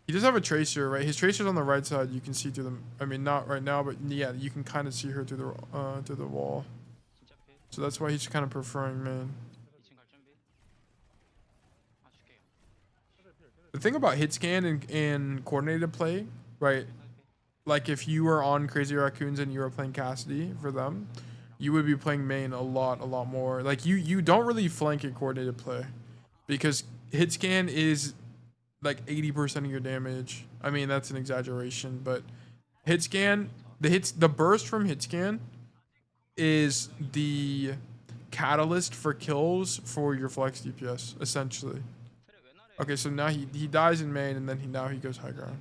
He does have a tracer, right? His tracer's on the right side. You can see through them. I mean, not right now, but yeah, you can kind of see her through the wall. So that's why he's kind of preferring main. The thing about hit scan and coordinated play, right? Like if you were on Crazy Raccoons and you were playing Cassidy for them, you would be playing main a lot more. Like you don't really flank in coordinated play because hit scan is like 80% of your damage. I mean, that's an exaggeration, but hit scan, the burst from hit scan is the catalyst for kills for your flex DPS, essentially. Okay, so now he dies in main and then now he goes high ground.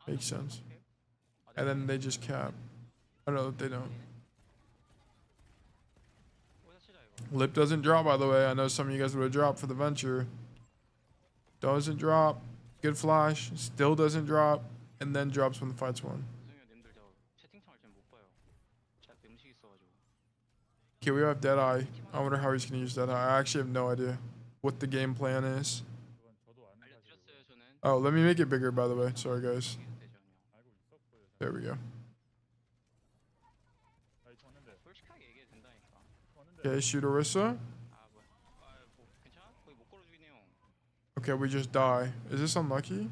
Makes sense. And then they just cap. I don't know if they don't. Lip doesn't drop, by the way. I know some of you guys would have dropped for the venture. Doesn't drop. Good flash. Still doesn't drop. And then drops when the fight's won. Okay, we have Deadeye. I wonder how he's going to use Deadeye. I actually have no idea what the game plan is. Oh, let me make it bigger, by the way. Sorry, guys. There we go. Okay, shoot Orisa. Okay, we just die. Is this unlucky?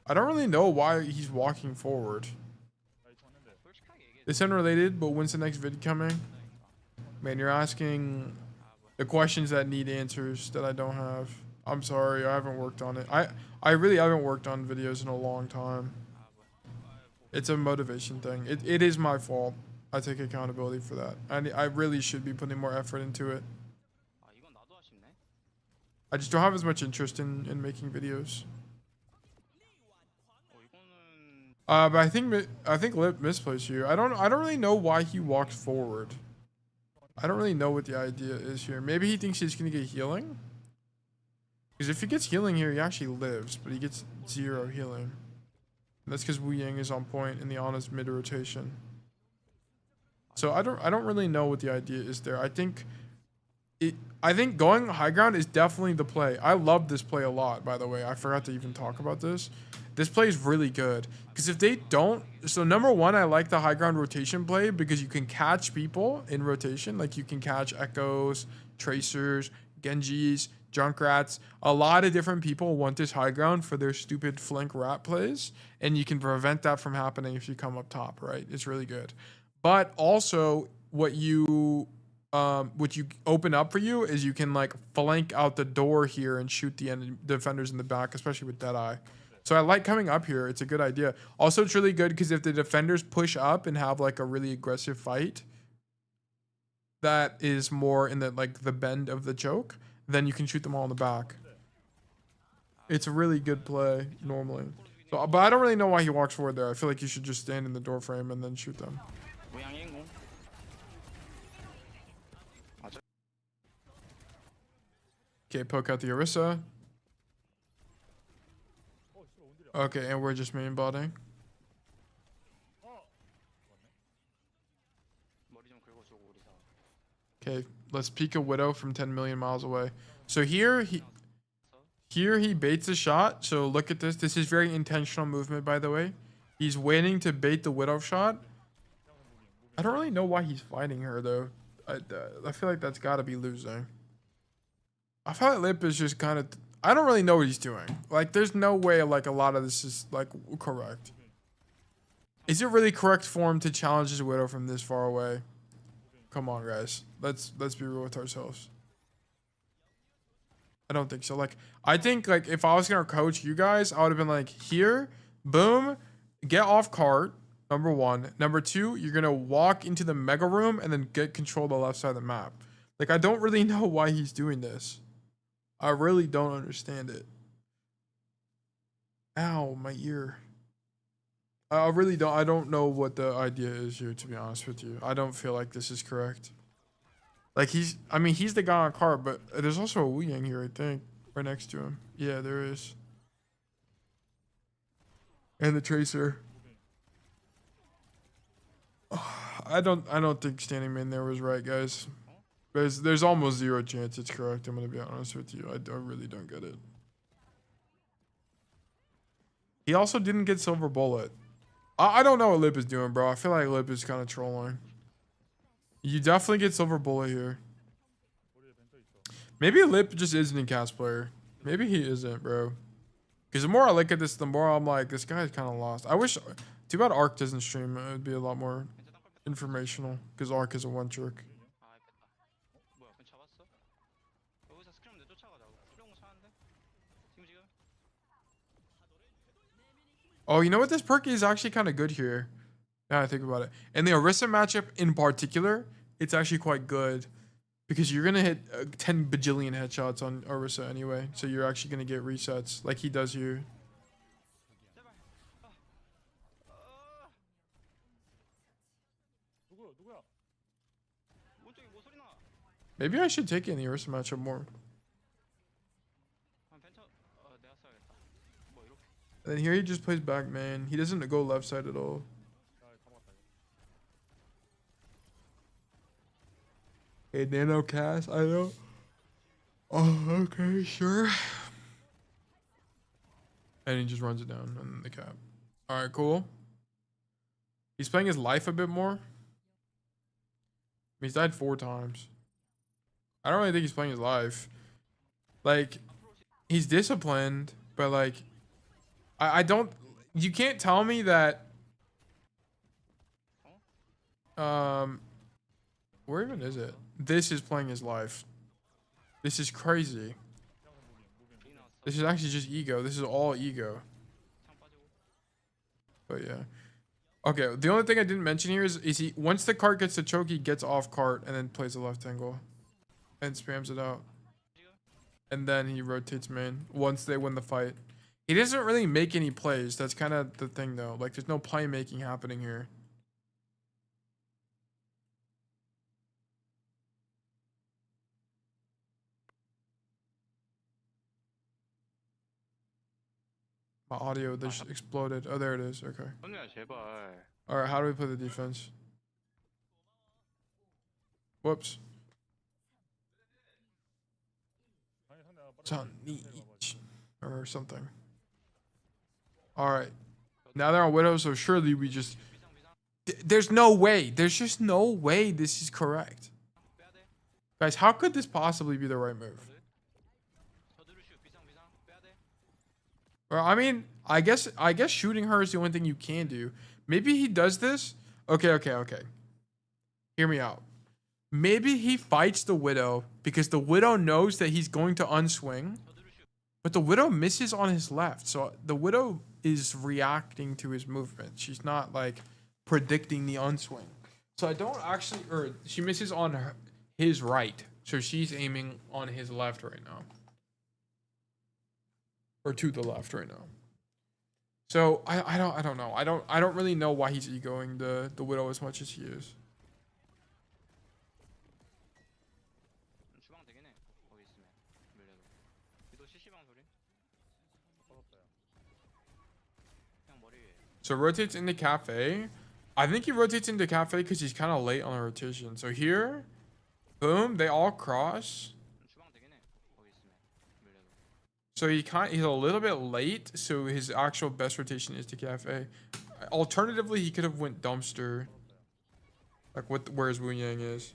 I don't really know why he's walking forward. It's unrelated, but when's the next vid coming? Man, you're asking the questions that need answers that I don't have. I'm sorry, I haven't worked on it. I really haven't worked on videos in a long time. It's a motivation thing. It is my fault. I take accountability for that. I really should be putting more effort into it. I just don't have as much interest in making videos. But I think Lip misplaced you. I don't really know why he walked forward. I don't really know what the idea is here. Maybe he thinks he's gonna get healing. Because if he gets healing here, he actually lives, but he gets 0 healing. And that's because Wu Yang is on point in the Ana's mid rotation. So I don't really know what the idea is there. I think going high ground is definitely the play. I love this play a lot, by the way. I forgot to even talk about this. This play is really good. Because if they don't... So number one, I like the high ground rotation play because you can catch people in rotation. Like you can catch Echoes, Tracers, Genjis, Junkrats. A lot of different people want this high ground for their stupid flank rat plays. And you can prevent that from happening if you come up top, right? It's really good. But also what you open up for you is you can like flank out the door here and shoot the defenders in the back, especially with Deadeye. So I like coming up here. It's a good idea. Also, it's really good because if the defenders push up and have like a really aggressive fight that is more in the like the bend of the choke, then you can shoot them all in the back. It's a really good play normally. So, but I don't really know why he walks forward there. I feel like you should just stand in the door frame and then shoot them. Okay, poke out the Orisa. Okay, and we're just main botting. Okay, let's peek a Widow from 10 million miles away. So here he baits a shot. So look at this. This is very intentional movement, by the way. He's waiting to bait the Widow shot. I don't really know why he's fighting her, though. I feel like that's got to be losing. I feel like Lip is just kind of... I don't really know what he's doing. Like, there's no way, like, a lot of this is, like, correct. Is it really correct for him to challenge his Widow from this far away? Come on, guys. Let's be real with ourselves. I don't think so. Like, I think, like, if I was going to coach you guys, I would have been like, here, boom, get off cart, number one. Number two, you're going to walk into the mega room and then get control of the left side of the map. Like, I don't really know why he's doing this. I really don't understand it. Ow, my ear. I really don't. I don't know what the idea is here, to be honest with you. I don't feel like this is correct. Like he's the guy on cart, but there's also a Wu Yang here, I think, right next to him. Yeah, there is. And the Tracer. I don't think standing main there was right, guys. There's almost 0 chance it's correct. I'm gonna be honest with you. I really don't get it. He also didn't get Silver Bullet. I don't know what Lip is doing, bro. I feel like Lip is kind of trolling. You definitely get Silver Bullet here. Maybe Lip just isn't a cast player. Maybe he isn't, bro. Because the more I look at this, the more I'm like, this guy's kind of lost. I wish... Too bad Ark doesn't stream. It would be a lot more informational. Because Ark is a one trick. Oh, you know what? This perk is actually kind of good here. Now I think about it. And the Orisa matchup in particular, it's actually quite good. Because you're going to hit 10 bajillion headshots on Orisa anyway. So you're actually going to get resets like he does here. Maybe I should take it in the Orisa matchup more. And then here he just plays back man. He doesn't go left side at all. Hey, Nano Cass, I know. Oh, okay, sure. And he just runs it down on the cap. All right, cool. He's playing his life a bit more. He's died 4 times. I don't really think he's playing his life. Like, he's disciplined, but like, I don't... You can't tell me that... Where even is it? This is playing his life. This is crazy. This is actually just ego. This is all ego. But yeah. Okay, the only thing I didn't mention here is he... Once the cart gets to choke, he gets off cart and then plays the left angle. And spams it out. and then he rotates main once they win the fight. He doesn't really make any plays. That's kind of the thing, though. Like, there's no playmaking happening here. My audio just exploded. Oh, there it is. Okay. All right, how do we play the defense? Whoops. Or something. All right. Now they're on Widow, so surely we just... There's no way. There's just no way this is correct. Guys, how could this possibly be the right move? Well, I mean, I guess shooting her is the only thing you can do. Maybe he does this. Okay. Hear me out. Maybe he fights the Widow because the Widow knows that he's going to unswing, but the Widow misses on his left. So the Widow is reacting to his movement. She's not like predicting the unswing. So I don't actually, or she misses on his right. So she's aiming on his left right now. Or to the left right now. So I don't know. I don't really know why he's egoing the Widow as much as he is. So rotates into cafe. I think he rotates into cafe because he's kind of late on the rotation. So here, boom, they all cross. So he's a little bit late, so his actual best rotation is to cafe. Alternatively, he could have went dumpster, like where his Wu Yang is.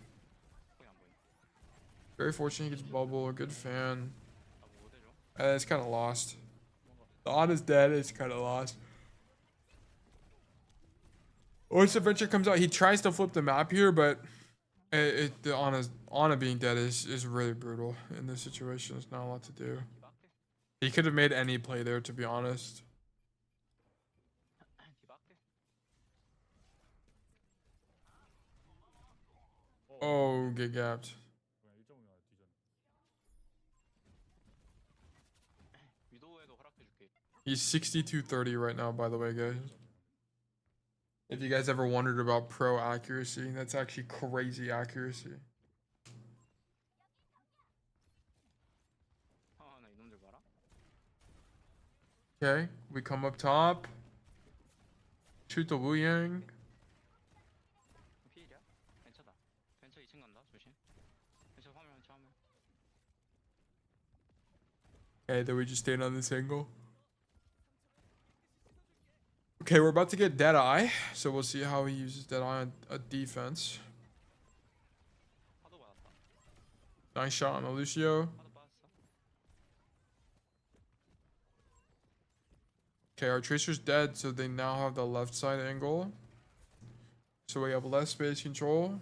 Very fortunate he gets bubble. A good fan. It's kind of lost. The on is dead. It's kind of lost. Once the venture comes out, he tries to flip the map here, but the Ana being dead is really brutal in this situation. There's not a lot to do. He could have made any play there, to be honest. Oh, get gapped. He's 62-30 right now, by the way, guys. If you guys ever wondered about pro accuracy, that's actually crazy accuracy. Okay, we come up top. Shoot the Wu Yang. Okay, then we just stand on this angle. Okay, we're about to get Deadeye, so we'll see how he uses Deadeye on a defense. Nice shot on the Lucio. Okay, our Tracer's dead, so they now have the left side angle. So we have less space control.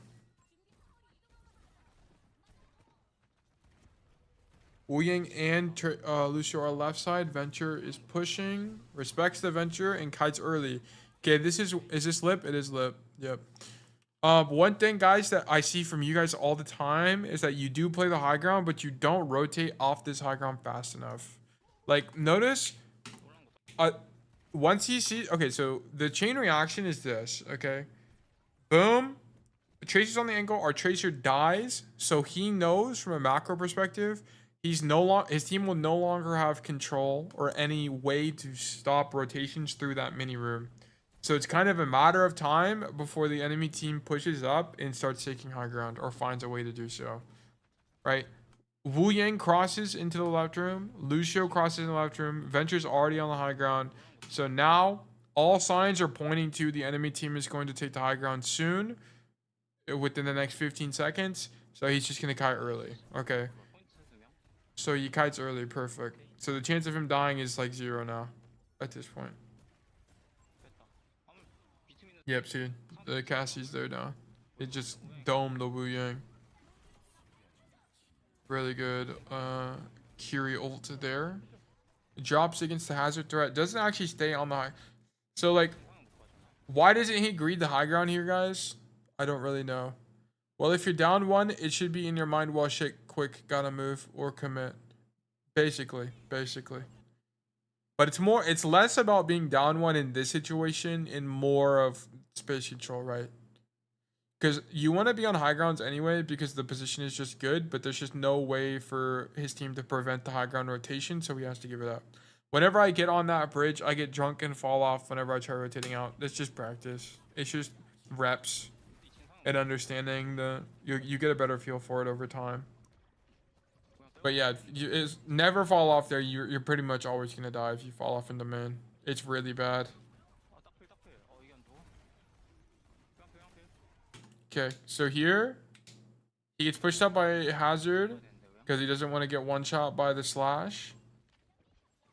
Wu Yang and Lucio are left side. Venture is pushing, respects the Venture, and kites early. Okay, is this lip? It is lip. Yep. One thing, guys, that I see from you guys all the time is that you do play the high ground, but you don't rotate off this high ground fast enough. Like, notice, once he sees, okay, so the chain reaction is this, okay? Boom. Tracer's on the angle. Our Tracer dies, so he knows from a macro perspective, his team will no longer have control or any way to stop rotations through that mini room. So it's kind of a matter of time before the enemy team pushes up and starts taking high ground or finds a way to do so. Right? Wu Yang crosses into the left room. Lucio crosses in the left room. Venture's already on the high ground. So now all signs are pointing to the enemy team is going to take the high ground soon, within the next 15 seconds. So he's just going to kite early. Okay. So he kites early, perfect. So the chance of him dying is like 0 now, at this point. Yep, see, the Cassie's there now. It just domed the Wu Yang. Really good. Curie ult there. Drops against the hazard threat. Doesn't actually stay on the high. So like, why doesn't he greed the high ground here, guys? I don't really know. Well, if you're down 1, it should be in your mind, well, shit, quick, gotta move or commit. Basically. But it's less about being down one in this situation and more of space control, right? Because you want to be on high grounds anyway because the position is just good, but there's just no way for his team to prevent the high ground rotation, so he has to give it up. Whenever I get on that bridge, I get drunk and fall off whenever I try rotating out. That's just practice. It's just reps and understanding you get a better feel for it over time. But yeah, never fall off there. You're pretty much always gonna die if you fall off into main. It's really bad. Okay, so here he gets pushed up by Hazard because he doesn't want to get one shot by the slash.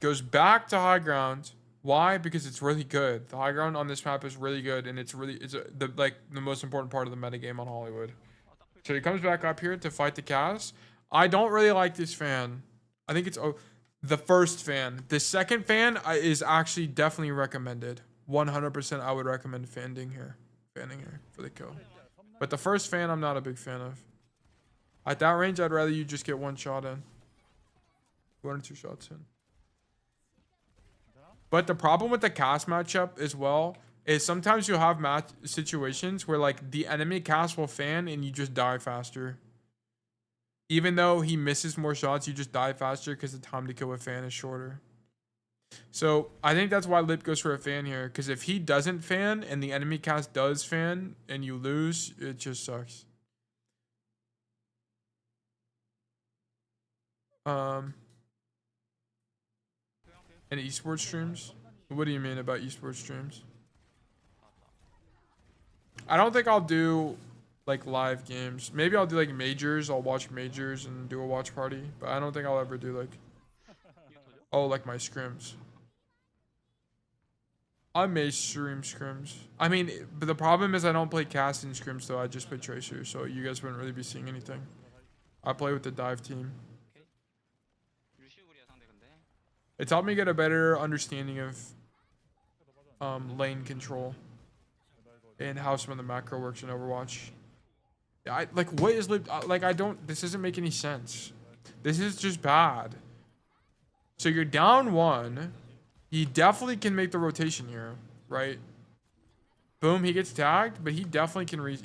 Goes back to high ground. Why? Because it's really good. The high ground on this map is really good, and it's the most important part of the metagame on Hollywood. So he comes back up here to fight the Cass. I don't really like this fan. I think it's the first fan. The second fan is actually definitely recommended. 100% I would recommend fanning here for the kill. But the first fan I'm not a big fan of. At that range, I'd rather you just get one shot in. 1 or 2 shots in. But the problem with the Cass matchup as well is sometimes you'll have match situations where like the enemy Cass will fan and you just die faster. Even though he misses more shots, you just die faster because the time to kill a fan is shorter. So I think that's why Lip goes for a fan here. Because if he doesn't fan and the enemy Cass does fan and you lose, it just sucks. And esports streams? What do you mean about esports streams? I don't think I'll do like live games. Maybe I'll do like majors. I'll watch majors and do a watch party. But I don't think I'll ever do like, oh, like my scrims. I may stream scrims. I mean, but the problem is I don't play cast in scrims, so I just play Tracer. So you guys wouldn't really be seeing anything. I play with the dive team. It's helped me get a better understanding of lane control and how some of the macro works in Overwatch. What is this doesn't make any sense. This is just bad. So you're down 1. He definitely can make the rotation here, right? Boom, he gets tagged, but he definitely can make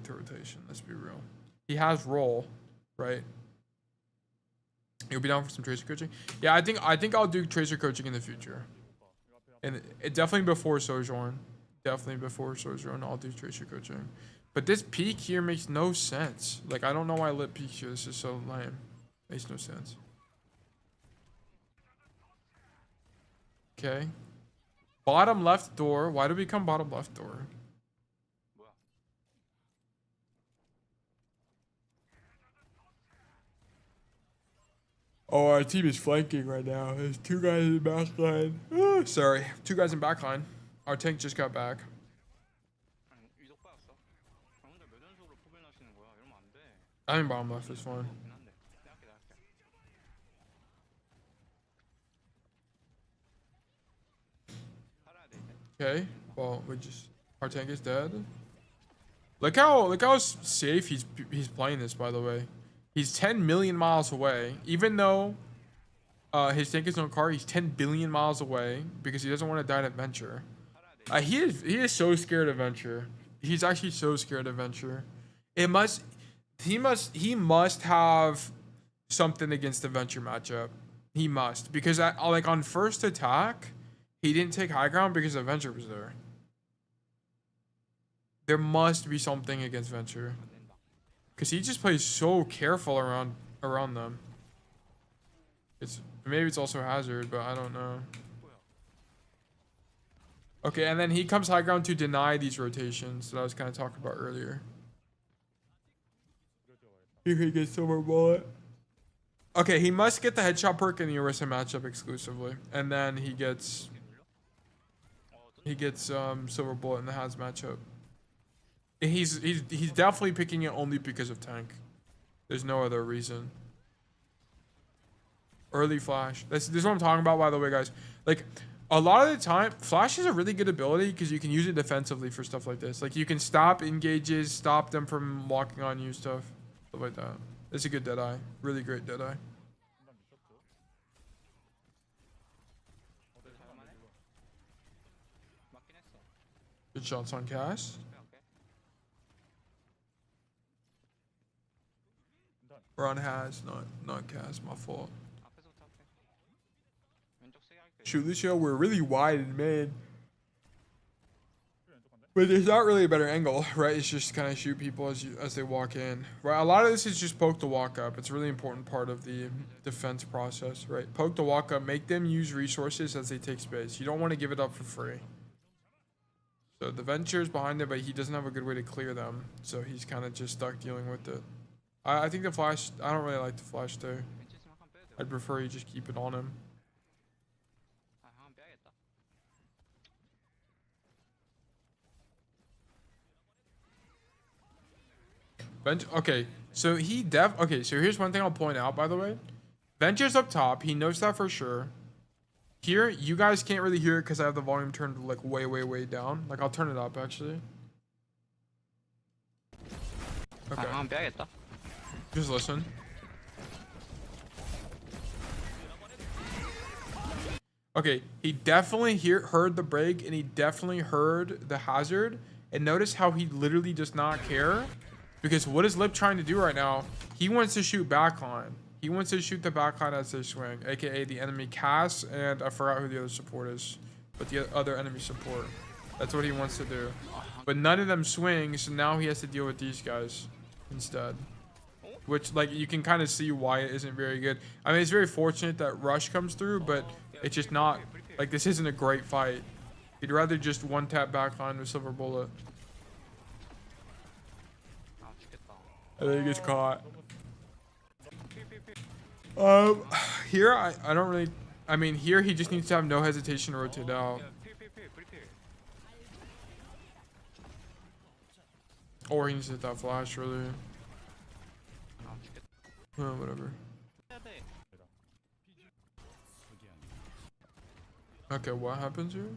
the rotation. Let's be real. He has roll, right? You'll be down for some Tracer coaching. Yeah, I think I'll do Tracer coaching in the future, and it definitely before Sojourn. Definitely before Sojourn, I'll do Tracer coaching. But this peak here makes no sense. Like I don't know why I lit peak here. This is so lame. Makes no sense. Okay. Bottom left door. Why do we come bottom left door? Oh, our team is flanking right now. There's 2 guys in the back line. Oh, sorry. 2 guys in back line. Our tank just got back. I think bottom left is fine. Okay. Well, our tank is dead. Look how safe he's playing this, by the way. He's 10 million miles away. Even though his tank is no car, he's 10 billion miles away because he doesn't want to die at Venture. He is so scared of Venture. He's actually so scared of Venture. He must have something against the Venture matchup. He must, because on first attack, he didn't take high ground because the Venture was there. There must be something against Venture. Because he just plays so careful around them. Maybe it's also Hazard, but I don't know. Okay, and then he comes high ground to deny these rotations that I was kind of talking about earlier. Here he gets Silver Bullet. Okay, he must get the headshot perk in the Orisa matchup exclusively, and then he gets Silver Bullet in the Haz matchup. He's definitely picking it only because of tank. There's no other reason. Early flash. This is what I'm talking about, by the way, guys. Like, a lot of the time, flash is a really good ability because you can use it defensively for stuff like this. Like, you can stop engages, stop them from walking on you, stuff like that. It's a good Deadeye. Really great Deadeye. Good shots on Cass. Or on Has, not Cass, my fault. Shoot, Lucio, we're really wide in mid. But there's not really a better angle, right? It's just kind of shoot people as they walk in, right? A lot of this is just poke to walk up. It's a really important part of the defense process, right? Poke to walk up, make them use resources as they take space. You don't want to give it up for free. So the Venture's behind it, but he doesn't have a good way to clear them. So he's kind of just stuck dealing with it. I think the flash, I don't really like the flash there. I'd prefer you just keep it on him. Okay, so okay, so here's one thing I'll point out, by the way. Venture's up top. He knows that for sure. Here, you guys can't really hear it because I have the volume turned like way down. Like, I'll turn it up, actually. Okay. Just listen. Okay, he definitely heard the break, and he definitely heard the hazard. And notice how he literally does not care. Because what is Lip trying to do right now? He wants to shoot backline. He wants to shoot the backline as they swing, aka the enemy Cass, and I forgot who the other support is, but the other enemy support. That's what he wants to do. But none of them swing, so now he has to deal with these guys instead. Which, like, you can kind of see why it isn't very good. I mean, it's very fortunate that Rush comes through, but it's just not, like, this isn't a great fight. He'd rather just one-tap backline with Silver Bullet. And then he gets caught. Here, I don't really, I mean, here he just needs to have no hesitation to rotate out. Or he needs to hit that flash, really. Whatever. Okay, what happens here?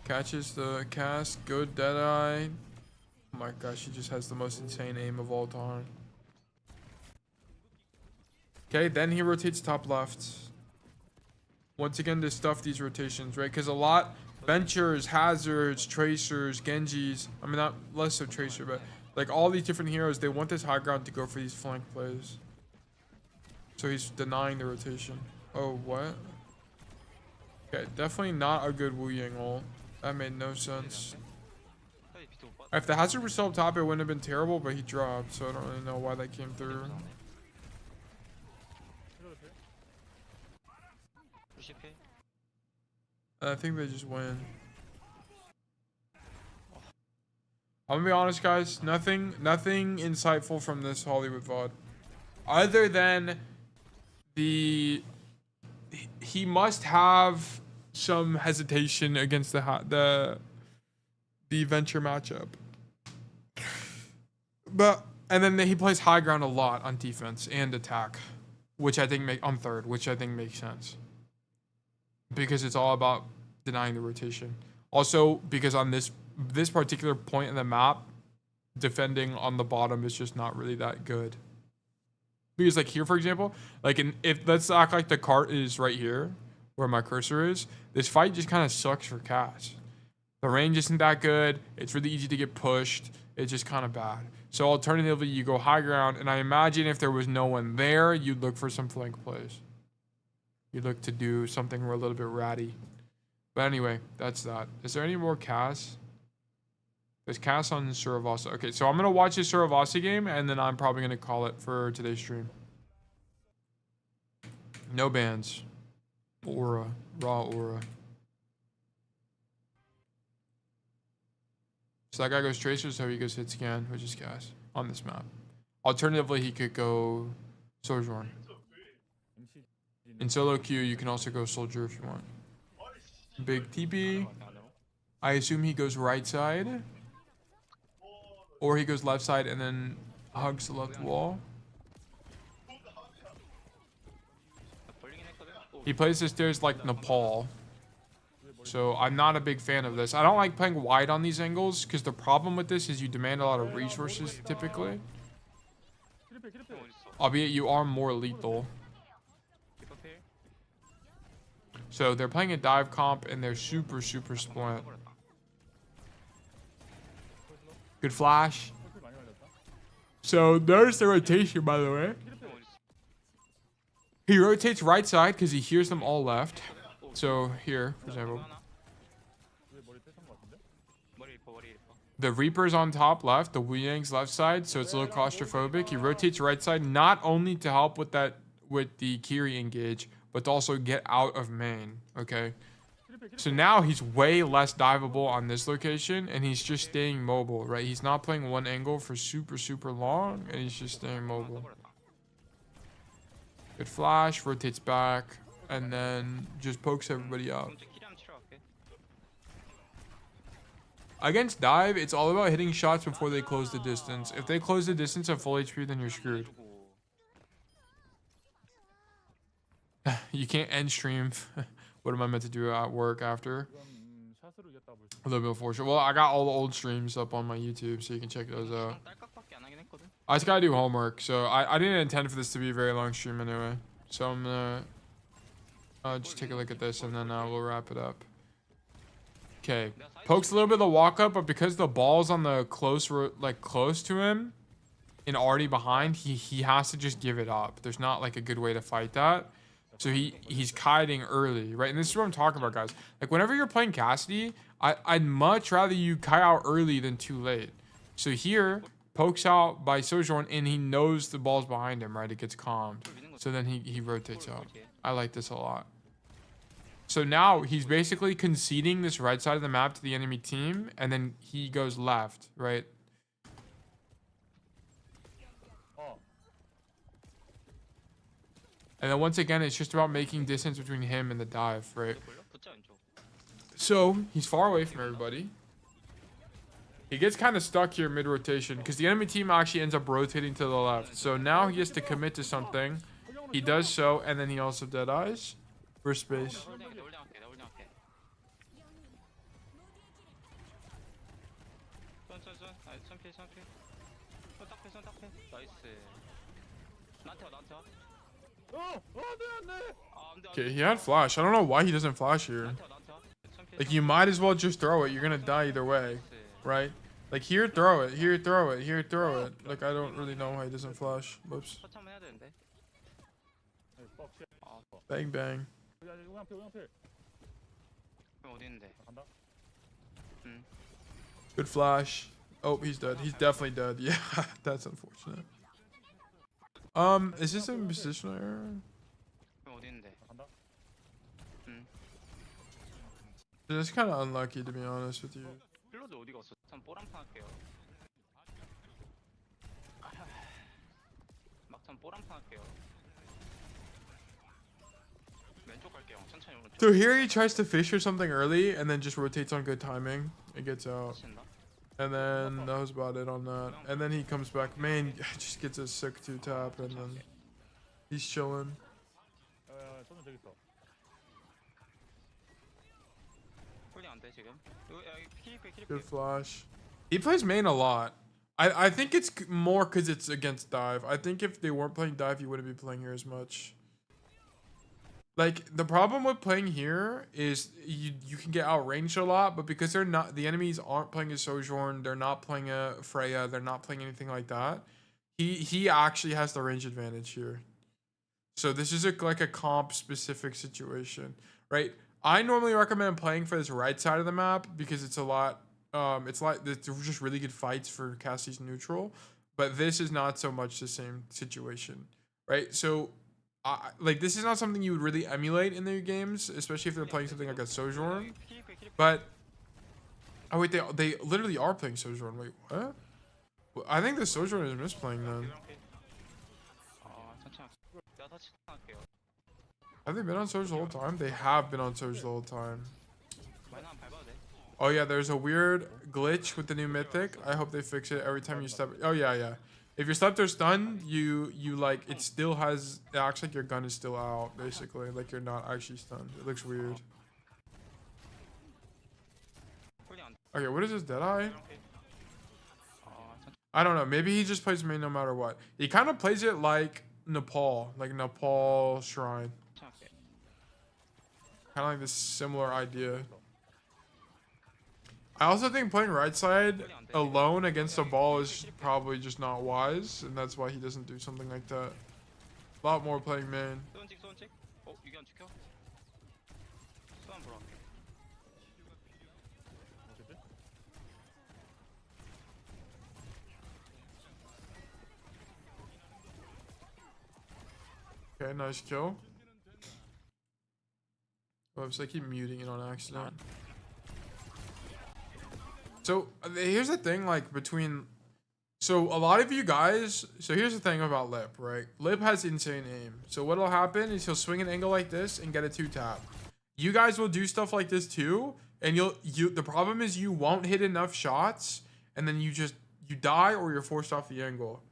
Catches the cast, good Deadeye. Oh my gosh, he just has the most insane aim of all time. Okay, then he rotates top left. Once again, to stuff these rotations, right? Because a lot, Ventures, Hazards, Tracers, Genjis, I mean, not less so Tracer, but like all these different heroes, they want this high ground to go for these flank plays. So he's denying the rotation. Oh, what? Okay, definitely not a good Wu Yang ult. That made no sense. If the Hazard was still up top, it wouldn't have been terrible, but he dropped, so I don't really know why that came through. I think they just win. I'm gonna be honest, guys. Nothing insightful from this Hollywood VOD, other than he must have some hesitation against the Venture matchup. And then he plays high ground a lot on defense and attack, which I think on third, which I think makes sense. Because it's all about denying the rotation. Also, because on this particular point in the map, defending on the bottom is just not really that good. Because like here, for example, like if let's act like the cart is right here, where my cursor is, this fight just kind of sucks for Cass. The range isn't that good. It's really easy to get pushed. It's just kind of bad. So alternatively, you go high ground, and I imagine if there was no one there, you'd look for some flank plays. You'd look to do something a little bit ratty. But anyway, that's that. Is there any more Cass? There's Cass on Suravasa. Okay, so I'm going to watch the Suravasa game, and then I'm probably going to call it for today's stream. No bans. Aura. Raw aura. So that guy goes Tracer, so he goes hit scan, which is Cass on this map. Alternatively, he could go Sojourn. In solo queue, you can also go Soldier if you want. Big TP. I assume he goes right side. Or he goes left side and then hugs the left wall. He plays the stairs like Nepal. So I'm not a big fan of this. I don't like playing wide on these angles because the problem with this is you demand a lot of resources typically. Albeit you are more lethal. So they're playing a dive comp and they're super split. Good flash. So there's the rotation, by the way. He rotates right side because he hears them all left. So here, for example, the Reaper's on top left, the Lijiang's left side, so it's a little claustrophobic. He rotates right side not only to help with the Kiri engage, but to also get out of main. Okay. So now he's way less diveable on this location, and he's just staying mobile, right? He's not playing one angle for super long, and he's just staying mobile. Good flash, rotates back, and then just pokes everybody up. Against dive, it's all about hitting shots before they close the distance. If they close the distance at full HP, then you're screwed. You can't end stream. What am I meant to do at work after? A little bit of fortune. Well, I got all the old streams up on my YouTube, so you can check those out. I just gotta do homework, so I didn't intend for this to be a very long stream anyway. So I'm gonna just take a look at this, and then we'll wrap it up. Okay, pokes a little bit of the walk up, but because the ball's on the close to him and already behind, he has to just give it up. There's not like a good way to fight that. So he's kiting early, right? And this is what I'm talking about, guys. Like whenever you're playing Cassidy, I'd much rather you kite out early than too late. So here, pokes out by Sojourn, and he knows the ball's behind him, right? It gets calmed. So then he rotates out. I like this a lot. So now he's basically conceding this right side of the map to the enemy team, and then he goes left, right? And then once again, it's just about making distance between him and the dive, right? So he's far away from everybody. He gets kind of stuck here mid-rotation because the enemy team actually ends up rotating to the left. So now he has to commit to something. He does so, and then he also dead eyes for space. Okay, he had flash. I don't know why he doesn't flash here. Like, you might as well just throw it. You're gonna die either way, right? Like, here, throw it. Here, throw it. Here, throw it. Like, I don't really know why he doesn't flash. Whoops. Bang, bang. Good flash. Oh, he's dead. He's definitely dead. Yeah, that's unfortunate. Is this a positional error? It's kind of unlucky, to be honest with you. So here he tries to fish or something early and then just rotates on good timing. It gets out. And then that was about it on that. And then he comes back. Man, just gets a sick 2-tap and then he's chilling. Good flash. He plays main a lot. I think it's more because it's against dive. I think if they weren't playing dive, you wouldn't be playing here as much. Like, the problem with playing here is you can get outranged a lot, but because they're not, the enemies aren't playing a Sojourn, they're not playing a Freya, they're not playing anything like that. He actually has the range advantage here. So this is like a comp specific situation, right? I normally recommend playing for this right side of the map because it's a lot, it's just really good fights for Cassidy's neutral, but this is not so much the same situation, right? So like, this is not something you would really emulate in their games, especially if they're playing something like a Sojourn. But oh wait, they literally are playing Sojourn. Wait, what? I think the Sojourn is misplaying then. Have they been on Sojourn the whole time? They have been on Sojourn the whole time. Oh yeah, there's a weird glitch with the new mythic. I hope they fix it every time you step. Oh yeah. If you're slept or stunned, you like, it still has, it acts like your gun is still out, basically. Like you're not actually stunned. It looks weird. Okay, what is this, Deadeye? I don't know. Maybe he just plays main no matter what. He kind of plays it like Nepal Shrine. Kind of like this similar idea. I also think playing right side alone against a ball is probably just not wise, and that's why he doesn't do something like that. A lot more playing main. Okay, nice kill. Oops, I keep muting it on accident. So here's the thing, like between, so a lot of you guys, so here's the thing about Lip, right? Lip has insane aim. So what'll happen is he'll swing an angle like this and get a 2-tap. You guys will do stuff like this too, and the problem is you won't hit enough shots, and then you die or you're forced off the angle.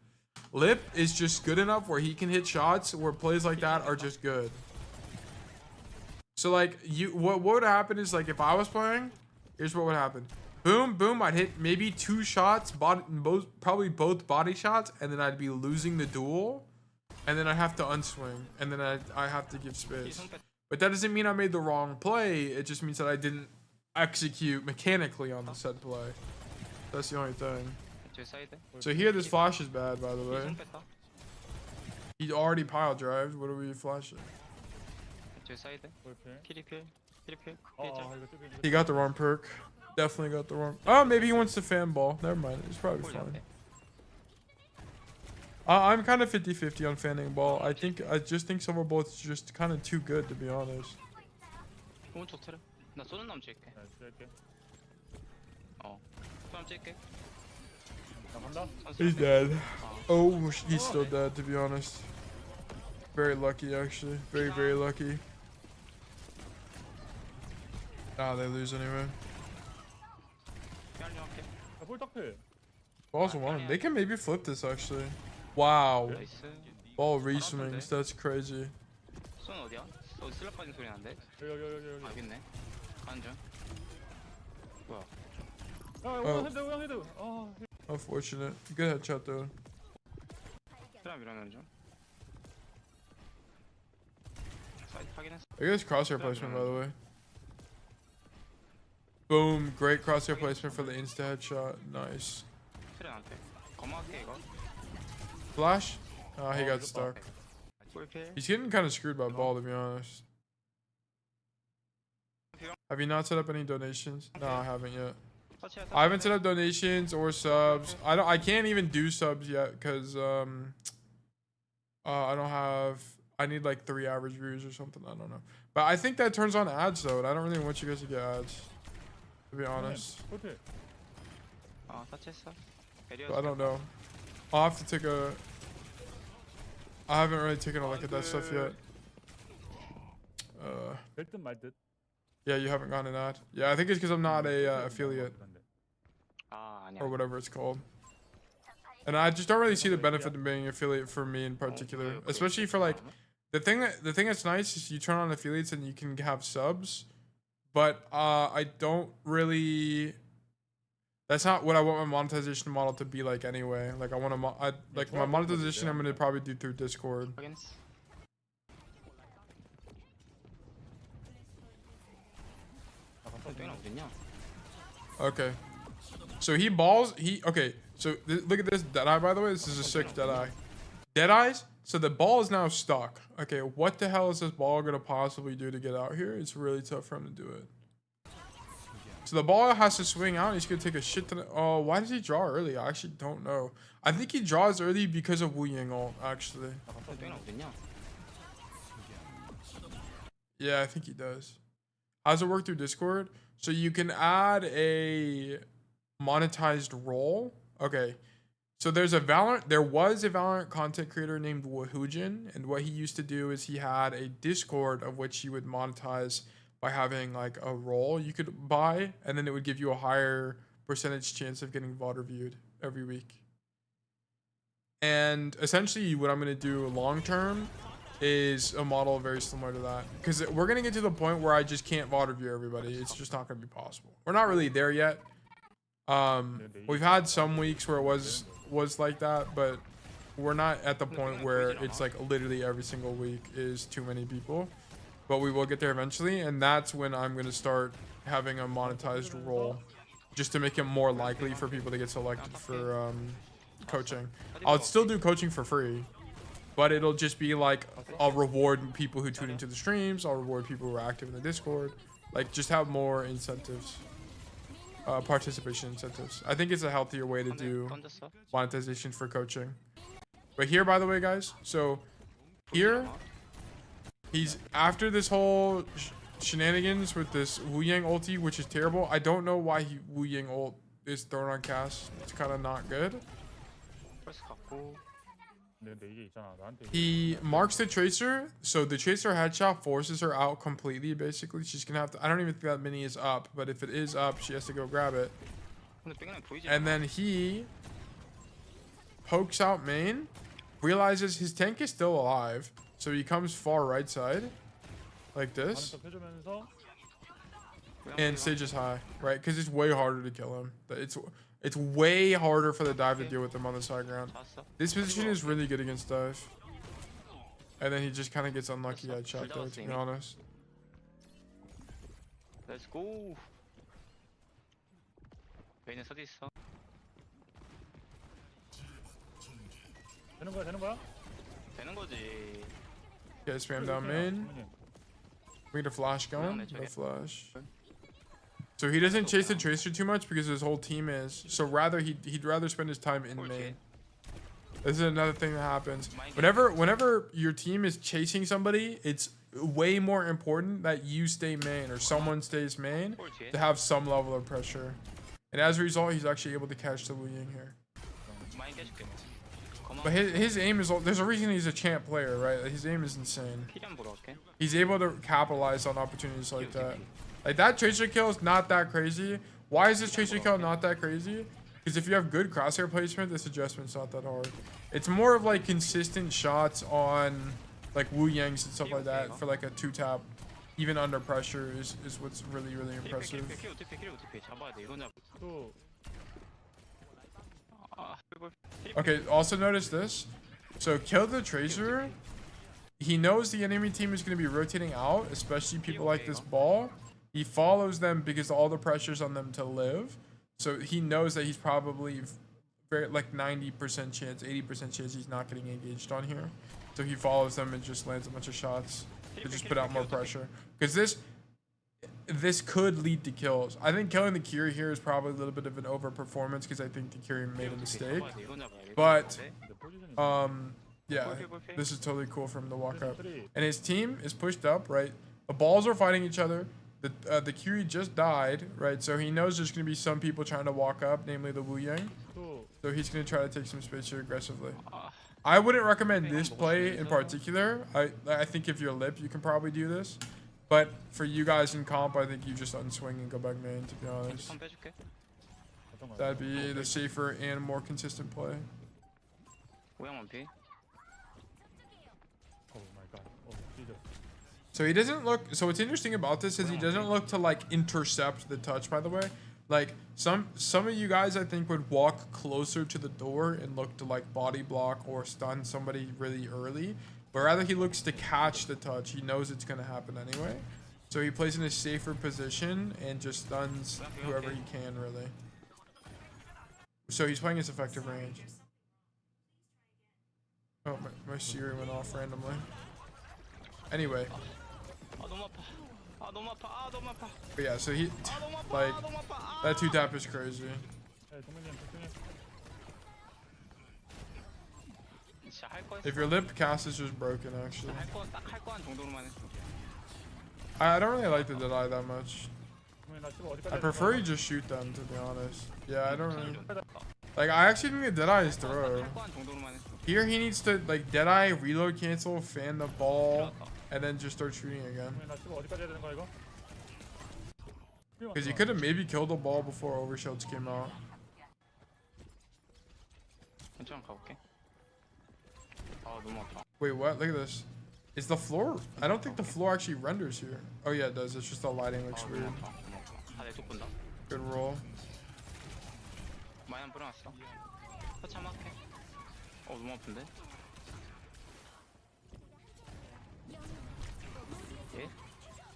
Lip is just good enough where he can hit shots where plays like that are just good. So like what would happen is, like, if I was playing, here's what would happen. Boom, boom, I'd hit maybe 2 shots, probably both body shots, and then I'd be losing the duel, and then I'd have to unswing, and then I have to give space. But that doesn't mean I made the wrong play, it just means that I didn't execute mechanically on the said play. That's the only thing. So here this flash is bad, by the way. He already pile drived, what are we flashing? He got the wrong perk. Definitely got the wrong. Oh, maybe he wants the fan ball. Never mind. It's probably fine. I'm kind of 50-50 on fanning ball. I just think silver bullet's just kind of too good, to be honest. He's dead. Oh, he's still dead, to be honest. Very lucky, actually. Very, very lucky. Ah, they lose anyway. Balls one. They can maybe flip this, actually. Wow. Ball re-swings. That's crazy. Oh. Unfortunate. Good headshot, though. I guess crosshair placement, by the way. Boom. Great crosshair placement for the insta headshot. Nice. Flash? Oh, he got stuck. He's getting kind of screwed by ball, to be honest. Have you not set up any donations? No, I haven't yet. I haven't set up donations or subs. I can't even do subs yet because I don't have. I need like 3 average views or something. I don't know. But I think that turns on ads though, and I don't really want you guys to get ads, to be honest. So I don't know. I'll have to take a. I haven't really taken a look at that stuff yet. Yeah, you haven't gotten an ad. Yeah, I think it's because I'm not a affiliate or whatever it's called. And I just don't really see the benefit of being an affiliate for me in particular, especially for like the thing that's nice is you turn on affiliates and you can have subs, but I don't really. That's not what I want my monetization model to be like anyway. Like I want to, like my monetization I'm gonna probably do through Discord. Okay. So he balls, okay. So look at this Deadeye, by the way. This is a 6 Deadeye. Deadeyes? So the ball is now stuck. Okay, what the hell is this ball gonna possibly do to get out here? It's really tough for him to do it. So the ball has to swing out. He's gonna take a shit ton. Oh, why does he draw early? I actually don't know. I think he draws early because of Wu Yang ult, actually. Yeah, I think he does. How does it work through Discord? So you can add a monetized role. Okay. So there was a Valorant content creator named Wahujin, and what he used to do is he had a Discord of which he would monetize by having like a role you could buy, and then it would give you a higher percentage chance of getting VOD reviewed every week. And essentially what I'm going to do long term is a model very similar to that, because we're going to get to the point where I just can't VOD review everybody. It's just not going to be possible. We're not really there yet. We've had some weeks where it was like that, but we're not at the point where it's like literally every single week is too many people. But we will get there eventually, and that's when I'm going to start having a monetized role. just to make it more likely for people to get selected for coaching. I'll still do coaching for free, but it'll just be like I'll reward people who tune into the streams. I'll reward people who are active in the Discord. Like just have more incentives, participation incentives. I think it's a healthier way to do monetization for coaching. But here, by the way, guys, so here he's after this whole shenanigans with this Lijiang ulti, which is terrible. I don't know why Lijiang ult is thrown on Cass. It's kind of not good. He marks the Tracer, so the Tracer headshot forces her out completely, basically. She's gonna have to, I don't even think that mini is up, but if it is up, she has to go grab it. And then he pokes out main, realizes his tank is still alive, so he comes far right side, like this. And stages high, right? Because it's way harder to kill him. It's way harder for the dive to deal with him on the side ground. This position is really good against dive. And then he just kind of gets unlucky at shot there, to be honest. Let's go. Okay, spam down main. We need a flash going. No flash. So he doesn't chase the Tracer too much because his whole team is. So rather he'd rather spend his time in main. This is another thing that happens. Whenever your team is chasing somebody, it's way more important that you stay main or someone stays main to have some level of pressure. And as a result, he's actually able to catch the Lijiang here. But his aim is, there's a reason he's a champ player, right? His aim is insane. He's able to capitalize on opportunities like that. Like that Tracer kill is not that crazy. Why is this Tracer kill not that crazy? Because if you have good crosshair placement, this adjustment's not that hard. It's more of like consistent shots on like Lijiang's and stuff like that for like a 2-tap, even under pressure is what's really, really impressive. Okay, also notice this. So kill the Tracer. He knows the enemy team is going to be rotating out, especially people like this ball. He follows them because all the pressure's on them to live. So he knows that he's probably very like 90% chance, 80% chance he's not getting engaged on here. So he follows them and just lands a bunch of shots to just put out more pressure. Because this could lead to kills. I think killing the Kiri here is probably a little bit of an overperformance because I think the Kiri made a mistake. But yeah, this is totally cool for him to walk up. And his team is pushed up, right? The balls are fighting each other. The Kiri just died, right? So he knows there's going to be some people trying to walk up, namely the Lijiang. So he's going to try to take some space here aggressively. I wouldn't recommend this play in particular. I think if you're lip, you can probably do this. But for you guys in comp, I think you just unswing and go back main, to be honest. That'd be the safer and more consistent play. So he doesn't look, so what's interesting about this is he doesn't look to like intercept the touch, by the way. Like some of you guys I think would walk closer to the door and look to like body block or stun somebody really early. But rather he looks to catch the touch. He knows it's going to happen anyway. So he plays in a safer position and just stuns whoever he can, really. So he's playing his effective range. Oh, my Siri went off randomly. Anyway. But yeah, so he, like, that 2-tap is crazy. If your lip cast is just broken, actually. I don't really like the Deadeye that much. I prefer you just shoot them, to be honest. Yeah, I don't really... Like, I actually think the Deadeye is throw. Here he needs to, like, Deadeye, reload cancel, fan the ball, and then just start shooting again. Because he could have maybe killed the ball before overshields came out. Wait, what? Look at this. Is the floor? I don't think the floor actually renders here. Oh yeah, it does. It's just the lighting looks weird. Good roll.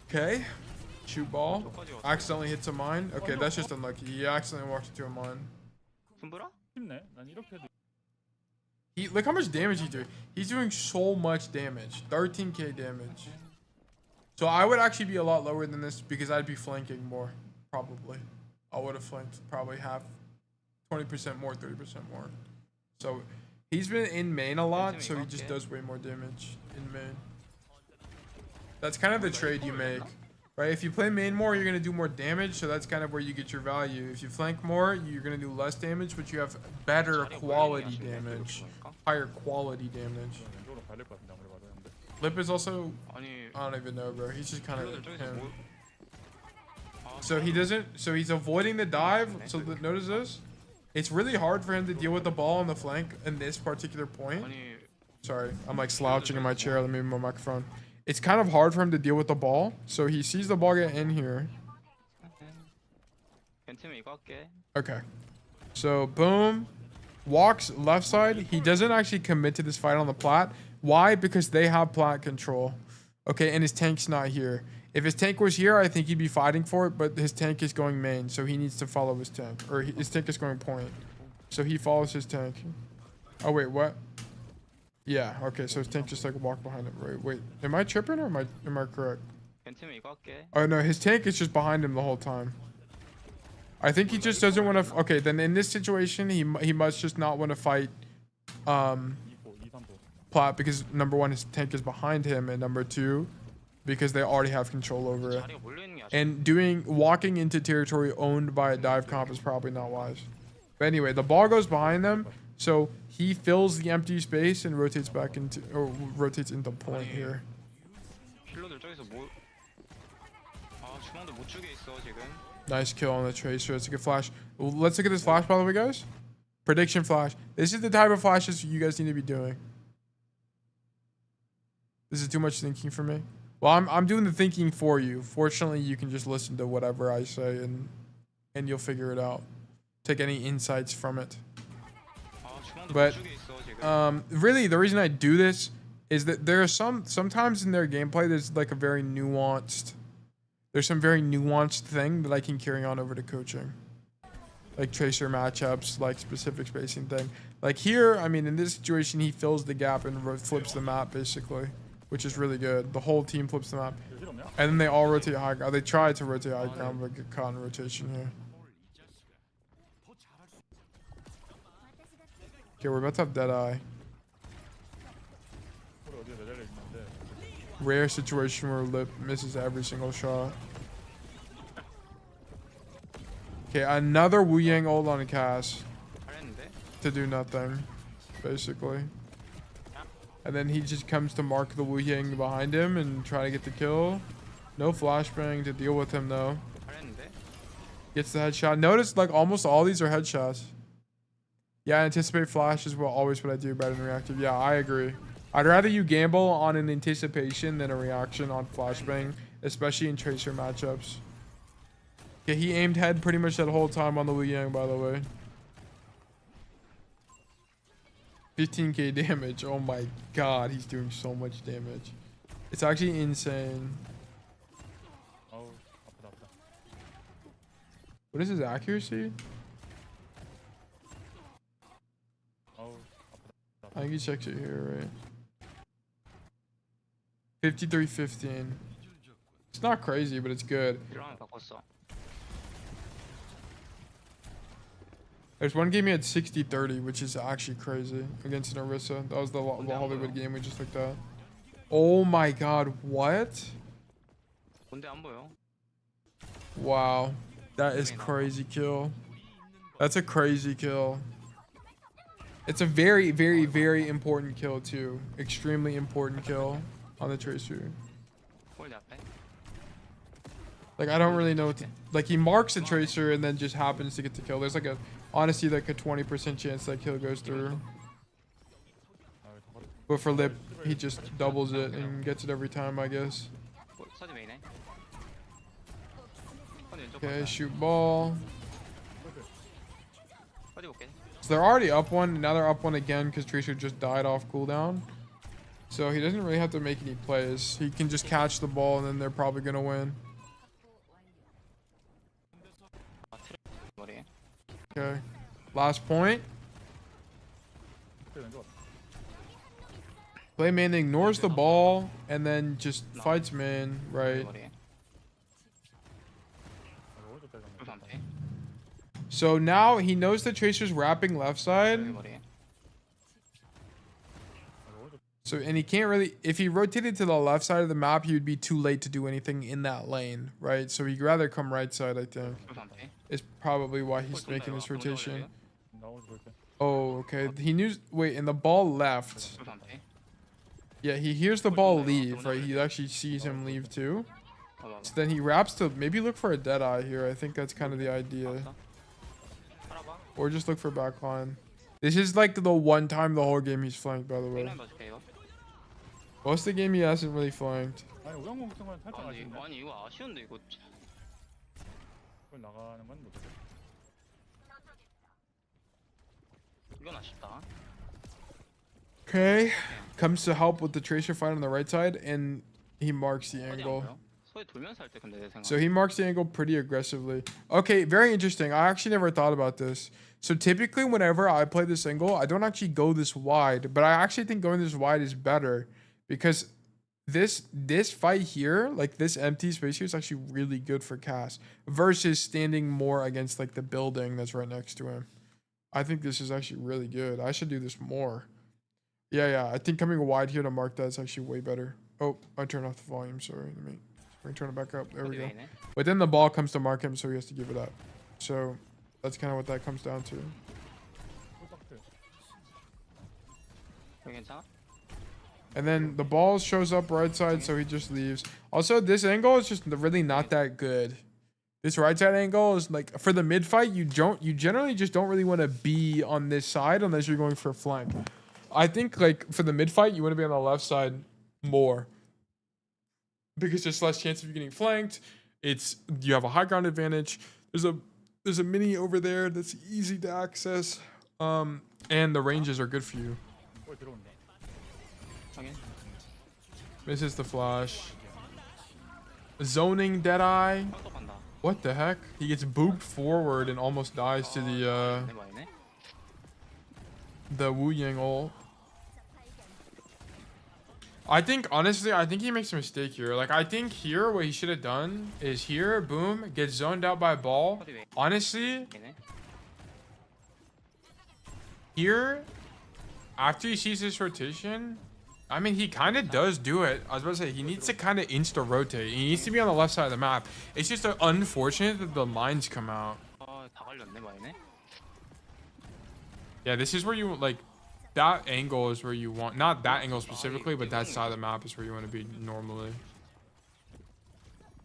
Okay. Shoot ball. Accidentally hits a mine. Okay, that's just unlucky. He accidentally walked into a mine. 손보라? 쉽네. 난 이렇게 해도 Look how much damage he's doing. He's doing so much damage. 13k damage. So I would actually be a lot lower than this because I'd be flanking more. Probably. I would have flanked probably half. 20% more, 30% more. So he's been in main a lot, so he just does way more damage in main. That's kind of the trade you make. Right? If you play main more, you're going to do more damage, so that's kind of where you get your value. If you flank more, you're going to do less damage, but you have better quality damage. Higher quality damage. 왼쪽으로 갈릴 것 같은데 아무리 봐도 근데. Lip is also, 아니 I don't even know, bro. He's just kind of 저기서 him. 뭐 So he doesn't, so he's avoiding the dive. So notice this. It's really hard for him to deal with the ball on the flank in this particular point. 아니 Sorry, I'm like slouching in my chair. Let me move my microphone. It's kind of hard for him to deal with the ball. So he sees the ball get in here. 괜찮으면 이거 할게. Okay. So boom. Walks left side. He doesn't actually commit to this fight on the plat. Why? Because they have plat control. Okay, and his tank's not here. If his tank was here, I think he'd be fighting for it, but his tank is going main, so he needs to follow his tank. Or his tank is going point. So he follows his tank. Oh, wait, what? Yeah, okay, so his tank just like walked behind him. Right, wait, am I tripping or am I correct? 괜찮으면 이거 할게. Oh, no, his tank is just behind him the whole time. I think he just doesn't want to... Okay, then in this situation, he must just not want to fight 2포, 2, 3포. plat because, number one, his tank is behind him, and number two, because they already have control over it. 자리가 몰려 있는 게 아쉽다. And walking into territory owned by a dive comp is probably not wise. But anyway, the ball goes behind them, so he fills the empty space and rotates back into, or rotates into point here. 킬러들 저기서 뭐 아, 중앙도 못 주게 있어 지금. Nice kill on the tracer. It's a good flash. Well, let's look at this flash, by the way, guys. Prediction flash. This is the type of flashes you guys need to be doing. This is too much thinking for me. Well, I'm doing the thinking for you. Fortunately, you can just listen to whatever I say and you'll figure it out. Take any insights from it. 아, 중앙도 못 But 주게 있어 지금. really, the reason I do this is that there are sometimes in their gameplay there's like a very nuanced. There's some very nuanced thing that I can carry on over to coaching. Like tracer matchups, like specific spacing thing. Like here, I mean, in this situation, he fills the gap and flips the map basically, which is really good. The whole team flips the map. And then they all rotate high ground. They try to rotate high ground, but get caught in rotation here. Okay, we're about to have Deadeye. 서로 어디에 매달려 있는데. Rare situation where Lip misses every single shot. Okay, another Wu Yang ult on a Cass 잘했는데. to do nothing, basically. And then he just comes to mark the Wu Yang behind him and try to get the kill. No flashbang to deal with him though. 잘했는데. Gets the headshot. Notice like almost all these are headshots. Yeah, anticipate flash is always what I do better than reactive. Yeah, I agree. I'd rather you gamble on an anticipation than a reaction on flashbang, especially in tracer matchups. Okay, he aimed head pretty much that whole time on the Lijiang, by the way. 15k damage. Oh my god, he's doing so much damage. It's actually insane. 아우, 아프다 아프다. What is his accuracy? 아우, 아프다. I think he checks it here, right? 53-15. It's not crazy, but it's good. 이러면 바꿨어. There's one game he had 60-30, which is actually crazy against an Orisa. That was the Hollywood game we just looked at. Oh my god, what? 뭔데 안 보여? Wow. That is crazy kill. That's a crazy kill. It's a very, very, very important kill too. Extremely important kill on the tracer. 홀드 앞에. Like I don't really know what to, like he marks the tracer and then just happens to get the kill. There's like a honestly like a 20% chance that kill goes through. But for Lip, he just doubles it and gets it every time, I guess. 서지 메인에. 서지 왼쪽 Okay, 봤다. shoot ball. 서지 볼게. So they're already up one, and now they're up one again because Tracer just died off cooldown. So he doesn't really have to make any plays. He can just catch the ball and then they're probably gonna win. Okay. Last point. 왼쪽 왔다. Play man ignores the ball and then just fights man, right? 머리. 오른쪽 대장. 그 상태. So now he knows the Tracer's wrapping left side. 머리. 오른쪽. So, and he can't really, if he rotated to the left side of the map, he would be too late to do anything in that lane, right? So he'd rather come right side, I think. 그 상태. Is probably why he's making this rotation. 나 오른쪽 볼게. Oh, okay. He knew, wait, and the ball left. 그 상태. Yeah, he hears the ball leave, right? He actually sees him leave too. So then he wraps to maybe look for a dead eye here. I think that's kind of the idea. 알아봐. Or just look for backline. This is like the one time the whole game he's flanked, by the way. 웨이라인 봐줄게 이거. Most of the game he hasn't really flanked. 아니 우영공 같은 건 살짝 아니 아쉽네. 아니 이거 아쉬운데 이거. 그걸 나가는 건 못해. 이건 아쉽다. Okay. Comes to help with the Tracer fight on the right side, and he marks the 어디 안 angle. 보여? 소위 돌면서 할 때 근데 내 생각. So he marks the angle pretty aggressively. Okay, very interesting. I actually never thought about this. So typically whenever I play this angle, I don't actually go this wide, but I actually think going this wide is better because this fight here, like this empty space here, is actually really good for Cass versus standing more against like the building that's right next to him. I think this is actually really good. I should do this more. Yeah. I think coming wide here to mark that is actually way better. Oh, I turned off the volume. Sorry. Let me turn it back up. There we go. But then the ball comes to mark him, so he has to give it up. So that's kind of what that comes down to. 홀박트. 여기 괜찮아? And then the ball shows up right side, so he just leaves. Also, this angle is just really not that good. This right side angle is like for the mid fight, you generally just don't really want to be on this side unless you're going for a flank. I think like for the mid fight, you want to be on the left side more because there's less chance of you getting flanked. You have a high ground advantage. There's a mini over there that's easy to access. And the ranges are good for you. 볼 들어온다. 확인. Misses the flash. Zoning Deadeye. 또 간다. What the heck? He gets booped forward and almost dies to 내 말이네. the Wu Yang ult. I think honestly, he makes a mistake here. Like I think here what he should have done is here, boom, gets zoned out by ball. Honestly, 얘네. here, after he sees this rotation, I mean, he kind of does do it. I was about to say, he needs to kind of insta-rotate. He needs to be on the left side of the map. It's just unfortunate that the lines come out. 다 갈렸네 말이네. Yeah, this is where you, like, that angle is where you want, not that angle specifically, but that side of the map is where you want to be normally.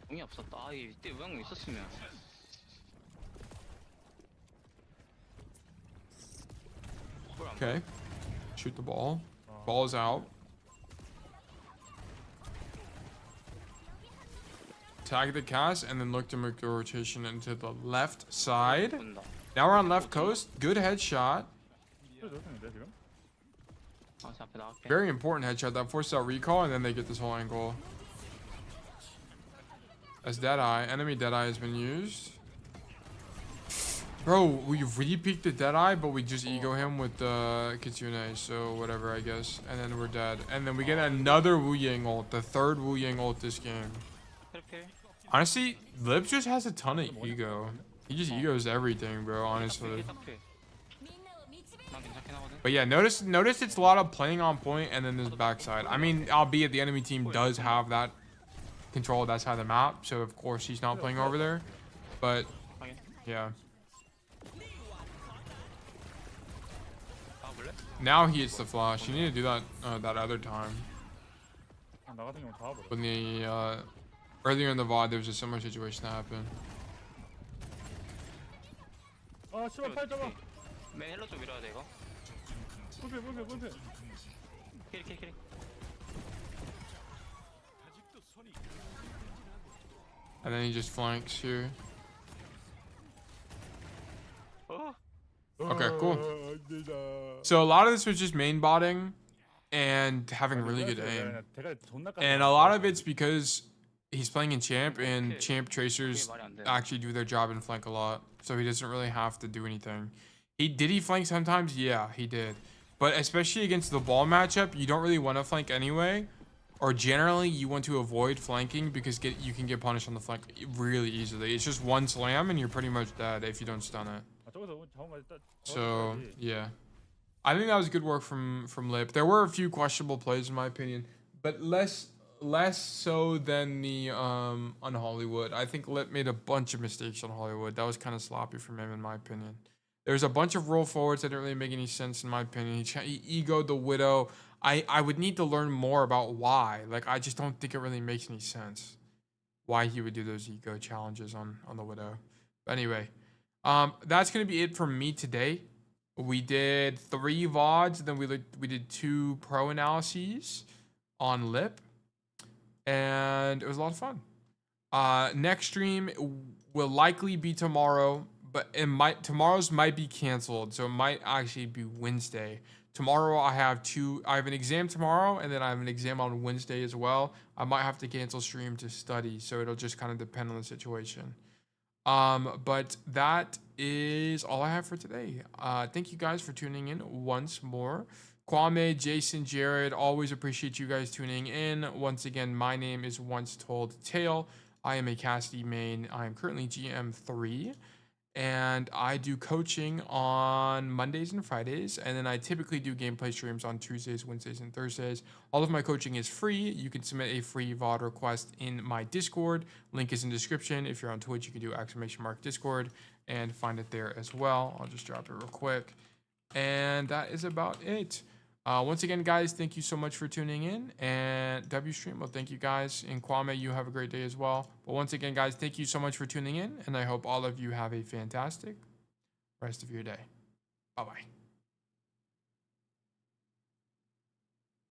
공이 없었다. 아 이때 우영이 있었으면. Okay. Shoot the ball. Ball is out. Tag the cast and then look to make the rotation into the left side. 본다. Now we're on left coast. Good headshot. 볼 좋던데 지금? 아, 제 앞에 나갈게. Very important headshot that forces out recall and then they get this whole angle. As Deadeye. Enemy Deadeye has been used. Bro, we re-peeked the Deadeye, but we just ego him with the Kitsune, so whatever, I guess. And then we're dead. And then we get another Wu Yang ult, the third Wu Yang ult this game. 필필. Honestly, Lip just has a ton of ego. He just egos everything, bro, honestly. 필. 난 괜찮긴 하거든. But yeah, notice it's a lot of playing on point and then this backside. I mean, albeit the enemy team does have that control of that side of the map, so of course he's not playing over there. But 확인. yeah. 나가볼래? Now he hits the flash. You need to do that that other time. 나 같은 경우 다 버려. When the earlier in the VOD there was a similar situation that happened. 아 씨발 팔 잡아. 맨 헬로 쪽 밀어야 돼 이거. 볼패. 킬. And then he just flanks here. 어? Okay, cool. So a lot of this was just main botting and having really good aim. And a lot of it's because he's playing in champ and champ tracers actually do their job and flank a lot. so he doesn't really have to do anything. Did he flank sometimes? Yeah, he did. But especially against the ball matchup, you don't really want to flank anyway. Or generally, you want to avoid flanking because you can get punished on the flank really easily. It's just one slam and you're pretty much dead if you don't stun it. 아, 저기서 잡으면 일단 So, 잡아야지. yeah. I think that was good work from Lip. There were a few questionable plays in my opinion, but less so than the on Hollywood. I think Lip made a bunch of mistakes on Hollywood. That was kind of sloppy from him in my opinion. There's a bunch of roll forwards that didn't really make any sense in my opinion. He egoed the Widow. I would need to learn more about why. Like, I just don't think it really makes any sense why he would do those ego challenges on the Widow. But anyway, that's gonna be it for me today. We did 3 VODs, then we did 2 pro analyses on Lip, and it was a lot of fun. Next stream will likely be tomorrow, but tomorrow's might be canceled, so it might actually be Wednesday. Tomorrow I have an exam tomorrow, and then I have an exam on Wednesday as well. I might have to cancel stream to study, so it'll just kind of depend on the situation. But that is all I have for today. Thank you guys for tuning in once more. Kwame, Jason, Jared, always appreciate you guys tuning in. Once again, my name is Once Told Tale. I am a Cassidy main. I am currently GM3. And I do coaching on Mondays and Fridays, and then I typically do gameplay streams on Tuesdays, Wednesdays, and Thursdays. All of my coaching is free. You can submit a free VOD request in my Discord. Link is in description. If you're on Twitch, you can do !Discord and find it there as well. I'll just drop it real quick. And that is about it. Once again, guys, thank you so much for tuning in. And WStream, well, thank you guys. And Kwame, you have a great day as well. But once again, guys, thank you so much for tuning in. And I hope all of you have a fantastic rest of your day. Bye-bye.